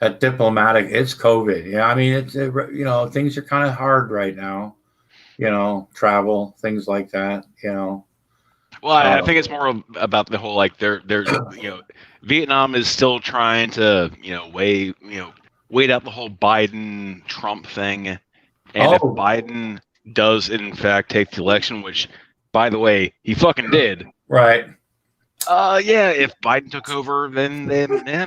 That diplomatic, it's COVID. Yeah, I mean, it's, things are kind of hard right now, travel, things like that, Well, I think it's more about the whole, like, they're Vietnam is still trying to, wait out the whole Biden-Trump thing. And if Biden does, in fact, take the election, which, by the way, he fucking did. Right. If Biden took over, then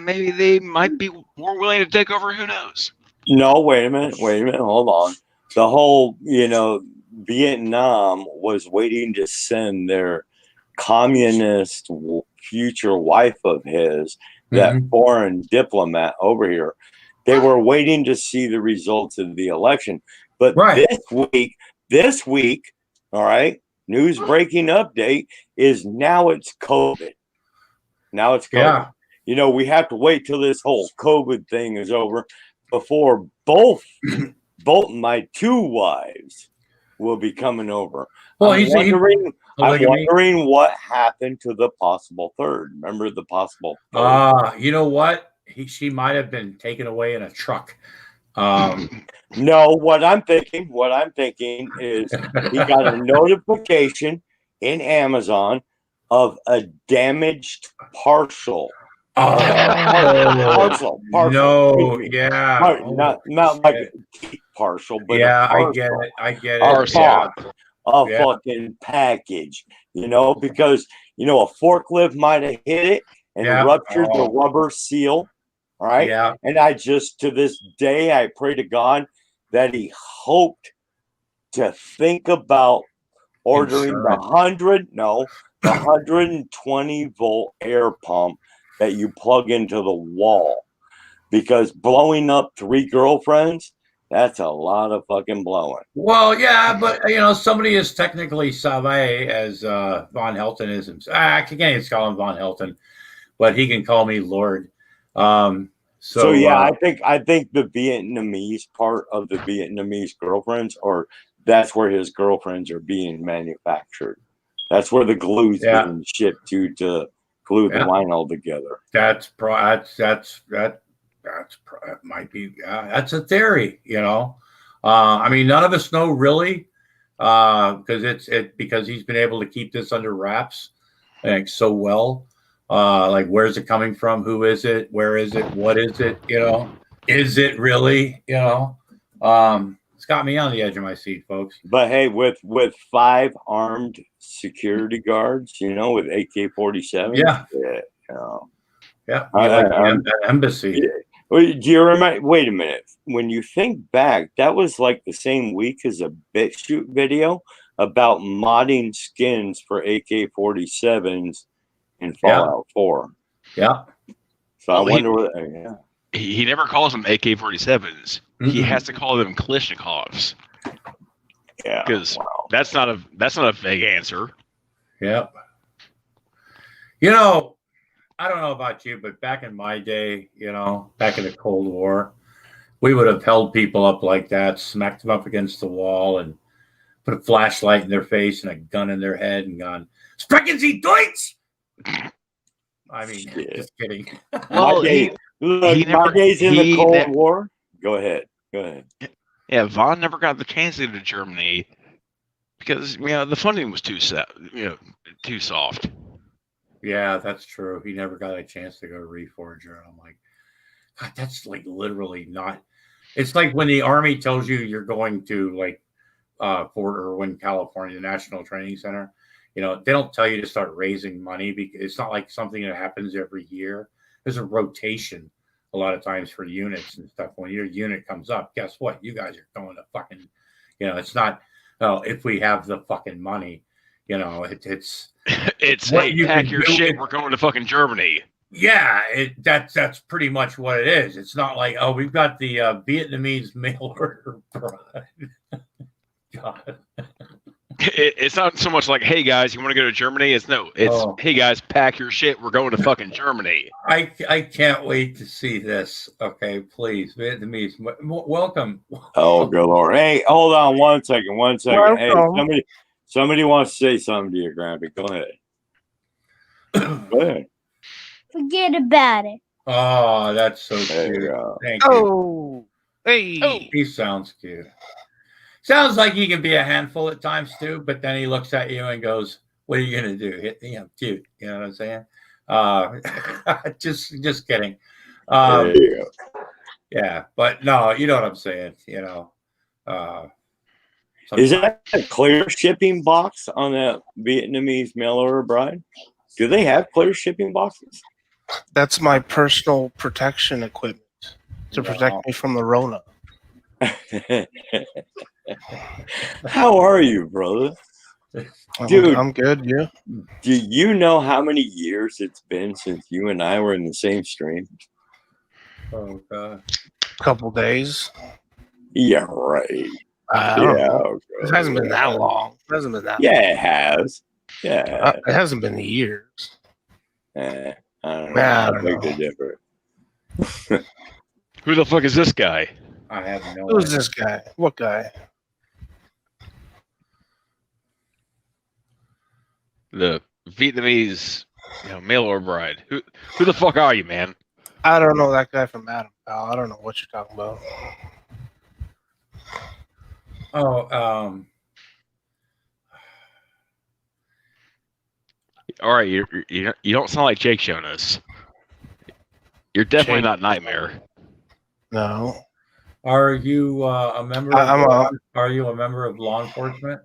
maybe they might be more willing to take over. Who knows? No, wait a minute. Hold on. The whole, Vietnam was waiting to send their communist future wife of his, that foreign diplomat over here. They were waiting to see the results of the election. But this week, all right, news breaking update is now it's COVID. Now it's COVID. Yeah. We have to wait till this whole COVID thing is over before both my two wives will be coming over. Well, I'm wondering what happened to the possible third. Remember the possible third? You know what? She might have been taken away in a truck. No, what I'm thinking is he got a notification in Amazon of a damaged partial. Partial. No, yeah. Not like a deep partial, but I get it. Fucking package, because a forklift might have hit it and ruptured the rubber seal. All right. Yeah. And I just, to this day, I pray to God that he hoped to think about ordering the 120 volt air pump that you plug into the wall, because blowing up 3 girlfriends, that's a lot of fucking blowing. Well, yeah, but somebody is technically Salve, as Von Helton is. I can't even call him Von Helton, but he can call me Lord. So I think the Vietnamese part of the Vietnamese girlfriends, or that's where his girlfriends are being manufactured. That's where the glue's being shipped to glue the vinyl together. That might be. That's a theory, I mean, none of us know really, because he's been able to keep this under wraps, so well. Like, where's it coming from? Who is it? Where is it? What is it? Is it really? It's got me on the edge of my seat, folks. But hey, with 5 armed security guards, with AK-47. Yeah. You know. Yeah. The embassy. Do you remember? Wait a minute. When you think back, that was like the same week as a BitChute video about modding skins for AK-47s in Fallout 4. Yeah. So I wonder what. Yeah. He never calls them AK-47s. He has to call them Kalashnikovs. Yeah. Because that's not a vague answer. Yep. I don't know about you, but back in my day, back in the Cold War, we would have held people up like that, smacked them up against the wall, and put a flashlight in their face and a gun in their head and gone, "Sprechen Sie Deutsch?" I mean, just kidding. Well, my days in the Cold War. Go ahead. Yeah, Vaughn never got the chance to go to Germany because the funding was too soft. Yeah, that's true. He never got a chance to go to Reforger. I'm like, God, that's like literally not. It's like when the Army tells you you're going to like Fort Irwin, California, National Training Center. They don't tell you to start raising money because it's not like something that happens every year. There's a rotation a lot of times for units and stuff. When your unit comes up, guess what? You guys are going to fucking, it's not, if we have the fucking money, it's hey, pack your shit. We're going to fucking Germany. Yeah, that's pretty much what it is. It's not like, oh, we've got the Vietnamese mail order bride. God. It's not so much like, hey guys, you want to go to Germany? It's hey guys, pack your shit. We're going to fucking Germany. I can't wait to see this. Okay, please, Vietnamese, welcome. Oh, good Lord! Hey, hold on one second. Hey, somebody wants to say something to you, Grampy. Go ahead. Go ahead. Forget about it. Oh, that's so cute. Thank you. Hey. Oh, he sounds cute. Sounds like he can be a handful at times too, but then he looks at you and goes, "What are you gonna do? Hit cute." You know what I'm saying? Just kidding. There you go. Yeah, but no, you know what I'm saying. Is that a clear shipping box on that Vietnamese mail order bride? Do they have clear shipping boxes? That's my personal protection equipment to protect me from the Rona. How are you, brother? Dude, I'm good. Yeah. Do you know how many years it's been since you and I were in the same stream? Oh God. Couple days. Yeah, right. I don't know. It hasn't been that long. It hasn't been that long. Yeah, it has. Yeah. It hasn't been years. I don't know. I beg to differ. Who the fuck is this guy? I have no Who's idea. this guy? What guy? The Vietnamese mail order bride. Who the fuck are you, man? I don't know that guy from Adam, pal. I don't know what you're talking about. Oh, All right, you don't sound like Jake Jonas. You're definitely not Nightmare. No. Are you a member? Are you a member of law enforcement?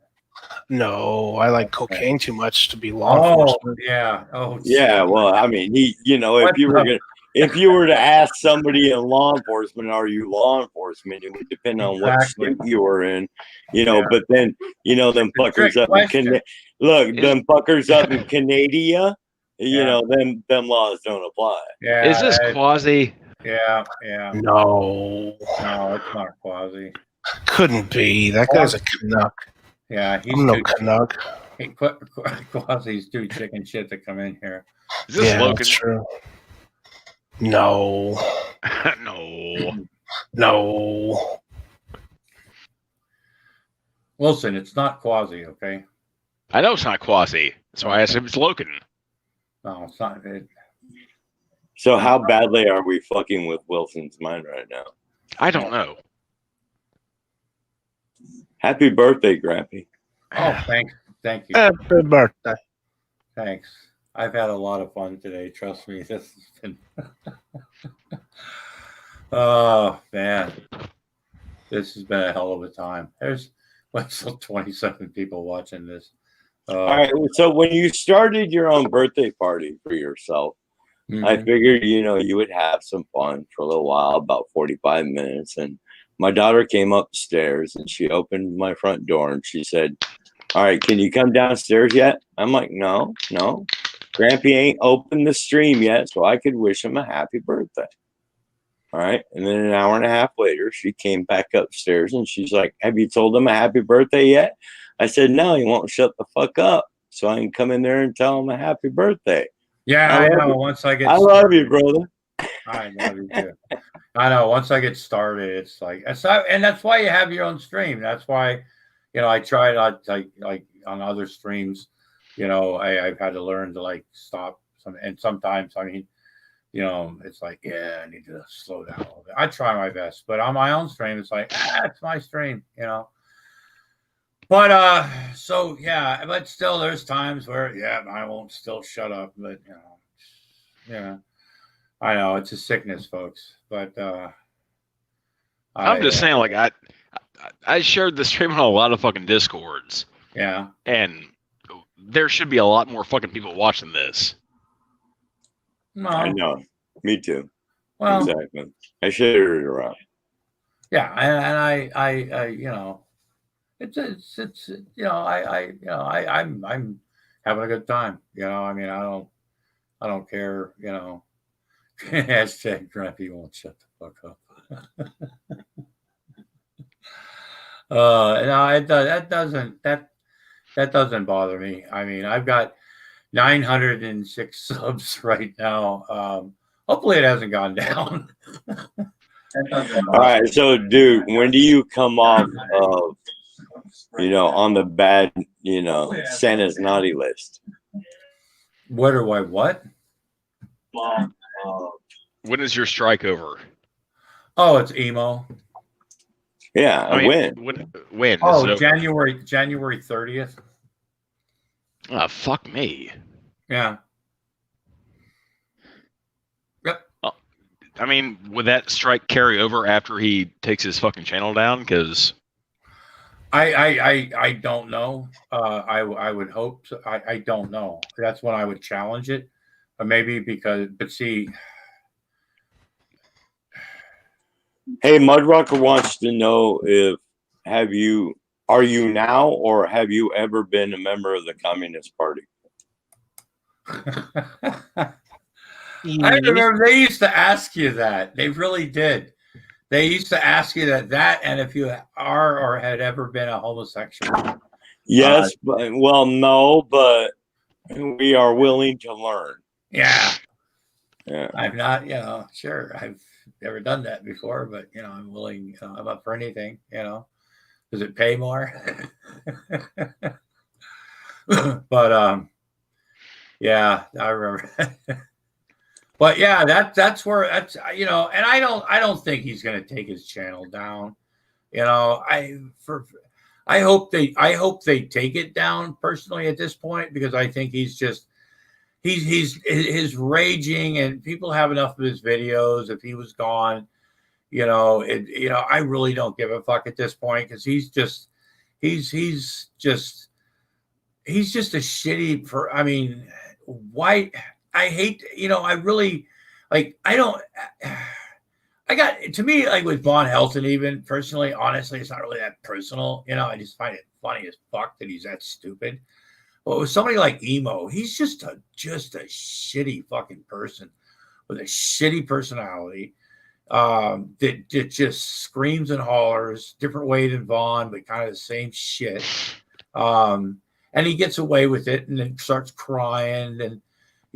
No, I like cocaine too much to be law enforcement. Yeah. Oh, yeah. Well, I mean, if you were to ask somebody in law enforcement, are you law enforcement? It would depend on what state you were in, But then, them fuckers up in them fuckers up in Canada, them laws don't apply. Yeah. Is this Quasi? Yeah. No, it's not Quasi. Couldn't be. That guy's a Canuck. Yeah, he's no Canuck. Quasi's too chicken shit to come in here. Is this Logan? That's true. No. No. Wilson, it's not Quasi, okay? I know it's not Quasi. That's why I asked if it's Logan. No, it's not. So how badly are we fucking with Wilson's mind right now? I don't know. Happy birthday, Grampy. Oh, thank you. Happy birthday. Thanks. I've had a lot of fun today. Trust me. This has been. Oh man, This has been a hell of a time. There's still 27 people watching this. All right. So when you started your own birthday party for yourself, I figured, you would have some fun for a little while, about 45 minutes. And my daughter came upstairs and she opened my front door and she said, all right, can you come downstairs yet? I'm like, no. Grampy ain't opened the stream yet, so I could wish him a happy birthday. All right. And then an hour and a half later, she came back upstairs and she's like, have you told him a happy birthday yet? I said, no, he won't shut the fuck up. So I can come in there and tell him a happy birthday. Yeah, I know. I love you, brother. I love you too. I know. Once I get started, it's like, and that's why you have your own stream. That's why, I try not like on other streams, I've had to learn to like stop and sometimes, I mean, it's like, yeah, I need to slow down a little bit. I try my best, but on my own stream, it's like, it's my stream, But so yeah, but still, there's times where I won't still shut up, but I know it's a sickness, folks. But I'm just saying, like I shared the stream on a lot of fucking Discords. Yeah, and there should be a lot more fucking people watching this. No. I know. Me too. Well, exactly. I shared it around. Yeah, and I it's I'm having a good time. I mean, I don't care. Hashtag Grampy won't shut the fuck up. No, that doesn't bother me. I mean, I've got 906 subs right now. Hopefully, it hasn't gone down. All right, so dude, when do you come off of, on the bad, Santa's naughty list? What do I what? When is your strike over? Oh, it's emo. Yeah, I mean, when? Oh, January 30th. Oh, fuck me. Yeah. Yep. I mean, would that strike carry over after he takes his fucking channel down? Because I don't know. I would hope so. I don't know. That's when I would challenge it. Or maybe but see. Hey, Mudrocker wants to know are you now or have you ever been a member of the Communist Party? I remember they used to ask you that. They really did. They used to ask you that and if you are or had ever been a homosexual. Yes, no, but we are willing to learn. Yeah. Yeah. I'm not, sure. I've never done that before, but I'm willing. I'm up for anything. Does it pay more? But yeah, I remember. But yeah, that's where and I don't think he's going to take his channel down. I hope they take it down personally at this point, because I think he's raging, and people have enough of his videos. If he was gone, I really don't give a fuck at this point, because he's just a shitty I mean, why? I hate, I really to me, like with Von Helton, even personally, honestly, it's not really that personal. I just find it funny as fuck that he's that stupid. But with somebody like Emo, he's just a shitty fucking person with a shitty personality that just screams and hollers, different way than Vaughn, but kind of the same shit. And he gets away with it, and then starts crying, and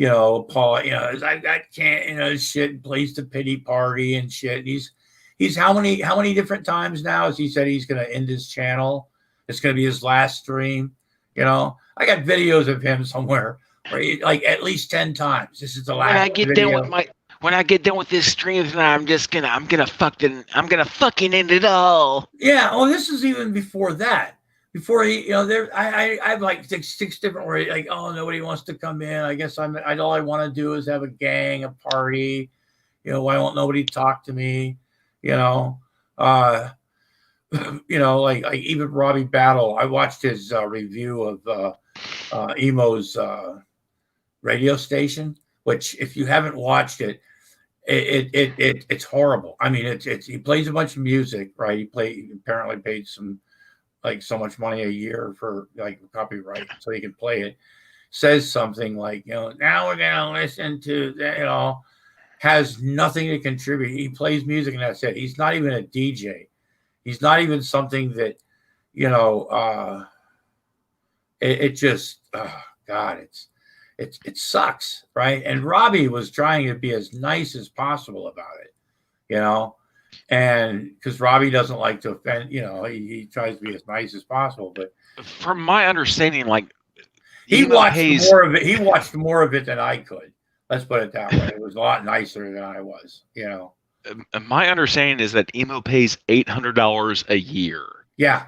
Paul, I can't, shit, plays the pity party and shit. He's how many different times now has he said he's going to end his channel? It's going to be his last stream. I got videos of him somewhere where he, like at least 10 times. This is the last. When I get done with this stream, I'm gonna fucking end it all. Yeah. Oh, this is even before that. Before he, I have like six different where like, oh, nobody wants to come in. I guess all I want to do is have a gang, a party. Why won't nobody talk to me? you know, like even Robbie Battle. I watched his review of Emo's radio station, which if you haven't watched it, it's horrible. I mean, it's he plays a bunch of music, right? He apparently paid some like so much money a year for like copyright so he can play it. Says something like, you know, now we're gonna listen to, you know, has nothing to contribute. He plays music and that's it. He's not even a DJ. He's not even something that, you know, it just, oh God, it sucks, right? And Robbie was trying to be as nice as possible about it, you know, and because Robbie doesn't like to offend, you know, he tries to be as nice as possible. But from my understanding, like he watched more of it. He watched more of it than I could. Let's put it that way. It was a lot nicer than I was, you know. My understanding is that Emo pays $800 a year. Yeah.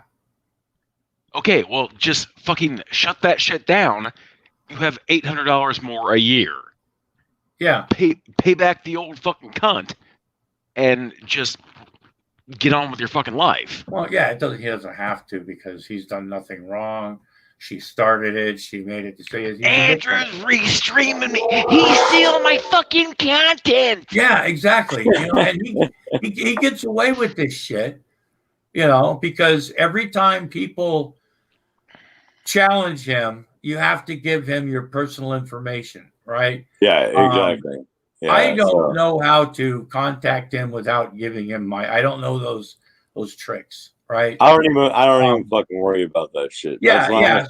Okay, well, just fucking shut that shit down. You have $800 more a year. Yeah. Pay back the old fucking cunt, and just get on with your fucking life. Well, yeah, he doesn't have to because he's done nothing wrong. She started it. She made it to say Andrew's restreaming me. He's stealing my fucking content. Yeah, exactly. You know, and he gets away with this shit, you know, because every time people challenge him, you have to give him your personal information, right? Yeah, exactly. Yeah, I don't know how to contact him without giving him I don't know those tricks, right? I don't even fucking worry about that shit. Yeah.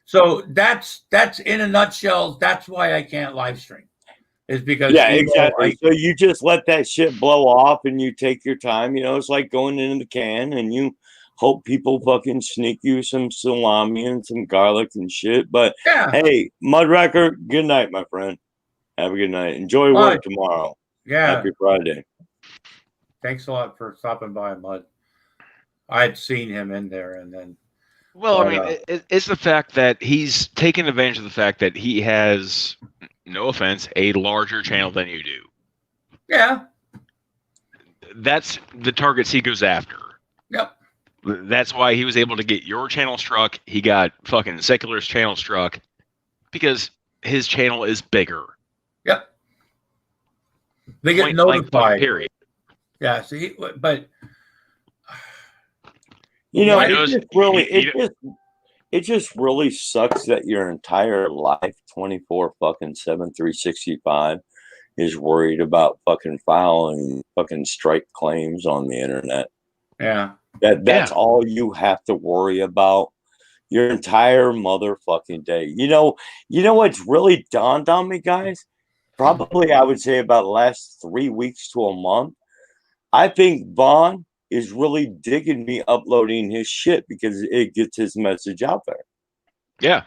So that's in a nutshell. That's why I can't live stream. Is because exactly. So you just let that shit blow off and you take your time. You know, it's like going into the can and you hope people fucking sneak you some salami and some garlic and shit. But hey, Mudwrecker, good night, my friend. Have a good night. Enjoy work tomorrow. Yeah. Happy Friday. Thanks a lot for stopping by, Mud. I'd seen him in there and then. Well, I mean, it's the fact that he's taken advantage of the fact that he has, no offense, a larger channel than you do. Yeah. That's the targets he goes after. Yep. That's why he was able to get your channel struck. He got fucking Secular's channel struck because his channel is bigger. Yep. They get notified. Period. Yeah. See, but you know, it just really sucks that your entire life, 24 fucking 7, 365, is worried about fucking filing fucking strike claims on the internet. Yeah. That's all you have to worry about your entire motherfucking day. You know what's really dawned on me, guys? Probably I would say about the last 3 weeks to a month. I think Vaughn is really digging me uploading his shit because it gets his message out there. Yeah.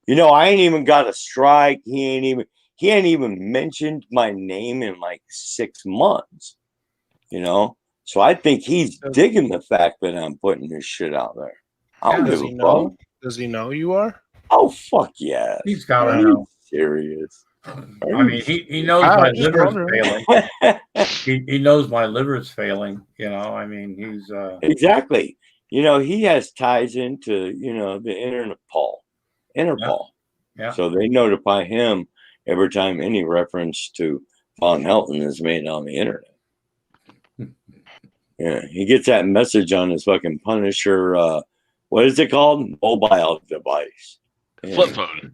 You know, I ain't even got a strike. He ain't even mentioned my name in like 6 months. You know? So I think he's digging the fact that I'm putting his shit out there. I don't give a fuck. Does he know you are? Oh, fuck yeah. He's got to know. Serious. I mean, he knows my liver's failing. He knows my liver's failing. You know, I mean, he's exactly. You know, he has ties into the Interpol. Yeah. So they notify him every time any reference to Von Helton is made on the internet. Yeah, he gets that message on his fucking Punisher. What is it called? Mobile device. Flip phone.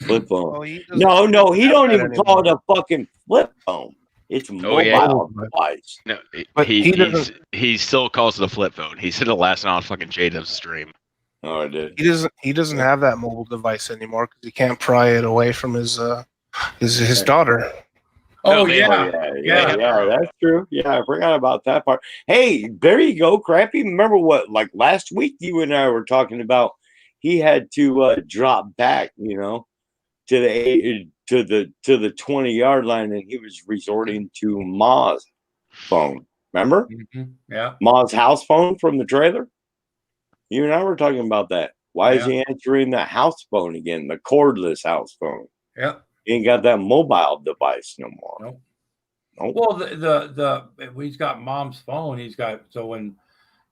Flip phone. No, he don't even call it a fucking flip phone. It's a mobile device. No, he still calls it a flip phone. He said it last night on fucking J-Dub's stream. Oh, I did. He doesn't have that mobile device anymore because he can't pry it away from his daughter. Oh, yeah, that's true. Yeah, I forgot about that part. Hey, there you go, Grampy. Remember what, like last week you and I were talking about he had to drop back, to the 20-yard line, and he was resorting to Ma's phone. Remember? Mm-hmm. Yeah. Ma's house phone from the trailer? You and I were talking about that. Why is he answering the house phone again, the cordless house phone? Yeah. He ain't got that mobile device no more. Nope. Well, he's got Mom's phone. He's got, so when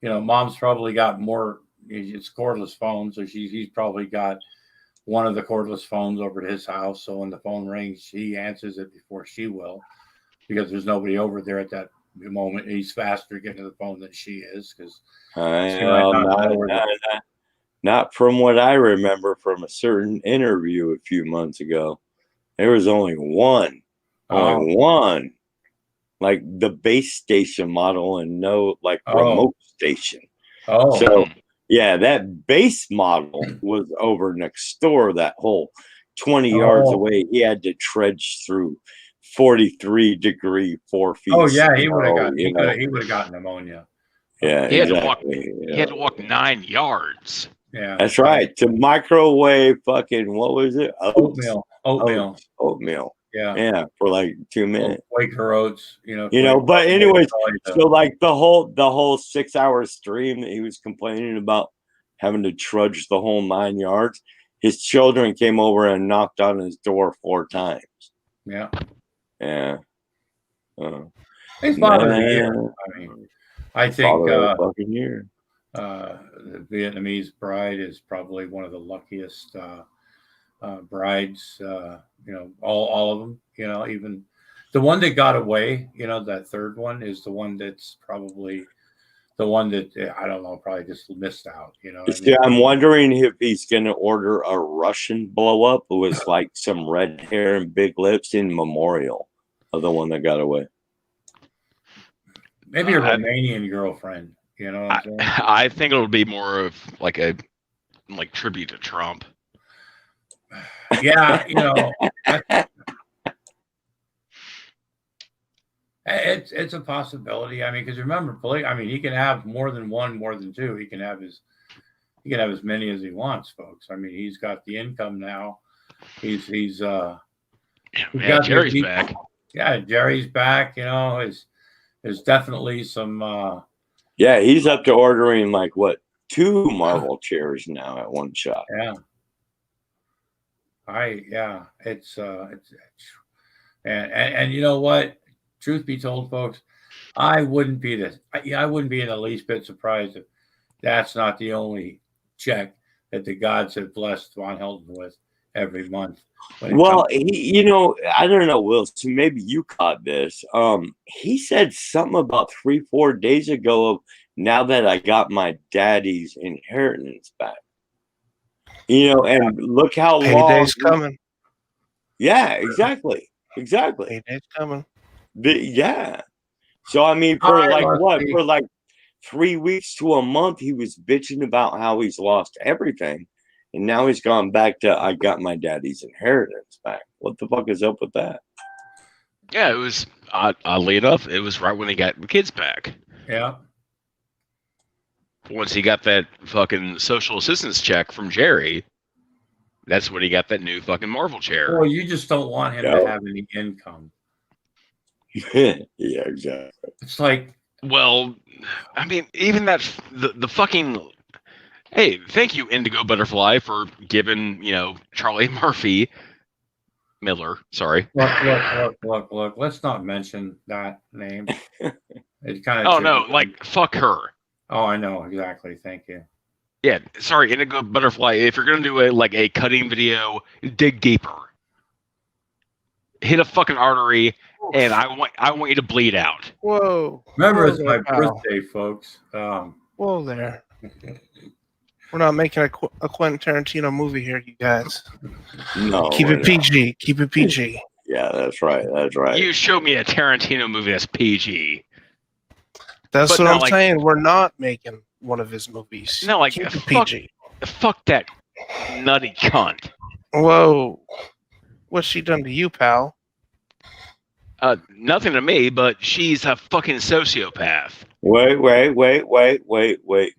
Mom's probably got more. It's cordless phone, so he's probably got one of the cordless phones over to his house. So when the phone rings, he answers it before she will, because there's nobody over there at that moment. He's faster getting to the phone than she is, because not from what I remember from a certain interview a few months ago. There was only one, like the base station model, and no like remote station. So yeah, that base model was over next door. That whole 20 yards away, he had to trudge through 43-degree 4 feet. Oh yeah, he would have gotten pneumonia. Yeah, he had exactly. to walk. He had to walk 9 yards. Yeah, that's right. To microwave fucking what was it? Oatmeal. Yeah, for like 2 minutes. Quaker oats, But anyways, so like the whole 6-hour stream that he was complaining about having to trudge the whole 9 yards, his children came over and knocked on his door 4 times. Yeah. Yeah. He's father of the year. I mean, I think fucking year. The Vietnamese bride is probably one of the luckiest brides. All of them. Even the one that got away. That third one is the one that's probably the one that I don't know. Probably just missed out. I'm wondering if he's gonna order a Russian blow up with like some red hair and big lips in memorial of the one that got away. Maybe a Romanian girlfriend. I think it'll be more of like a tribute to Trump. Yeah, it's a possibility. I mean, because remember, he can have more than one, more than two. He can have as many as he wants, folks. I mean, he's got the income now. He's Jerry's back. Yeah, Jerry's back. There's definitely some. Yeah, he's up to ordering like 2 Marvel chairs now at one shot. Yeah. It's and you know what? Truth be told, folks, I wouldn't be in the least bit surprised if that's not the only check that the gods have blessed Von Helden with every month. Well, I don't know, Will. So maybe you caught this. He said something about 3-4 days ago of now that I got my daddy's inheritance back. And look how long. Payday's coming. Yeah, exactly. Payday's coming. Yeah. So I mean, for like 3 weeks to a month, he was bitching about how he's lost everything. And now he's gone back to, I got my daddy's inheritance back. What the fuck is up with that? Yeah, it was, oddly enough, it was right when he got the kids back. Yeah. Once he got that fucking social assistance check from Jerry, that's when he got that new fucking Marvel chair. Well, you just don't want him to have any income. Yeah, exactly. It's like, well, I mean, even that, the fucking... Hey, thank you, Indigo Butterfly, for giving, Charlie Miller. Sorry. Look. Let's not mention that name. It kind of. Oh, no. Like, fuck her. Oh, I know. Exactly. Thank you. Yeah. Sorry, Indigo Butterfly. If you're going to do a cutting video, dig deeper. Hit a fucking artery, and I want you to bleed out. Whoa. Remember, it's my birthday, folks. Whoa there. We're not making a Quentin Tarantino movie here, you guys. No. Keep it PG. Keep it PG. Yeah, that's right. You show me a Tarantino movie that's PG. That's what I'm saying. We're not making one of his movies. No, Keep it PG. Fuck that nutty cunt. Whoa. What's she done to you, pal? Nothing to me, but she's a fucking sociopath. Wait,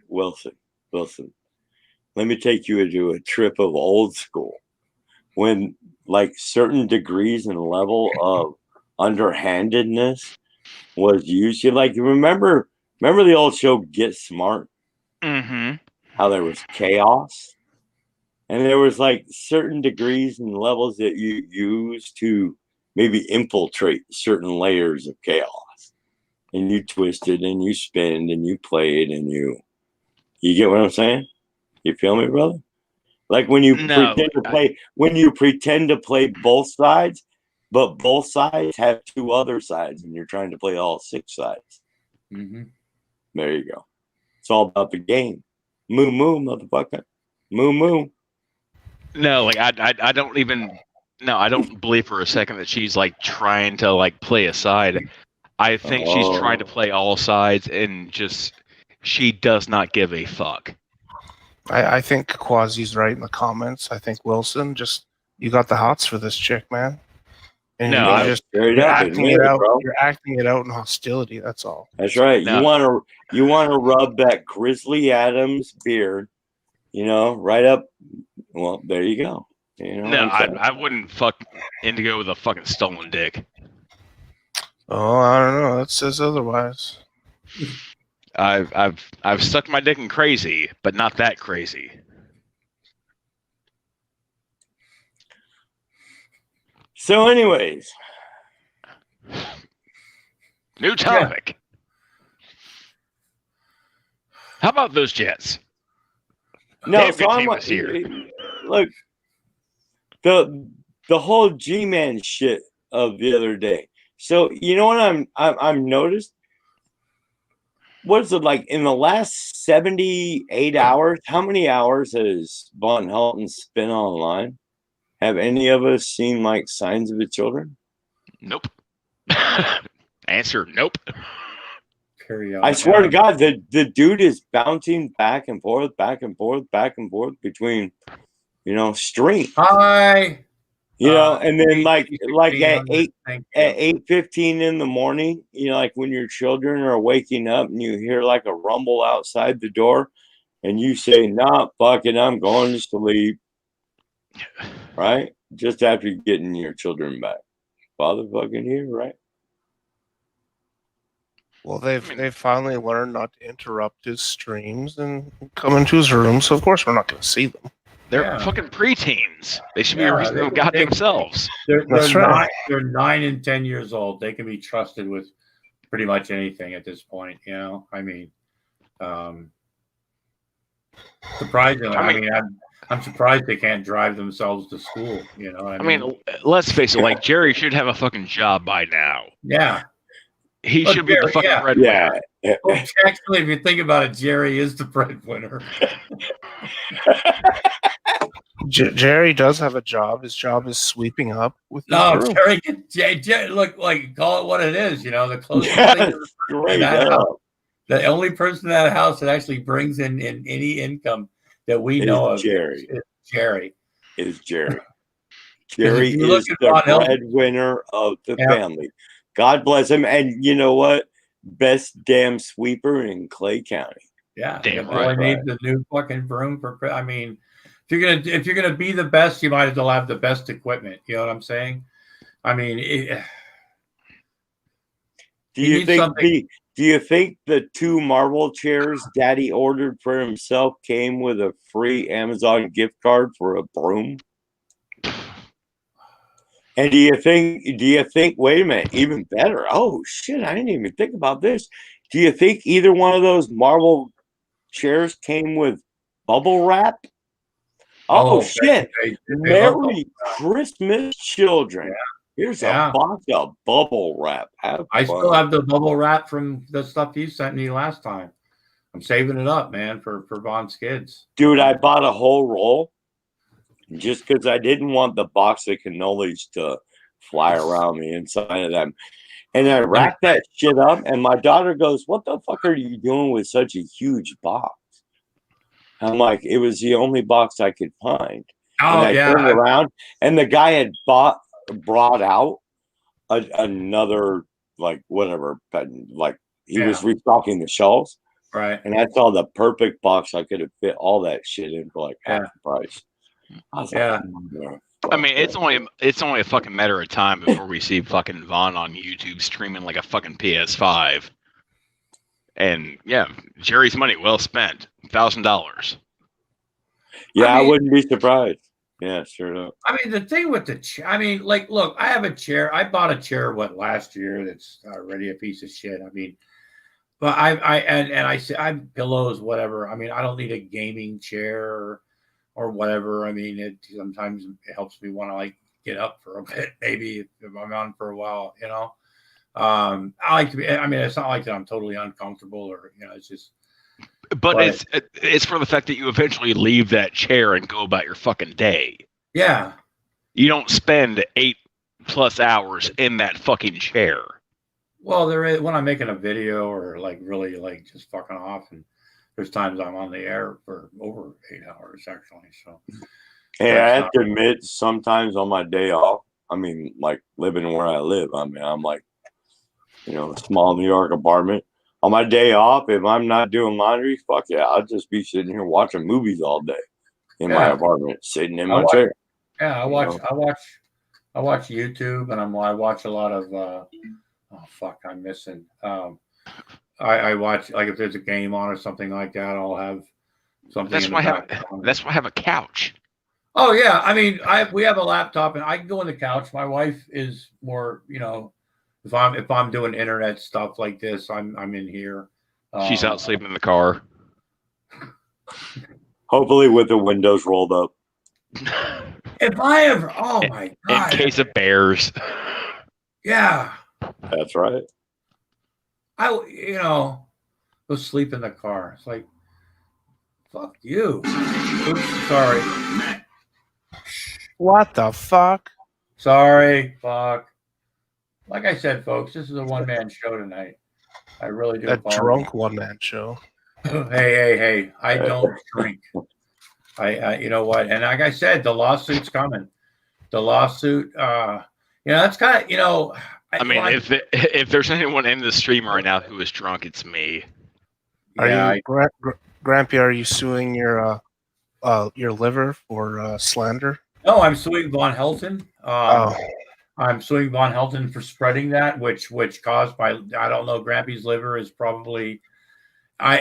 Wilson. Let me take you into a trip of old school. When certain degrees and level of underhandedness was used. You remember the old show Get Smart? Mm-hmm. How there was chaos? And there was certain degrees and levels that you use to maybe infiltrate certain layers of chaos. and you twisted and you spinned and you played and you get what I'm saying? You feel me, brother? Like when you pretend to play both sides, but both sides have two other sides, and you're trying to play all 6 sides. Mm-hmm. There you go. It's all about the game. Moo moo, motherfucker. Moo moo. No, like I don't even. No, I don't believe for a second that she's like trying to like play a side. I think she's trying to play all sides, and just she does not give a fuck. I think Quasi's right in the comments. I think Wilson, you got the hots for this chick, man. And No, you're acting it out. Bro. You're acting it out in hostility. That's all. That's right. No. You want to rub that Grizzly Adams beard, right up. Well, there you go. No, I wouldn't fuck Indigo with a fucking stolen dick. Oh, I don't know. That says otherwise. I've sucked my dick in crazy, but not that crazy. So, anyways, new topic. Yeah. How about those Jets? No, so I'm here. Look, the whole G-Man shit of the other day. So you know what I'm noticed? What is it like in the last 78 hours? How many hours has Von Helton spent online? Have any of us seen like signs of the children? Nope. Answer: nope. I swear to God, the dude is bouncing back and forth between, streams. Hi. And then like at 8:15 in the morning, like when your children are waking up and you hear like a rumble outside the door, and you say, "Nah, fuck it, I'm going to sleep." Right? Just after getting your children back, father fucking here, right? Well, they've finally learned not to interrupt his streams and come into his room, so of course we're not going to see them. They're fucking preteens. They should be raising them goddamn selves. They're 9 and 10 years old. They can be trusted with pretty much anything at this point. I mean, surprisingly, I'm surprised they can't drive themselves to school. I mean, let's face it. Like Jerry should have a fucking job by now. Yeah. He should be the fucking breadwinner. Yeah. Well, actually, if you think about it, Jerry is the breadwinner. Jerry does have a job. His job is sweeping up with Jerry look, like, call it what it is. The closest thing to that house. The only person in that house that actually brings in any income that we know of Jerry. Is Jerry. Jerry is the breadwinner of the family. God bless him. And you know what? Best damn sweeper in Clay County. Yeah. Damn right. Need the new fucking broom for. I mean, if you're gonna be the best, you might as well have the best equipment. You know what I'm saying? I mean, do you think the 2 marble chairs Daddy ordered for himself came with a free Amazon gift card for a broom? And do you think, wait a minute, even better? Oh shit, I didn't even think about this. Do you think either one of those marble chairs came with bubble wrap? Oh shit. Merry Christmas, children. Yeah. Here's a box of bubble wrap. I still have the bubble wrap from the stuff you sent me last time. I'm saving it up, man, for Von's kids. Dude, I bought a whole roll. Just because I didn't want the box of cannolis to fly around me inside of them. And I wrapped that shit up, and my daughter goes, "What the fuck are you doing with such a huge box?" I'm like, "It was the only box I could find." Oh, and I turned around, and the guy had brought out another, like, whatever, like, he was restocking the shelves. Right. And I saw the perfect box I could have fit all that shit in for, like, half the price. I mean, it's only a fucking matter of time before we see fucking Von on YouTube streaming like a fucking PS5. And Jerry's money well spent, $1,000. Yeah, I wouldn't be surprised. Yeah, sure do. I mean, the thing with the chair, I mean, like, look, I have a chair. I bought a chair, last year that's already a piece of shit. I mean, but I say, I'm pillows, whatever. I mean, I don't need a gaming chair or whatever. I mean, it sometimes it helps me want to like get up for a bit, maybe if I'm on for a while, you know. I like to be, I mean, it's not like that I'm totally uncomfortable or, you know, it's just. But it's for the fact that you eventually leave that chair and go about your fucking day. Yeah. You don't spend 8+ hours in that fucking chair. Well, there is when I'm making a video or like really like just fucking off, and there's times I'm on the air for over 8 hours actually. So, hey, I have to admit, sometimes on my day off, I mean, like living where I live, I mean, I'm like, you know, a small New York apartment. On my day off, if I'm not doing laundry, fuck yeah, I'll just be sitting here watching movies all day in my apartment, sitting in my chair. Yeah, I watch YouTube, and I watch a lot of. Oh fuck, I'm missing. I watch, like, if there's a game on or something like that, I'll have something. That's why I have a couch. Oh yeah, I mean, we have a laptop, and I can go on the couch. My wife is more, you know, if I'm doing internet stuff like this, I'm in here. She's out sleeping in the car. Hopefully with the windows rolled up. If I ever, oh my god, in case of bears. Yeah. That's right. You know, go sleep in the car. It's like, fuck you. Oops, sorry. What the fuck? Sorry, fuck. Like I said, folks, this is a one-man show tonight. I really do. A drunk one-man show. Hey! I don't drink. You know what? And like I said, the lawsuit's coming. The lawsuit. You know, that's kind of, you know. I mean, if there's anyone in the stream right now who is drunk, it's me. Grampy, are you suing your liver for slander? No, I'm suing Von Helton. I'm suing Von Helton for spreading that, which caused by, I don't know, Grampy's liver is probably,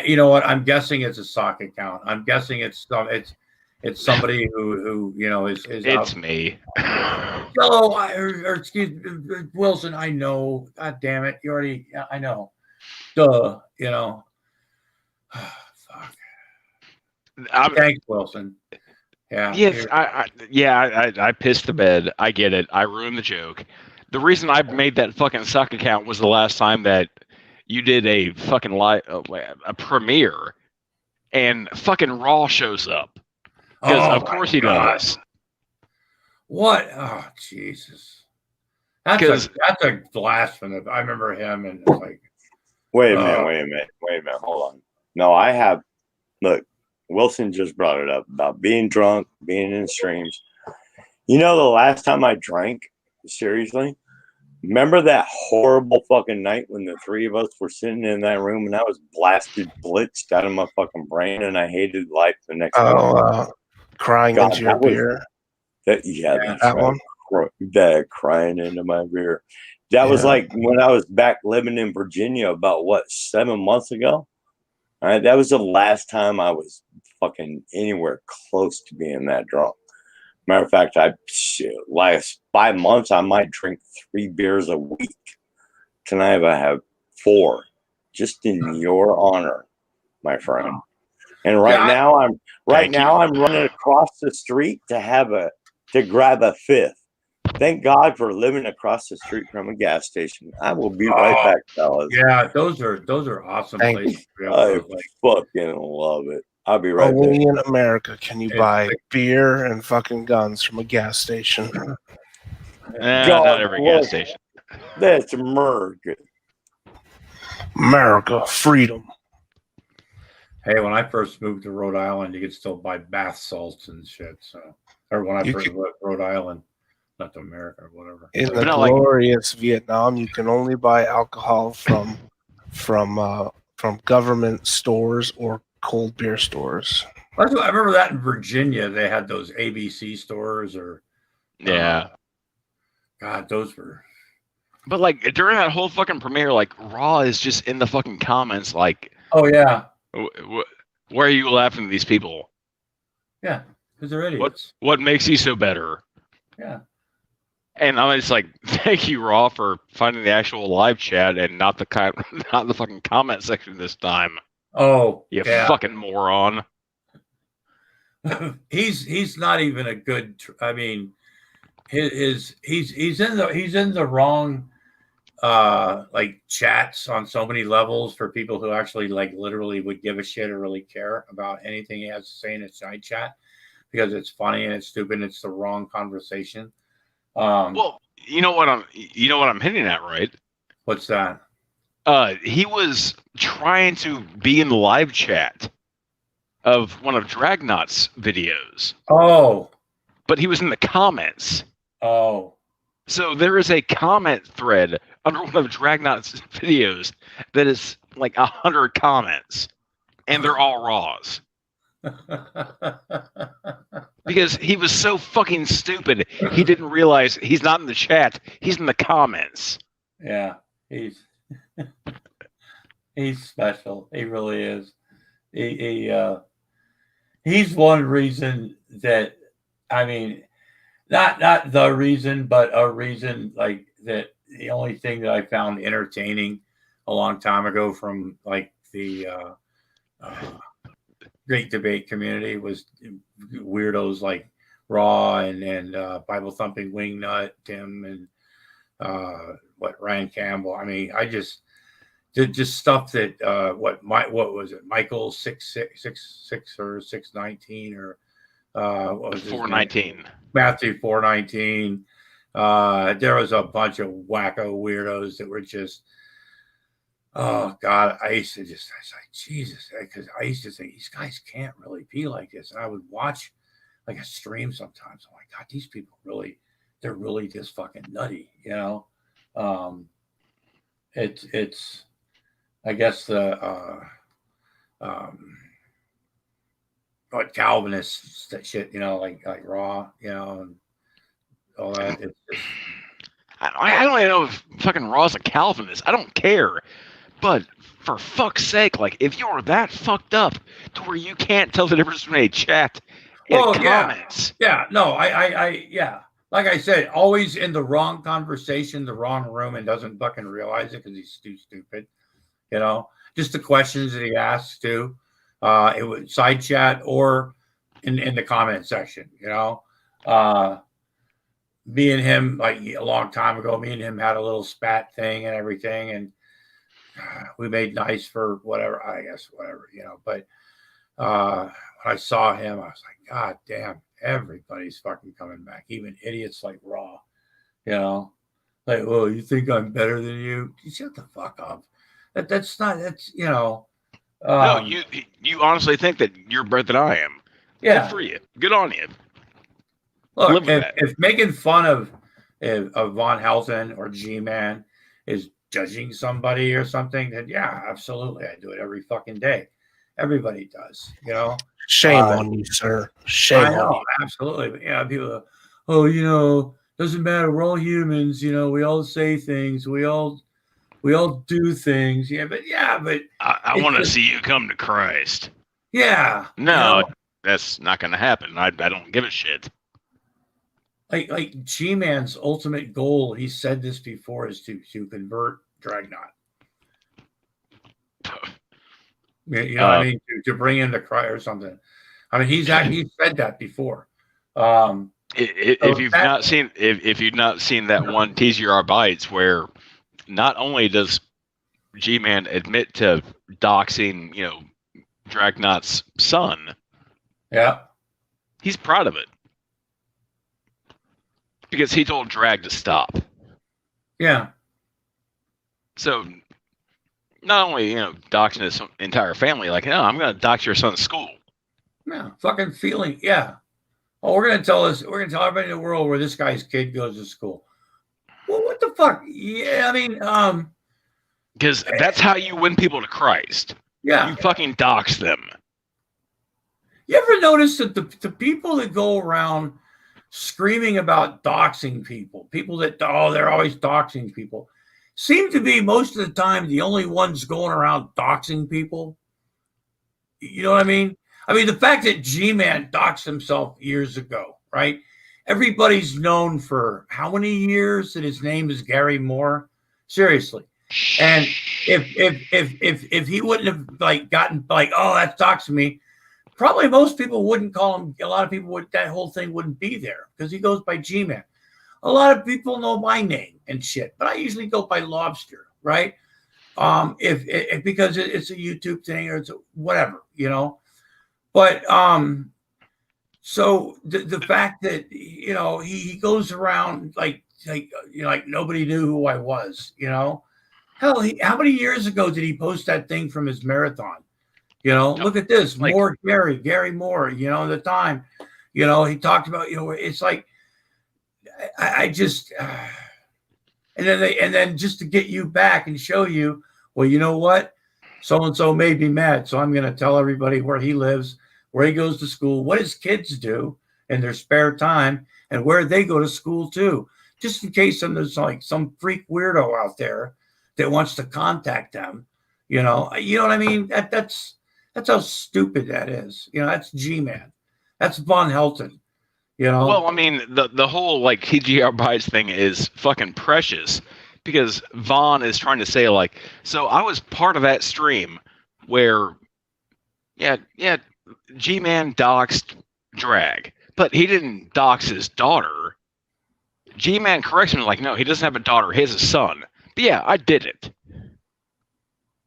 you know what? I'm guessing it's a sock account. I'm guessing it's somebody who you know is. It's me. No, or excuse Wilson. I know. God damn it! You already. I know. Duh. You know. Fuck. Thanks, Wilson. Yeah. Yes. I pissed the bed. I get it. I ruined the joke. The reason I made that fucking suck account was the last time that you did a fucking a premiere, and fucking Raw shows up. Because of course he does. What? Oh Jesus! That's a blasphemy. I remember him, and it's like. Wait a minute. Hold on. No, I have. Look, Wilson just brought it up about being drunk, being in streams. You know, the last time I drank, seriously, remember that horrible fucking night when the three of us were sitting in that room and I was blitzed out of my fucking brain and I hated life the next morning. Crying into your beer. That's that right. One. That crying into my beer. That was like when I was back living in Virginia about 7 months ago. All right, that was the last time I was fucking anywhere close to being that drunk. Matter of fact, last 5 months I might drink 3 beers a week. Tonight I have 4, just in your honor, my friend. And now I'm running across the street to grab a 5th. Thank God for living across the street from a gas station. I will be right back, fellas. Yeah, those are awesome places. I fucking love it. I'll be right back. Only in America can you buy beer and fucking guns from a gas station. Not every gas station. That's America. America, freedom. Hey, when I first moved to Rhode Island, you could still buy bath salts and shit. So, or when I first left Rhode Island, not to America or whatever. In the glorious Vietnam, you can only buy alcohol from government stores or cold beer stores. I remember that in Virginia, they had those ABC stores, or God, those were. But like during that whole fucking premiere, like Raw is just in the fucking comments, like, oh yeah, why are you laughing at these people? Yeah, Because they're idiots. What makes you so better? Yeah. And I'm just like, thank you, Raw, for finding the actual live chat and not the fucking comment section this time. Oh, you yeah. fucking moron. he's not even a good. I mean, he's in the wrong like chats on so many levels for people who actually like literally would give a shit or really care about anything he has to say in his side chat because it's funny and it's stupid and it's the wrong conversation. Well, you know what I'm hitting at, right? What's that? He was trying to be in the live chat of one of Dragnot's videos. Oh. But he was in the comments. Oh. So there is a comment thread under one of Dragnot's videos that is like 100 comments, and they're all Raws. Because he was so fucking stupid, he didn't realize he's not in the chat, he's in the comments. Yeah, he's special. He really is. He's one reason that, I mean, not the reason, but a reason like that. The only thing that I found entertaining a long time ago from like the Great Debate community was weirdos like Raw and Bible Thumping Wingnut, Tim, and Ryan Campbell. I mean, I just did just stuff that what was it? Michael 666 or 619 or what was 419? Matthew 419. There was a bunch of wacko weirdos that were just, oh God, I was like, Jesus, because I used to think these guys can't really be like this. And I would watch like a stream sometimes. I'm like, God, these people they're really just fucking nutty, you know? It's I guess the what Calvinists that shit, you know, like Raw, you know, and all that. It's just, I don't even know if fucking Raw's a Calvinist. I don't care. But for fuck's sake, like if you're that fucked up to where you can't tell the difference between a chat and comments. Yeah, no, I yeah. Like I said, always in the wrong conversation, the wrong room, and doesn't fucking realize it because he's too stupid. You know, just the questions that he asks too. It was side chat or in the comment section. You know, me and him like a long time ago. Me and him had a little spat thing and everything, and we made nice for whatever. I guess whatever, you know. But when I saw him, I was like, God damn, everybody's fucking coming back, even idiots like Raw. You know, like, oh, you think I'm better than you? Shut the fuck up. That's you know. No, you honestly think that you're better than I am. Yeah. Good for you. Good on you. Look, if making fun of Von Helton or G-Man is judging somebody or something, then yeah, absolutely. I do it every fucking day. Everybody does, you know. Shame on you, sir. Shame on you. Absolutely. But yeah, people, oh, you know, doesn't matter. We're all humans, you know, we all say things, we all do things. But I want to see you come to Christ. Yeah. No, you know, that's not going to happen. I don't give a shit. Like G-Man's ultimate goal, he said this before, is to convert Dragnot. You know what I mean? To bring in the cry or something. I mean, he's said that before. If you've not seen that one TGR Bites where not only does G-Man admit to doxing, you know, Dragnot's son. Yeah. He's proud of it. Because he told Drag to stop. Yeah. So not only, you know, doxing his entire family, like, no, I'm going to dox your son's school. Yeah, fucking feeling. Yeah. Oh, we're going to tell everybody in the world where this guy's kid goes to school. Well, what the fuck? Yeah, I mean, because that's how you win people to Christ. Yeah. You fucking dox them. You ever notice that the people that go around screaming about doxing people that, oh, they're always doxing people, seem to be most of the time the only ones going around doxing people? You know what I mean? I mean, the fact that G-Man doxed himself years ago, right? Everybody's known for how many years that his name is Gary Moore? Seriously. And if he wouldn't have like gotten like, oh, that's doxing me, probably most people wouldn't call him. A lot of people would, that whole thing wouldn't be there because he goes by G-Man. A lot of people know my name and shit, but I usually go by Lobster, right? If because it's a YouTube thing or it's whatever, you know. But so the fact that you know he goes around like you know, like nobody knew who I was, you know. Hell, how many years ago did he post that thing from his marathon? You know, look at this, like, Moore Gary Moore. You know, at the time, you know, he talked about, you know, it's like I just and then just to get you back and show you, well, you know what, so and so made me mad, so I'm going to tell everybody where he lives, where he goes to school, what his kids do in their spare time, and where they go to school too, just in case there's like some freak weirdo out there that wants to contact them. You know what I mean? That's how stupid that is. You know, that's G-Man. That's Von Helton. You know? Well, I mean, the whole like TGR Bites thing is fucking precious because Vaughn is trying to say like, so I was part of that stream where, yeah, G-Man doxed Drag, but he didn't dox his daughter. G-Man corrects me like, no, he doesn't have a daughter, he has a son. But yeah, I did it,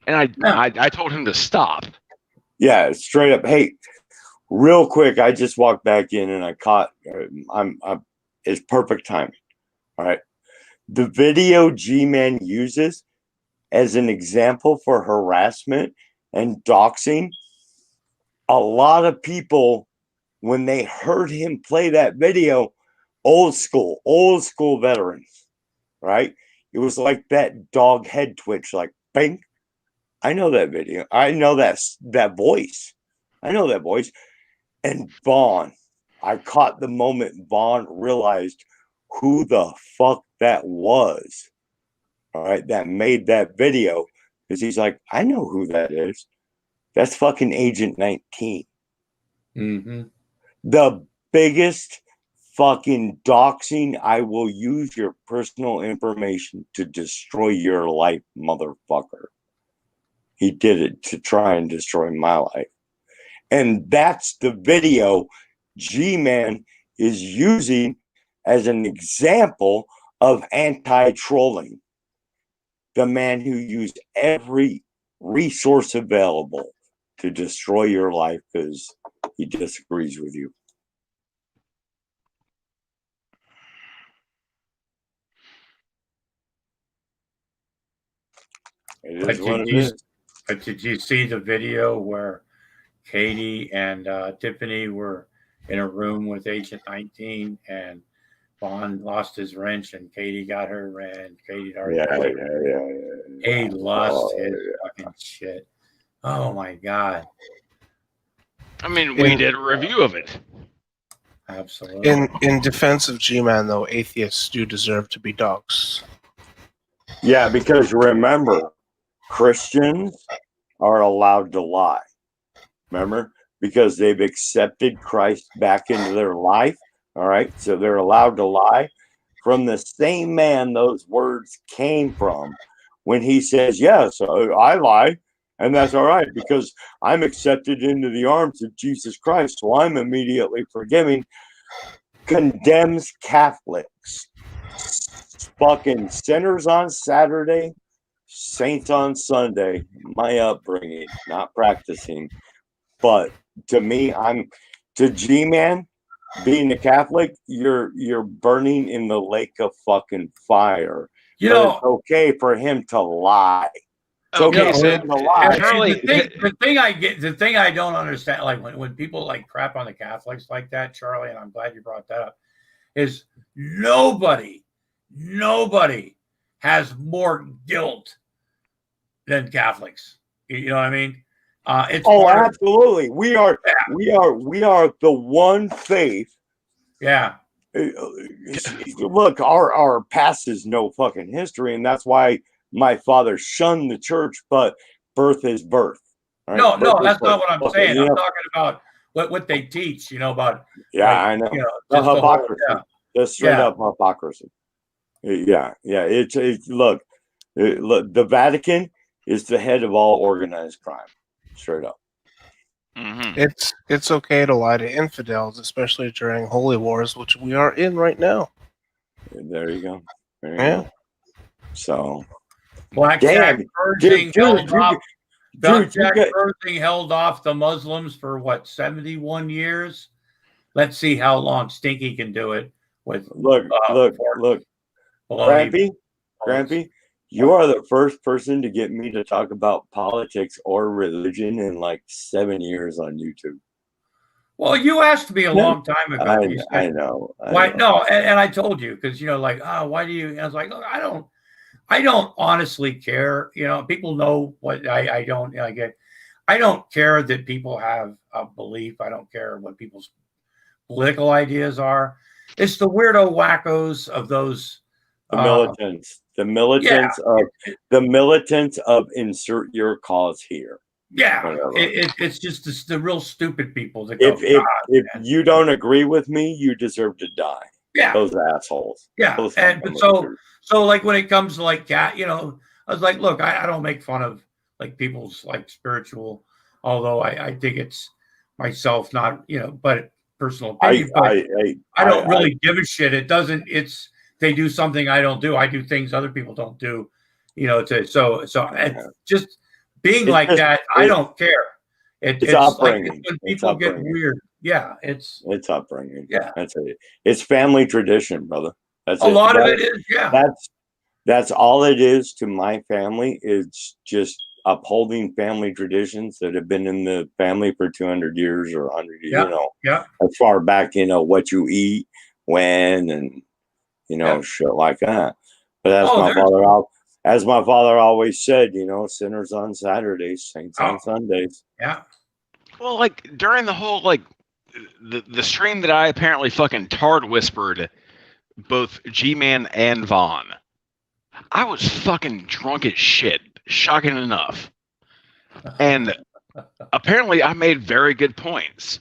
and I told him to stop. Yeah, straight up. Hey, real quick, I just walked back in and I caught. It's perfect timing. All right, the video G-Man uses as an example for harassment and doxing. A lot of people, when they heard him play that video, old school veterans, right? It was like that dog head twitch, like bang. I know that video. I know that voice. I know that voice. And Vaughn, I caught the moment Vaughn realized who the fuck that was. All right, that made that video. Because he's like, I know who that is. That's fucking Agent 19. Mm-hmm. The biggest fucking doxing. I will use your personal information to destroy your life, motherfucker. He did it to try and destroy my life. And that's the video G-Man is using as an example of anti-trolling. The man who used every resource available to destroy your life because he disagrees with you. It is what it is. But did you see the video where Katie and Tiffany were in a room with Agent 19 and Vaughn lost his wrench and Katie got her wrench? Katie already He lost his fucking shit. Oh my God. I mean, we did a review of it. Absolutely. In defense of G-Man, though, atheists do deserve to be dogs. Yeah, because remember, Christians are allowed to lie. Remember? Because they've accepted Christ back into their life. All right. So they're allowed to lie from the same man those words came from when he says, yes, I lie. And that's all right because I'm accepted into the arms of Jesus Christ. So I'm immediately forgiving. Condemns Catholics. Fucking sinners on Saturday, saints on Sunday. My upbringing, not practicing. But to me, to G-Man, being a Catholic, you're burning in the lake of fucking fire. You know, it's okay for him to lie. It's okay for him to lie. Charlie, the thing I don't understand, like when people like crap on the Catholics like that, Charlie, and I'm glad you brought that up, is nobody has more guilt than Catholics. You know what I mean? It's absolutely. We are the one faith. Yeah. Look, our past is no fucking history, and that's why my father shunned the church. But birth is birth. Right? No, that's not what I'm saying. I'm talking about what they teach, about I know. the The hypocrisy. whole, The straight up hypocrisy. Yeah. Look, the Vatican is the head of all organized crime. Straight up. Mm-hmm. It's okay to lie to infidels, especially during holy wars, which we are in right now. There you go. There you go. So, Blackjack Pershing held off. Blackjack get- Pershing held off the Muslims for what, 71 years? Let's see how long Stinky can do it with. Look, Grampy, you are the first person to get me to talk about politics or religion in like 7 years on YouTube. Well, you asked me a long time ago. I know. Why? No, and I told you because why do you? And I was like, look, I don't honestly care. People know what I don't. I don't care that people have a belief. I don't care what people's political ideas are. It's the weirdo wackos of those. The militants of insert your cause here. Yeah, it's just the real stupid people that if you don't agree with me, you deserve to die. Yeah, those assholes. Yeah, but so like when it comes to like cat, I was like, look, I don't make fun of like people's like spiritual, although I think it's myself, not but personal opinion. I don't really give a shit. It doesn't. They do something I don't do. I do things other people don't do. So just. Being like that, I don't care. It's upbringing. Like when people get weird. Yeah, it's upbringing. Yeah, that's it. It's family tradition, brother. That's a lot of it is. Yeah, that's all it is to my family. It's just upholding family traditions that have been in the family for 200 years or 100 years. As far back, what you eat, when, and shit like that. But as my father always said, sinners on Saturdays, saints on Sundays. Yeah. Well, like during the whole the stream that I apparently fucking tard whispered both G-Man and Vaughn, I was fucking drunk as shit, shocking enough. And apparently I made very good points.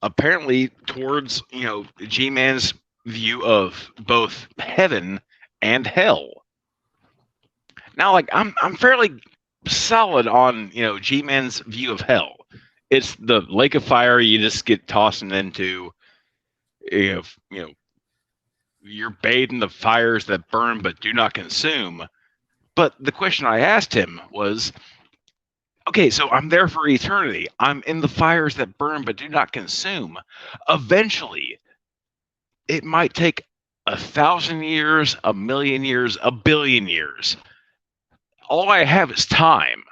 Apparently towards, G-Man's view of both heaven and hell. Now, I'm fairly solid on G-Man's view of hell. It's the lake of fire you just get tossed into. You're bathed in the fires that burn but do not consume. But the question I asked him was, okay, so I'm there for eternity. I'm in the fires that burn but do not consume. Eventually, it might take 1,000 years, 1,000,000 years, 1,000,000,000 years. All I have is time.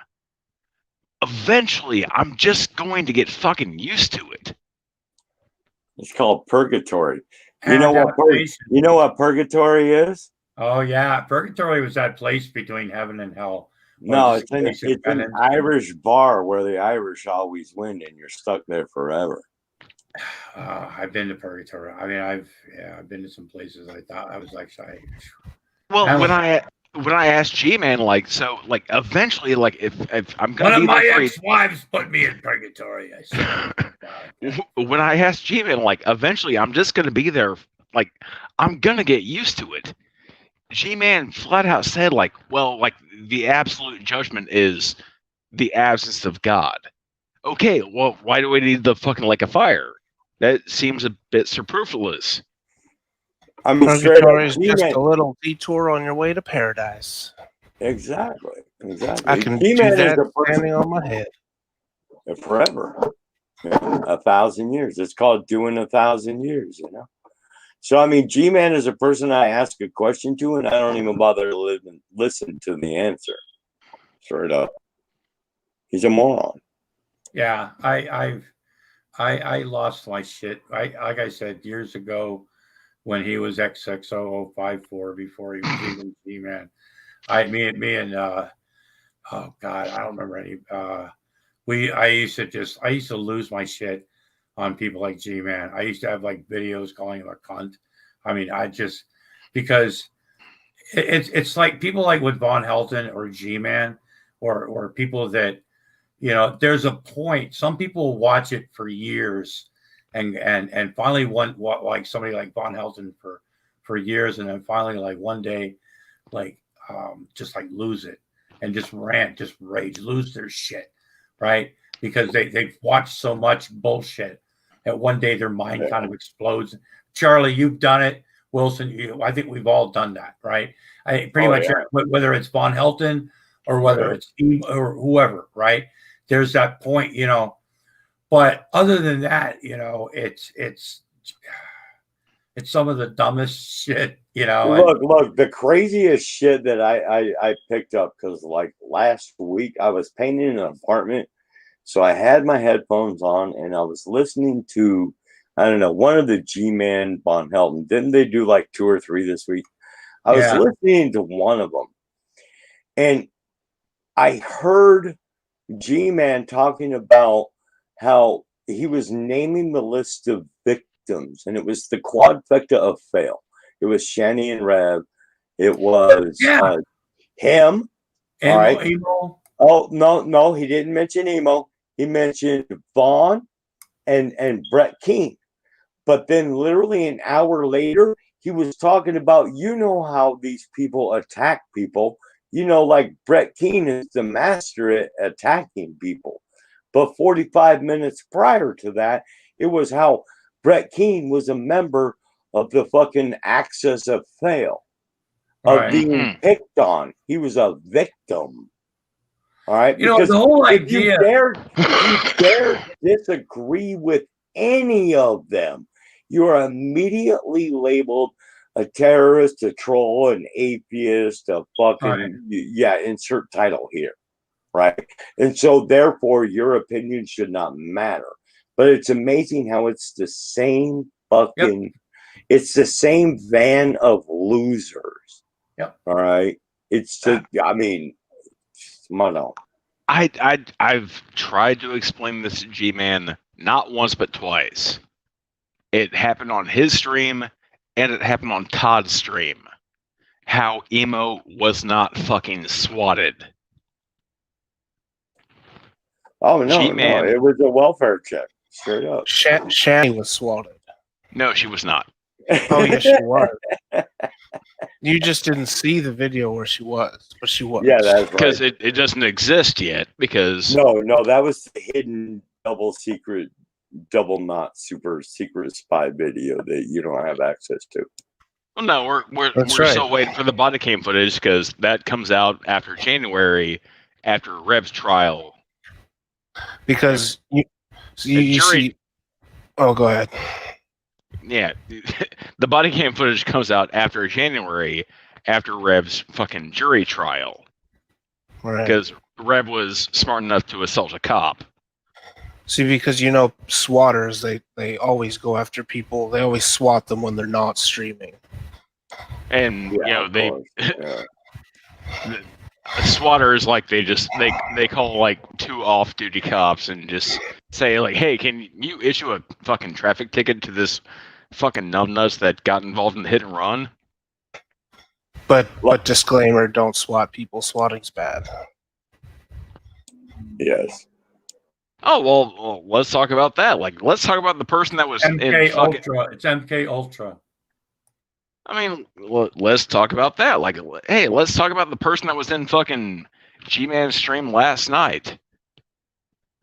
Eventually, I'm just going to get fucking used to it. It's called purgatory. You know what purgatory is? Oh yeah, purgatory was that place between heaven and hell. No, it's an Irish bar where the Irish always win, and you're stuck there forever. I've been to purgatory. I mean, I've been to some places. I thought I was actually. Well, when I asked G-Man, eventually, if I'm gonna one be of my there ex-wives put me in purgatory. I said, when I asked G-Man, eventually I'm just gonna be there. I'm gonna get used to it. G-Man flat out said, the absolute judgment is the absence of God. Okay, well, why do we need the fucking lake of fire? That seems a bit superfluous. I mean, purgatory is just a little detour on your way to paradise. Exactly. I can do that standing on my head. Forever. 1,000 years. It's called doing 1,000 years, So, I mean, G-Man is a person I ask a question to, and I don't even bother to listen to the answer. Straight up. He's a moron. Yeah, I lost my shit. Like I said years ago, when he was XXO054 before he was even G-Man. Me and oh God, I don't remember any. I used to lose my shit on people like G-Man. I used to have videos calling him a cunt. I mean, because it's like people like with Von Helton or G-Man or people that you know, there's a point. Some people watch it for years, and finally like somebody like Von Helton for years, and then finally like one day, like just like lose it and just rant, just rage, lose their shit, right? Because they've watched so much bullshit that one day their mind kind of explodes. Charlie, you've done it. Wilson, I think we've all done that, right? Pretty much whether it's Von Helton or whether it's or whoever, right? There's that point, you know. But other than that, you know, it's some of the dumbest shit, you know. Look, the craziest shit that I picked up, because like last week I was painting an apartment, so I had my headphones on and I was listening to, I don't know, one of the G-Man Von Helton. Didn't they do like 2 or 3 this week? I was listening to one of them, and I heard G-Man talking about how he was naming the list of victims, and it was the quadfecta of fail. It was Shani and Rev. It was him. Emo, all right. Emo. Oh, no, he didn't mention Emo. He mentioned Vaughn and Brett Keane. But then literally an hour later, he was talking about, you know how these people attack people. You know, like Brett Keane is the master at attacking people. But 45 minutes prior to that, it was how Brett Keane was a member of the fucking Axis of Fail, of being picked on. He was a victim. All right. You know, the whole idea. If you dare disagree with any of them, you are immediately labeled a terrorist, a troll, an atheist, a fucking, insert title here. Right. And so therefore your opinion should not matter. But it's amazing how it's the same fucking, it's the same van of losers. Yep. All right. It's just, I mean, mono. I've tried to explain this to G-Man not once but twice. It happened on his stream and it happened on Todd's stream. How Emo was not fucking swatted. Oh no, G-Man. no, it was a welfare check, straight up. Shani was swatted. No, she was not. Oh yes, she was. You just didn't see the video where she was, but she was. Yeah, that's right. Because it doesn't exist yet. Because no, that was the hidden double not super secret spy video that you don't have access to. Well, no, we're still waiting for the body cam footage because that comes out after January, after Rev's trial. Because you see. Oh, go ahead. Yeah, the body cam footage comes out after January, after Rev's fucking jury trial. Right. Because Rev was smart enough to assault a cop. See, because you know, swatters, they always go after people. They always swat them when they're not streaming. And you know the swatters, like they call like 2 off-duty cops and just say like, "Hey, can you issue a fucking traffic ticket to this fucking numbnuts that got involved in the hit and run?" But disclaimer: don't swat people. Swatting's bad. Yes. Oh well, let's talk about that. Like, let's talk about the person that was MK in fucking, Ultra. It's MK Ultra. I mean, let's talk about that. Like, hey, let's talk about the person that was in fucking G-Man's stream last night.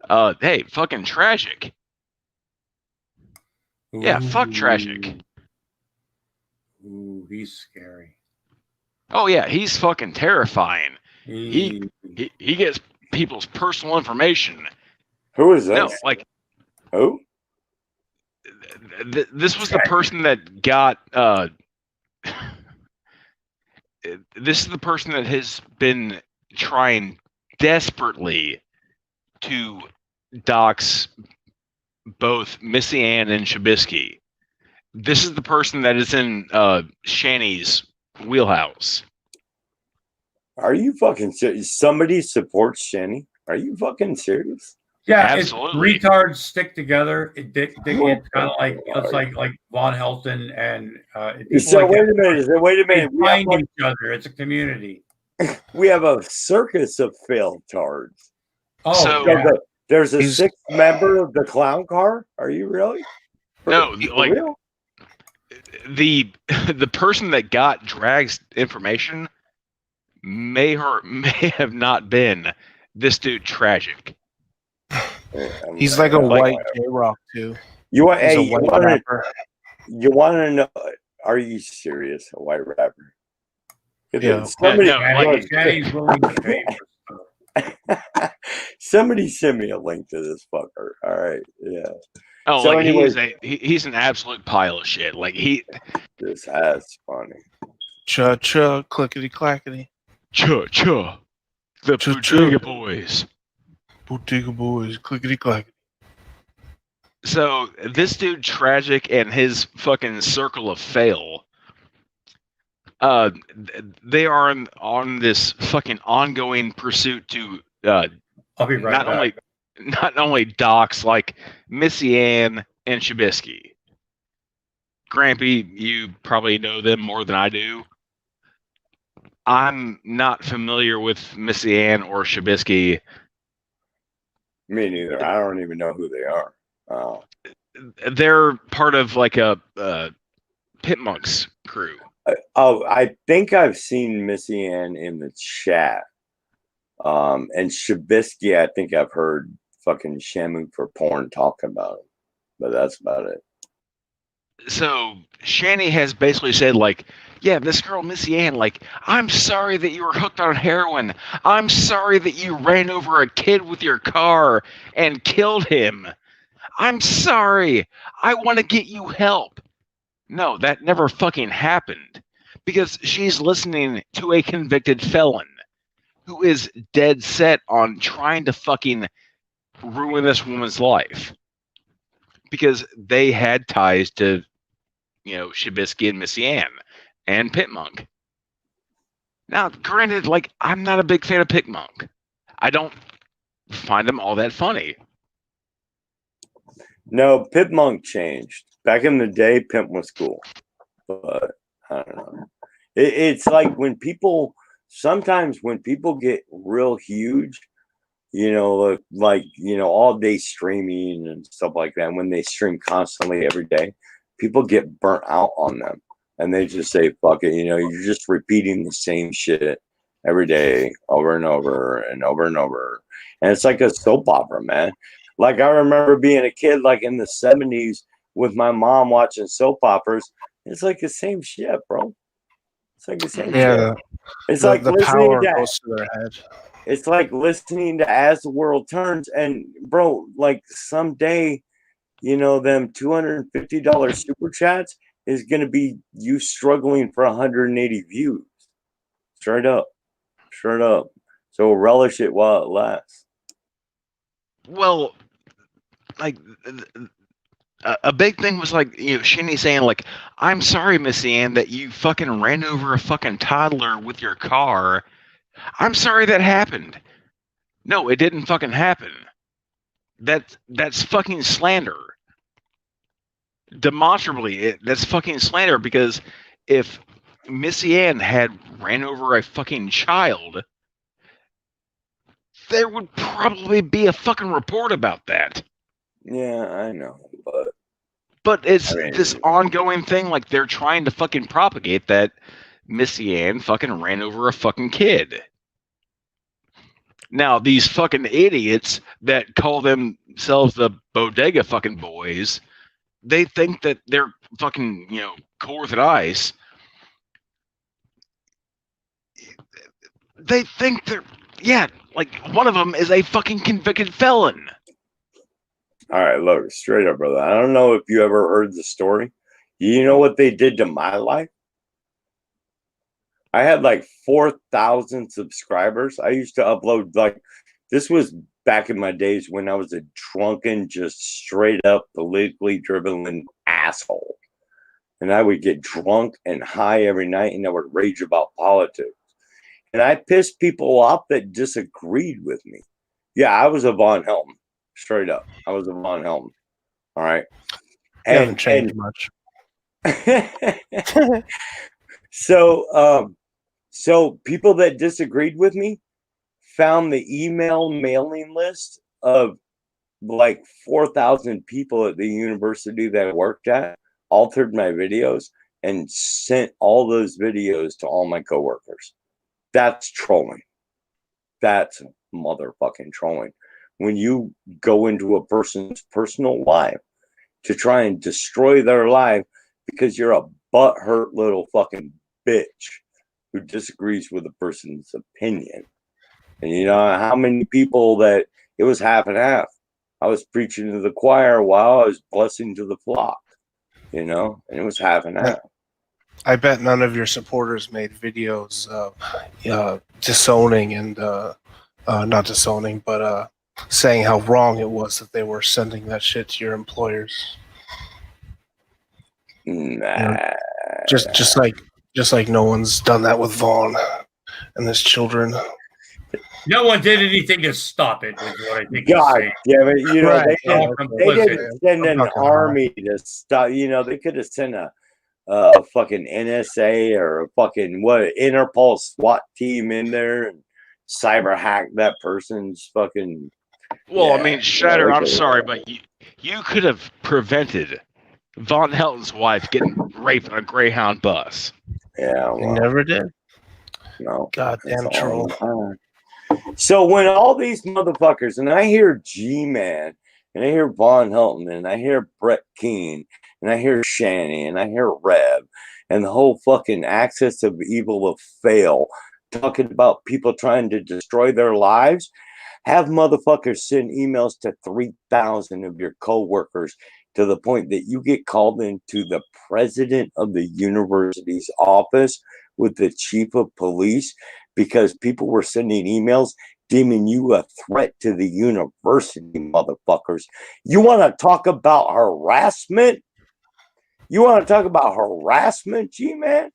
Hey, fucking tragic. Yeah, fuck tragic. Ooh, he's scary. Oh yeah, he's fucking terrifying. He gets people's personal information. Who is this? No, like who? This was the person that got. This is the person that has been trying desperately to dox both Missy Ann and Shabisky. This is the person that is in Shani's wheelhouse. Are you fucking serious? Somebody supports Shani? Are you fucking serious? Yeah, absolutely. If retards stick together, it's kind of like it's like Von Helton and so like wait a minute. They find each other. It's a community. We have a circus of failed tards. Oh, So yeah. There's a He's- sixth member of the clown car. Are you really? no, For like real? the person that got Drag's information may have not been this dude Tragic. He's like a white J-Rock too. You want? He's Hey, a white rapper. you want to know? Are you serious? A white rapper? Yeah. Somebody, No, like- Daddy's willing to pay for stuff. somebody send me a link to this fucker. All right, yeah. Oh, So like anyways- he's an absolute pile of shit. Like This has funny. Cha cha, clickety clackety. Cha, the Cha, Bodega cha. Boys. Bodega Boys, clickety clackety. So this dude Tragic and his fucking circle of fail, they are on this fucking ongoing pursuit to I'll be right back. not only docs like Missy Ann and Shabisky. Grampy, you probably know them more than I do. I'm not familiar with Missy Ann or Shabisky. Me neither. I don't even know who they are. They're part of like a Pit Monks crew. I think I've seen Missy Ann in the chat. And Shabisky, I think I've heard fucking Shamu for porn talk about him, but that's about it. So Shani has basically said, like, yeah, this girl Missy Ann, like, I'm sorry that you were hooked on heroin. I'm sorry that you ran over a kid with your car and killed him. I'm sorry. I want to get you help. No, that never fucking happened, because she's listening to a convicted felon who is dead set on trying to fucking ruin this woman's life, because they had ties to, you know, Shabisky and Missy Ann and Pit Monk. Now, granted, like, I'm not a big fan of Pit Monk. I don't find him all that funny. No, Pimp Monk changed. Back in the day, Pimp was cool. But I don't know. It's like sometimes when people get real huge, you know, like, you know, all day streaming and stuff like that, when they stream constantly every day, people get burnt out on them. And they just say, fuck it, you know, you're just repeating the same shit every day over and over and over and over. And it's like a soap opera, man. Like, I remember being a kid, like in the 70s, with my mom watching soap operas. It's like the same shit, bro. It's like the same shit. It's like the listening power to, goes to their head. it's like listening to As the World Turns. And, bro, like someday, you know, them $250 super chats is going to be you struggling for 180 views. Straight up. Straight up. So relish it while it lasts. Well, like, a big thing was, like, you know, Shinny saying, like, I'm sorry, Missy Ann, that you fucking ran over a fucking toddler with your car. I'm sorry that happened. No, it didn't fucking happen. That's fucking slander. Demonstrably, that's fucking slander, because if Missy Ann had ran over a fucking child, there would probably be a fucking report about that. Yeah, I know, but it's this ongoing thing, like they're trying to fucking propagate that Missy Ann fucking ran over a fucking kid. Now, these fucking idiots that call themselves the Bodega fucking Boys, they think that they're fucking, you know, cooler than ice. They think they're, yeah, like one of them is a fucking convicted felon. All right, look, straight up, brother. I don't know if you ever heard the story. You know what they did to my life? I had like 4,000 subscribers. I used to upload, like, this was back in my days when I was a drunken, just straight up politically driven asshole. And I would get drunk and high every night, and I would rage about politics. And I pissed people off that disagreed with me. Yeah, I was a Von Helm. Straight up. I was a Von Helm. All right. You haven't changed much. So people that disagreed with me found the email mailing list of like 4,000 people at the university that I worked at, altered my videos, and sent all those videos to all my coworkers. That's trolling. That's motherfucking trolling. When you go into a person's personal life to try and destroy their life because you're a butthurt little fucking bitch who disagrees with a person's opinion. And you know how many people that it was half and half. I was preaching to the choir while I was blessing to the flock, you know, and it was half and half. I bet none of your supporters made videos disowning and not disowning, but saying how wrong it was that they were sending that shit to your employers. Nah. You know, just like no one's done that with Vaughn and his children. No one did anything to stop it, is what I think. God damn it. You know, Right. they didn't send an army to stop. You know, they could have sent a fucking NSA or a fucking Interpol SWAT team in there and cyber hack that person's fucking. Well, I mean, Shatter, I'm sorry, but you could have prevented Von Helton's wife getting raped on a Greyhound bus. Yeah, well, You never did. No. Goddamn troll. So when all these motherfuckers, and I hear G-Man, and I hear Von Helton, and I hear Brett Keane, and I hear Shanny, and I hear Rev, and the whole fucking axis of evil of fail, talking about people trying to destroy their lives, have motherfuckers send emails to 3,000 of your co-workers to the point that you get called into the president of the university's office with the chief of police because people were sending emails deeming you a threat to the university, motherfuckers. You want to talk about harassment? You want to talk about harassment, G-Man?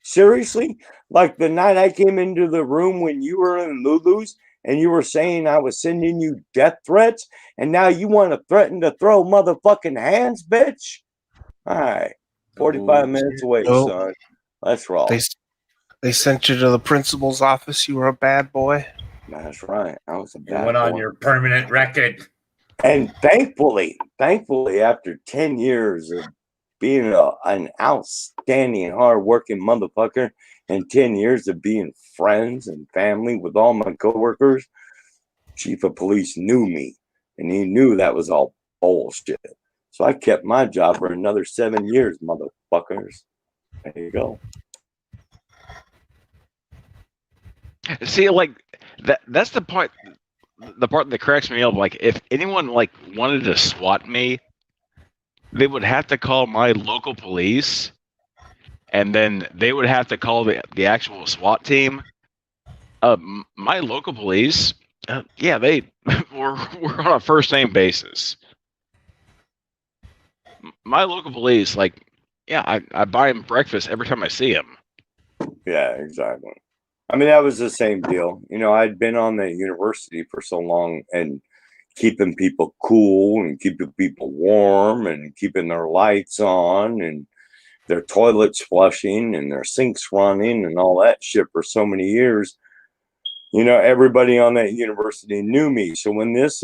Seriously? Like the night I came into the room when you were in Lulu's and you were saying I was sending you death threats, and now you want to threaten to throw motherfucking hands, bitch? All right. 45 minutes away, son. Let's roll. They sent you to the principal's office. You were a bad boy. That's right. I was a bad boy. You went on your permanent record. And thankfully, after 10 years of being an outstanding, hard-working motherfucker and 10 years of being friends and family with all my coworkers, chief of police knew me, and he knew that was all bullshit. So I kept my job for another 7 years, motherfuckers. There you go. See, like that's the part that cracks me up. Like, if anyone like wanted to SWAT me, they would have to call my local police, and then they would have to call the actual SWAT team. My local police, yeah, they we're on a first name basis. My local police, like, yeah, I buy him breakfast every time I see him. Yeah, exactly. I mean, that was the same deal. You know, I'd been on the university for so long and keeping people cool and keeping people warm and keeping their lights on and their toilets flushing and their sinks running and all that shit for so many years. You know, everybody on that university knew me. So when this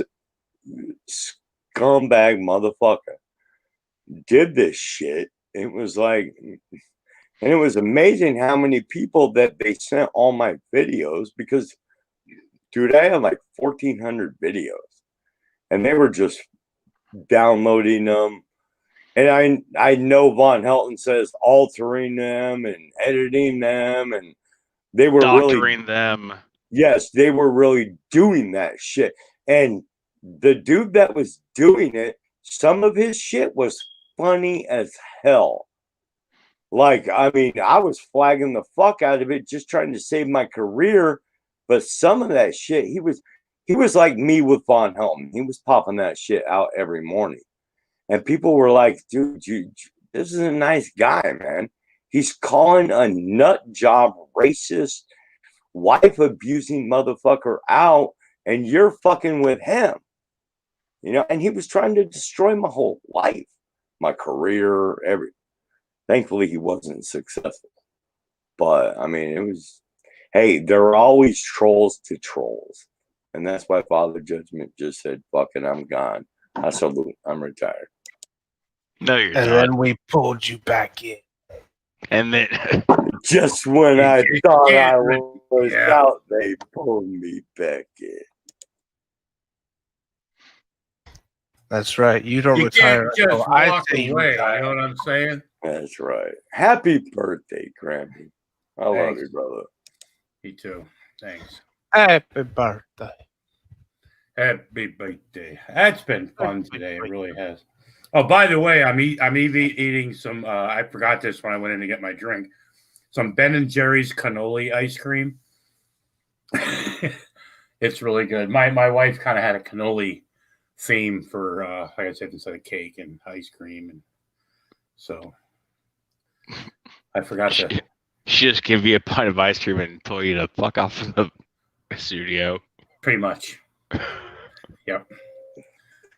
scumbag motherfucker did this shit, it was like... And it was amazing how many people that they sent all my videos because, dude, I had like 1,400 videos. And they were just downloading them. And I know Von Helton says altering them and editing them. And they were doctoring them. Yes, they were really doing that shit. And the dude that was doing it, some of his shit was funny as hell. Like, I mean, I was flagging the fuck out of it, just trying to save my career. But some of that shit, he was like me with Von Helton. He was popping that shit out every morning. And people were like, dude, this is a nice guy, man. He's calling a nut job, racist, wife abusing motherfucker out, and you're fucking with him. You know, and he was trying to destroy my whole life, my career, everything. Thankfully, he wasn't successful. But, I mean, it was... Hey, there are always trolls to trolls. And that's why Father Judgment just said, fuck it, I'm gone. I salute. I'm retired. No, you're And not. then we pulled you back in. And then Just when I thought I was Yeah. out, they pulled me back in. That's right. You don't You retire. can't just until I walk say you away. retire. You know what I'm saying? That's right. Happy birthday, Grampy. I love Thanks. you, brother. Me too. Thanks. Happy birthday. Happy birthday. That's been fun today. It really has. Oh, by the way, I'm eating some. I forgot this when I went in to get my drink. Some Ben and Jerry's cannoli ice cream. It's really good. My wife kind of had a cannoli theme for, like I said, instead of cake and ice cream, and so I forgot to. she just give you a pint of ice cream and told you to fuck off from the studio. Pretty much. Yep.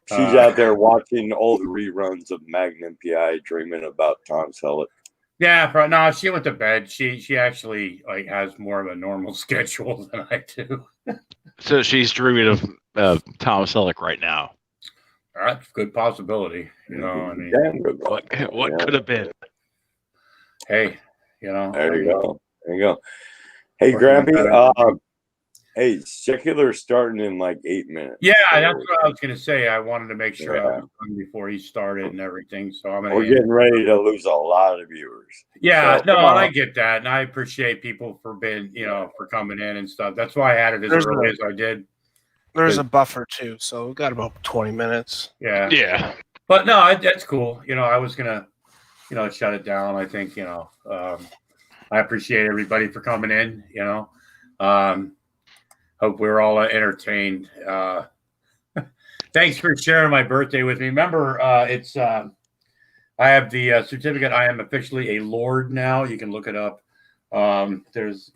She's out there watching old reruns of Magnum PI, dreaming about Tom Selleck. Yeah, no, she went to bed. She actually like has more of a normal schedule than I do. So she's dreaming of Tom Selleck right now. That's a good possibility. You know, I mean, Damn good. What could have been? Hey, you know. There you go. There you go. Hey, Grampy. Hey, Secular's starting in like 8 minutes. Yeah, that's what I was gonna say. I wanted to make sure I was done before he started and everything. So I'm gonna. We're getting ready to lose a lot of viewers. Yeah, So, no, come on. I get that, and I appreciate people for being, for coming in and stuff. That's why I had it as early as I did. There's a buffer too, so we've got about 20 minutes. Yeah. Yeah. But no, that's cool. I was gonna, shut it down. I think, I appreciate everybody for coming in. Hope we're all entertained. Thanks for sharing my birthday with me. Remember, it's I have the certificate. I am officially a Lord now. You can look it up. There's,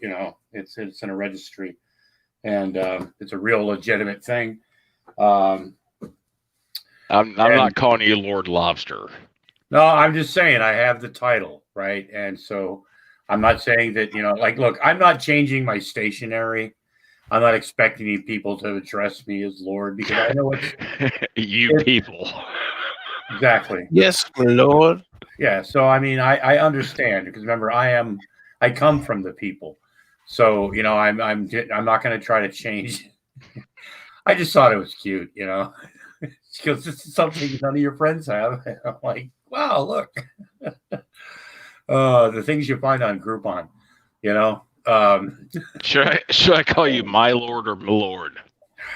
it's in a registry, and it's a real legitimate thing. I'm not calling you Lord Lobster. No, I'm just saying I have the title, right? And so I'm not saying that, look, I'm not changing my stationery. I'm not expecting you people to address me as Lord because I know it's people. Exactly. Yes, my Lord. Yeah. So I mean, I understand because remember, I come from the people. So I'm not going to try to change. I just thought it was cute, because this is something none of your friends have. And I'm like, wow, look, the things you find on Groupon, Should I call you my lord or my lord?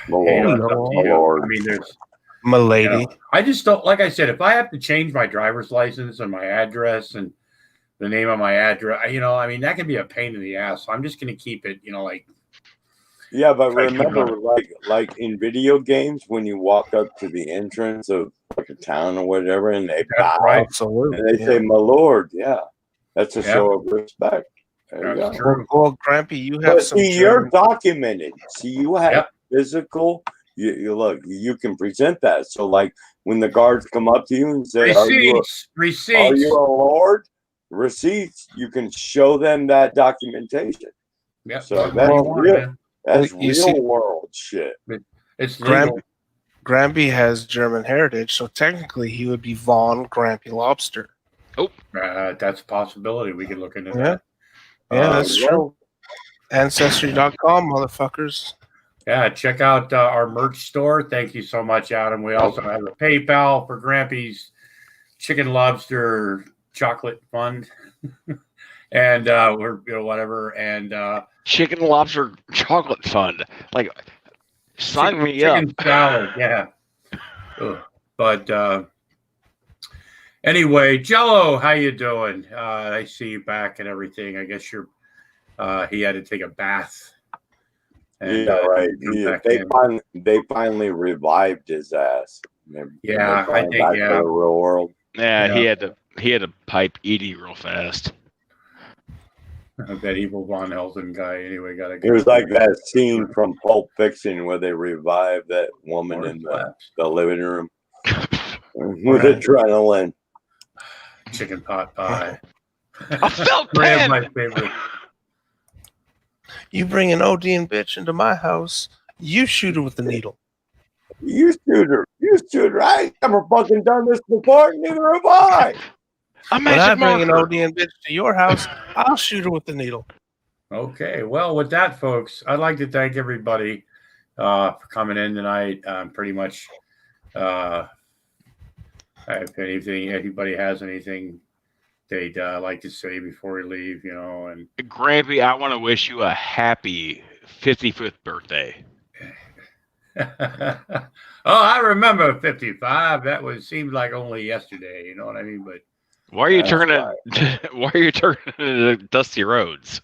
My lord. I mean, there's my lady. I just don't, like I said, if I have to change my driver's license and my address and the name of my address, I mean, that can be a pain in the ass. So I'm just going to keep it, like. Yeah, but remember, like in video games, when you walk up to the entrance of like a town or whatever, and they bow, right. and they say, "My lord," yeah, that's a show of respect. There you go. Well, Grampy, you have some. See, you're documented. See, you have physical. You look. You can present that. So, like when the guards come up to you and say, receipts. Are you a lord?" Receipts. You can show them that documentation. Yeah. So that's real. That's real world shit. It's Grampy has German heritage, so technically he would be Von Grampy Lobster. Oh, that's a possibility. We could look into that. Yeah, that's true. Ancestry.com, motherfuckers. Yeah, check out our merch store. Thank you so much, Adam. We also have a PayPal for Grampy's Chicken Lobster Chocolate Fund. And we're whatever. And Chicken Lobster Chocolate Fund. Like, sign me up. Chicken salad, yeah. Ugh. But anyway, Jello, how you doing? I see you back and everything. I guess you're. He had to take a bath. And, yeah, right. They finally revived his ass. Yeah, I think back to the real world. Yeah, he had to pipe Edie real fast. That evil Von Helsing guy. Anyway, got to. It was like that scene from Pulp Fiction where they revived that woman in the living room with adrenaline. Chicken pot pie. I felt my favorite. You bring an ODing bitch into my house, you shoot her with the needle. You shoot her. You shoot her. I ain't never fucking done this before. Neither have I. When I bring an ODing bitch to your house, I'll shoot her with the needle. Okay. Well, with that, folks, I'd like to thank everybody for coming in tonight. Pretty much, if anybody has anything they'd like to say before we leave, and Grampy, I want to wish you a happy 55th birthday. Oh, I remember 55. That seemed like only yesterday. You know what I mean? But why are you turning? Why are you turning into Dusty Roads?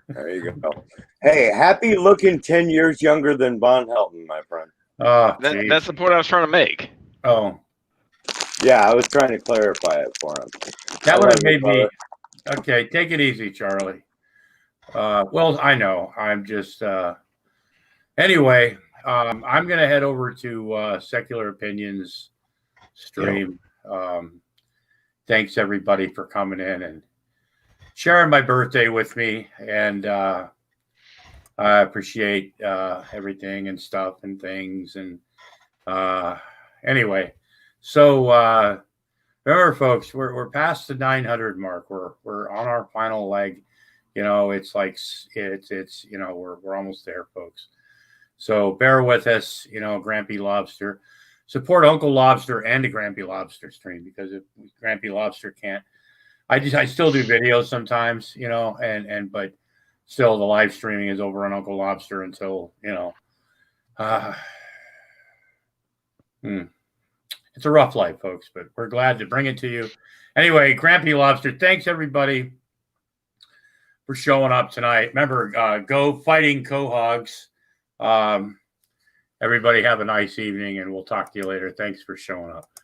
There you go. Hey, happy looking 10 years younger than Von Helton, my friend. Oh, that's the point I was trying to make. Oh, yeah, I was trying to clarify it for him. That would have made me. Okay, take it easy, Charlie. Well, I know. I'm just. Anyway, I'm going to head over to Secular Opinions stream. Thanks, everybody, for coming in and sharing my birthday with me. And I appreciate everything and stuff and things. And anyway, so remember, folks, we're past the 900 mark. We're on our final leg. It's like it's we're almost there, folks. So bear with us, Grampy Lobster. Support Uncle Lobster and the Grampy Lobster stream, because if Grampy Lobster can't, I still do videos sometimes, but still the live streaming is over on Uncle Lobster until, it's a rough life, folks, but we're glad to bring it to you. Anyway, Grampy Lobster, thanks everybody for showing up tonight. Remember, go fighting Quahogs. Everybody have a nice evening, and we'll talk to you later. Thanks for showing up.